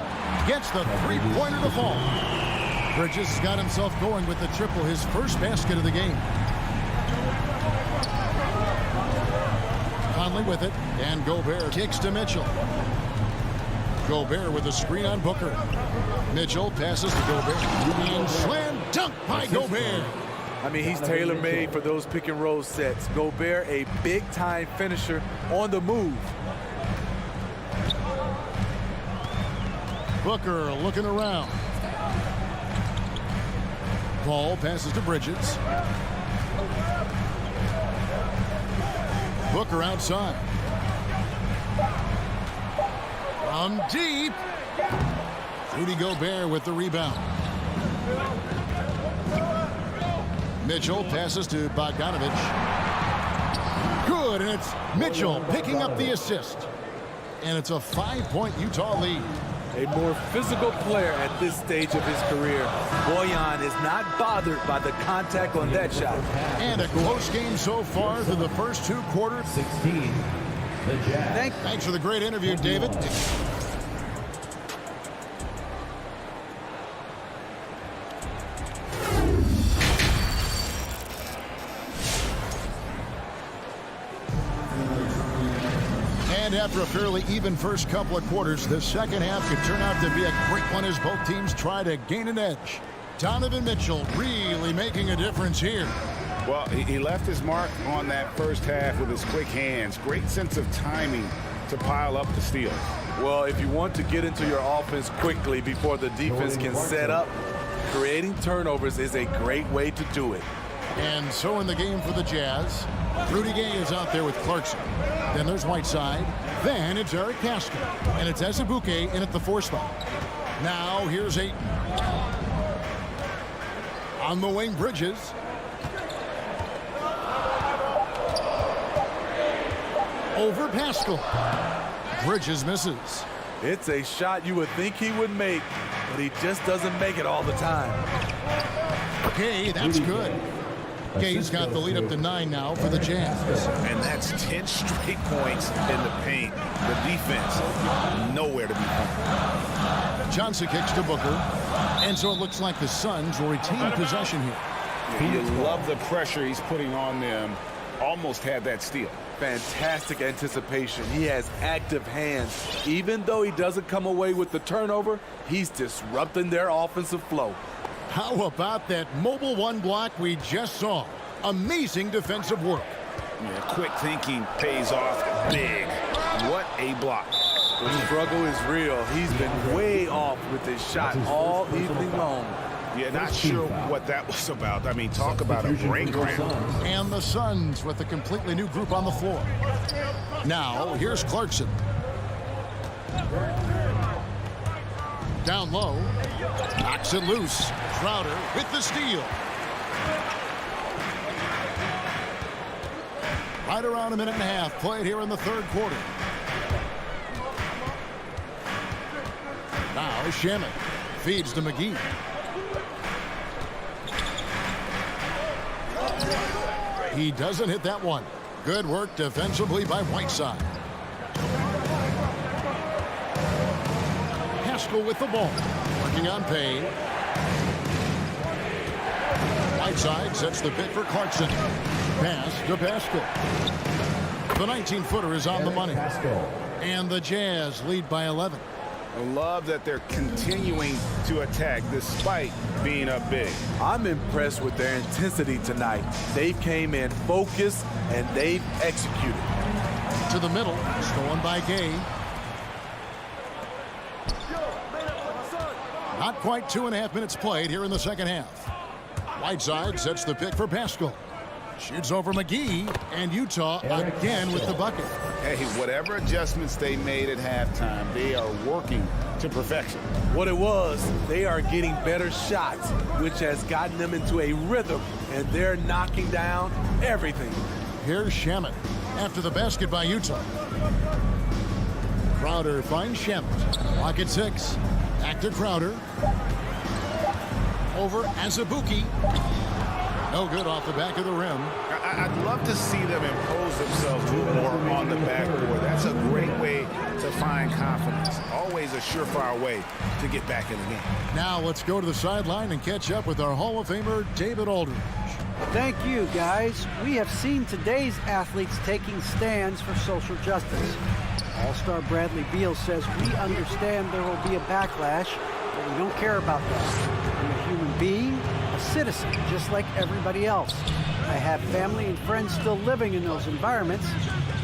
Gets the three-pointer to fall. Bridges has got himself going with the triple, his first basket of the game. Conley with it, and Gobert kicks to Mitchell. Gobert with a screen on Booker. Mitchell passes to Gobert. And slam dunk by Gobert. I mean, he's tailor-made for those pick and roll sets. Gobert, a big-time finisher on the move. Booker looking around. Paul passes to Bridges. Booker outside. From deep. Rudy Gobert with the rebound. Mitchell passes to Bogdanovich. Good, and it's Mitchell picking up the assist. And it's a 5-point Utah lead. A more physical player at this stage of his career. Bojan is not bothered by the contact on that shot. And a close game so far through the first 2 quarters. 16. The Jazz. Thanks for the great interview, David. And after a fairly even first couple of quarters, the second half could turn out to be a great one as both teams try to gain an edge. Donovan Mitchell really making a difference here. Well, he left his mark on that first half with his quick hands. Great sense of timing to pile up the steals. Well, if you want to get into your offense quickly before the defense can set up, creating turnovers is a great way to do it. And so in the game for the Jazz, Rudy Gay is out there with Clarkson. Then there's Whiteside. Then it's Eric Pascal. And it's Azubuike in at the 4 spot. Now here's Ayton. On the wing, Bridges. Over Pascal. Bridges misses. It's a shot you would think he would make, but he just doesn't make it all the time. Okay, that's good. Gay's got the lead up to 9 now for the Jazz. And that's 10 straight points in the paint. The defense, nowhere to be found. Johnson kicks to Booker. And so it looks like the Suns will retain possession here. Yeah, you love the pressure he's putting on them. Almost had that steal. Fantastic anticipation. He has active hands. Even though he doesn't come away with the turnover, he's disrupting their offensive flow. How about that mobile 1 block we just saw? Amazing defensive work. Yeah, quick thinking pays off big. What a block. The struggle is real. He's been way off with his shot all evening long. Yeah, not sure what that was about. I mean, talk about a brain cramp. And the Suns with a completely new group on the floor. Now, here's Clarkson. Down low. Knocks it loose. Crowder with the steal. Right around 1.5 minutes played here in the 3rd quarter. Now Shaman feeds to McGee. He doesn't hit that one. Good work defensively by Whiteside. Pascal with the ball. Working on Payne. Whiteside sets the pick for Clarkson. Pass to Pascal. The 19-footer is on the money. And the Jazz lead by 11. I love that they're continuing to attack despite being up big. I'm impressed with their intensity tonight. They came in focused and they've executed. To the middle, stolen by Gay. Not quite 2.5 minutes played here in the second half. Whiteside sets the pick for Pascal. Shoots over McGee, and Utah again with the bucket. Hey, whatever adjustments they made at halftime, they are working to perfection. What it was, they are getting better shots, which has gotten them into a rhythm, and they're knocking down everything. Here's Shamet after the basket by Utah. Crowder finds Shamet. Clock at 6. Back to Crowder. Over Azubuike. No good off the back of the rim. I'd love to see them impose themselves a little more on the backboard. That's a great way to find confidence. Always a surefire way to get back in the game. Now let's go to the sideline and catch up with our Hall of Famer, David Aldridge. Thank you, guys. We have seen today's athletes taking stands for social justice. All-Star Bradley Beal says, we understand there will be a backlash, but we don't care about that. I'm a human being, a citizen, just like everybody else. I have family and friends still living in those environments,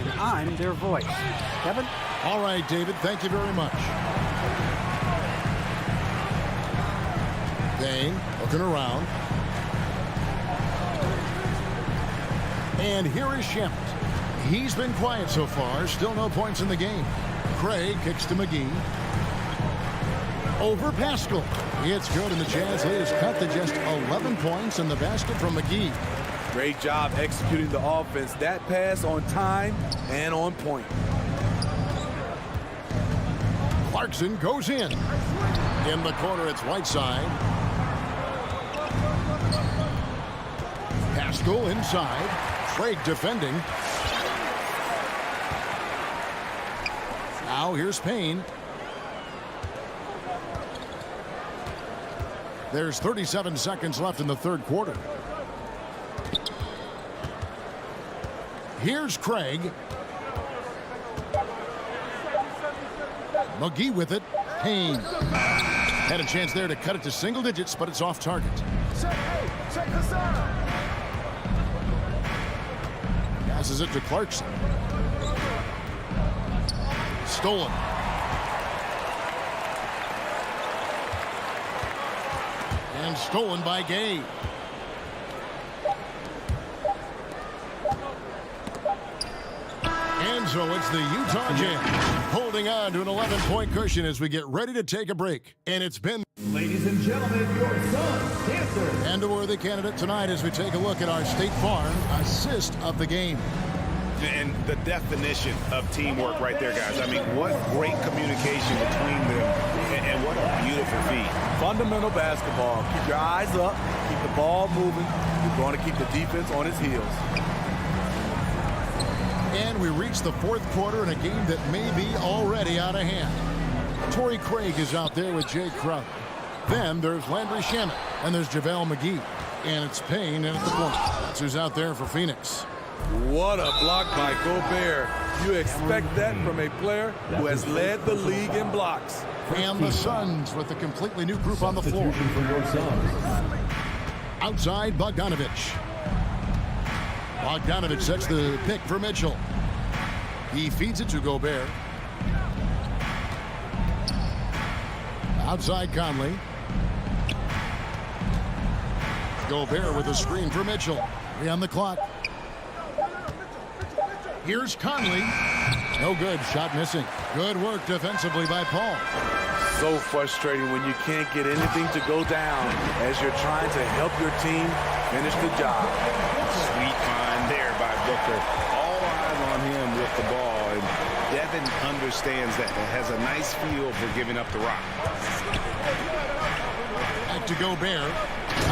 and I'm their voice. Kevin? All right, David, thank you very much. Dane looking around. And here is Shamet. He's been quiet so far. Still no points in the game. Craig kicks to McGee. Over Pascal. It's good, and the Jazz lead is cut to just 11 points in the basket from McGee. Great job executing the offense. That pass on time and on point. Clarkson goes in. In the corner, it's Whiteside. Pascal inside. Craig defending. Now here's Payne. There's 37 seconds left in the third quarter. Here's Craig. McGee with it. Payne. Had a chance there to cut it to single digits, but it's off target. Passes it to Clarkson. Stolen. And stolen by Gay. And so it's the Utah Jazz holding on to an 11-point cushion as we get ready to take a break. And it's been, Ladies and gentlemen, your son's dancer. and a worthy candidate tonight as we take a look at our State Farm assist of the game. And the definition of teamwork right there, guys. I mean, what great communication between them, and what a beautiful feat. Fundamental basketball. Keep your eyes up. Keep the ball moving. You're going to keep the defense on its heels. And we reach the fourth quarter in a game that may be already out of hand. Torrey Craig is out there with Jay Crowder. Then there's Landry Shamet, and there's JaVale McGee. And it's Payne in at the point. That's who's out there for Phoenix. What a block by Gobert. You expect that from a player who has led the league in blocks. And the Suns with a completely new group on the floor. Outside, Bogdanovich. Bogdanovich sets the pick for Mitchell. He feeds it to Gobert. Outside, Conley. Gobert with a screen for Mitchell. 3 on the clock. Here's Conley. No good. Shot missing. Good work defensively by Paul. So frustrating when you can't get anything to go down as you're trying to help your team finish the job. Sweet find there by Booker. All eyes on him with the ball. And Devin understands that. Has a nice feel for giving up the rock. Back to Gobert.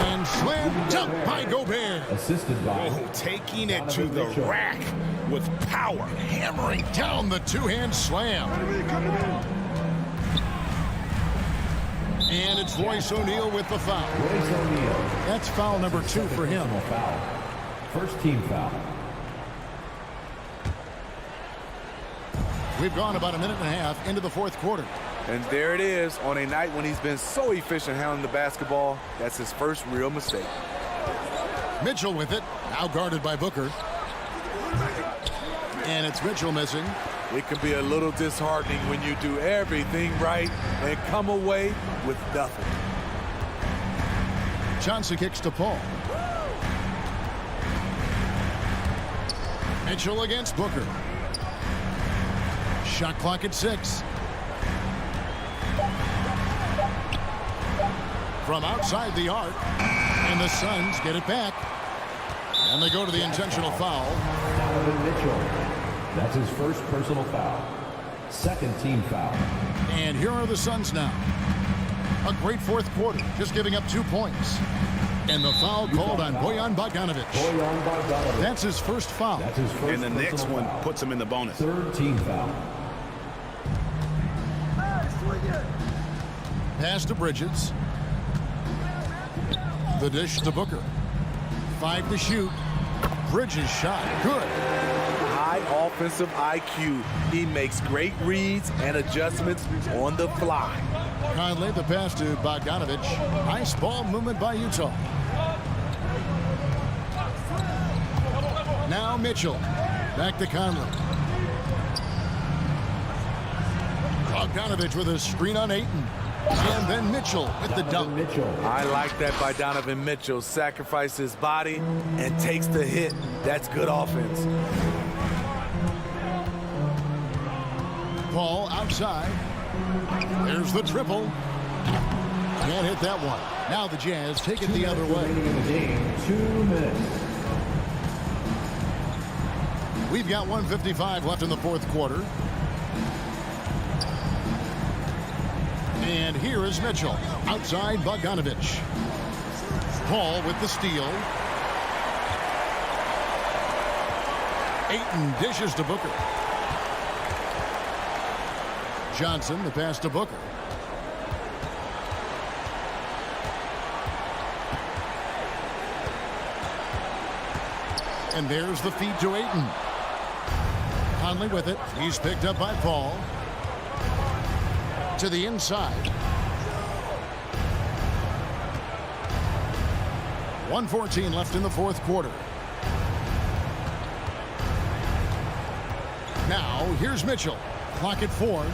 And slam dunk by Gobert. Assisted by. Oh, taking it to the rack with power. Hammering down the two-hand slam. And it's Royce O'Neal with the foul. Royce O'Neal. That's foul number 2 for him. Foul. First team foul. We've gone about a minute and a half into the fourth quarter. And there it is on a night when he's been so efficient handling the basketball. That's his first real mistake. Mitchell with it, now guarded by Booker. And it's Mitchell missing. It can be a little disheartening when you do everything right and come away with nothing. Johnson kicks to Paul. Mitchell against Booker. Shot clock at 6. From outside the arc, and the Suns get it back. And they go to the intentional foul. Donovan Mitchell. That's his first personal foul. Second team foul. And here are the Suns now. A great fourth quarter, just giving up 2 points. And the foul called on Bojan Bogdanovic. That's his first foul. That's his first And the next one foul. puts him in the bonus. Third team foul. Pass to Bridges. The dish to Booker. 5 to shoot. Bridges shot. Good. High offensive IQ. He makes great reads and adjustments on the fly. Conley, the pass to Bogdanovic. Nice ball movement by Utah. Now Mitchell. Back to Conley. Bogdanovic with a screen on Ayton. And then Mitchell with the dunk. I like that by Donovan Mitchell. Sacrifices his body and takes the hit. That's good offense. Paul outside. There's the triple. Can't hit that one. Now the Jazz take it the other way. In the game, 2 minutes. We've got 1:55 left in the fourth quarter. And here is Mitchell. Outside Bogdanovic. Paul with the steal. Ayton dishes to Booker. Johnson, the pass to Booker. And there's the feed to Ayton. Conley with it. He's picked up by Paul. To the inside. 1:14 left in the fourth quarter. Now, here's Mitchell. Clock at 4.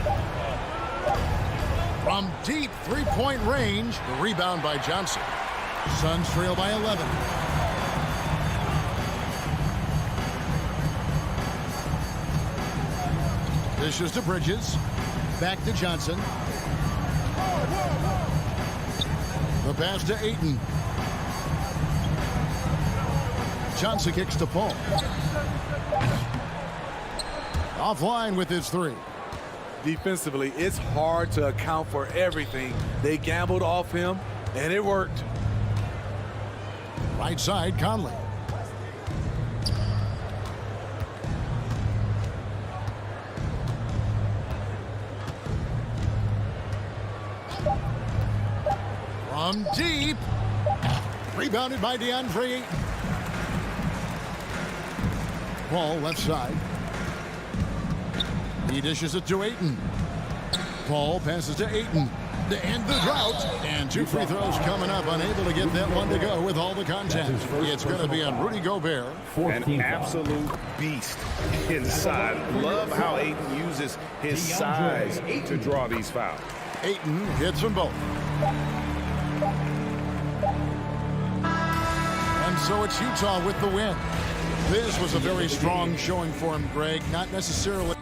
From deep three-point range, the rebound by Johnson. Suns trail by 11. Dishes to Bridges. Back to Johnson. The pass to Ayton. Johnson kicks to Paul. Offline with his 3. Defensively, it's hard to account for everything. They gambled off him, and it worked. Right side, Conley. From deep. Rebounded by DeAndre Ayton. Paul left side. He dishes it to Ayton. Paul passes to Ayton to end the drought. And 2 free throws coming up. Unable to get that one to go with all the contact. It's going to be on Rudy Gobert. An absolute beast inside. Love how Ayton uses his size to draw these fouls. Ayton hits them both. And so it's Utah with the win. This was a very strong showing for him, Greg. Not necessarily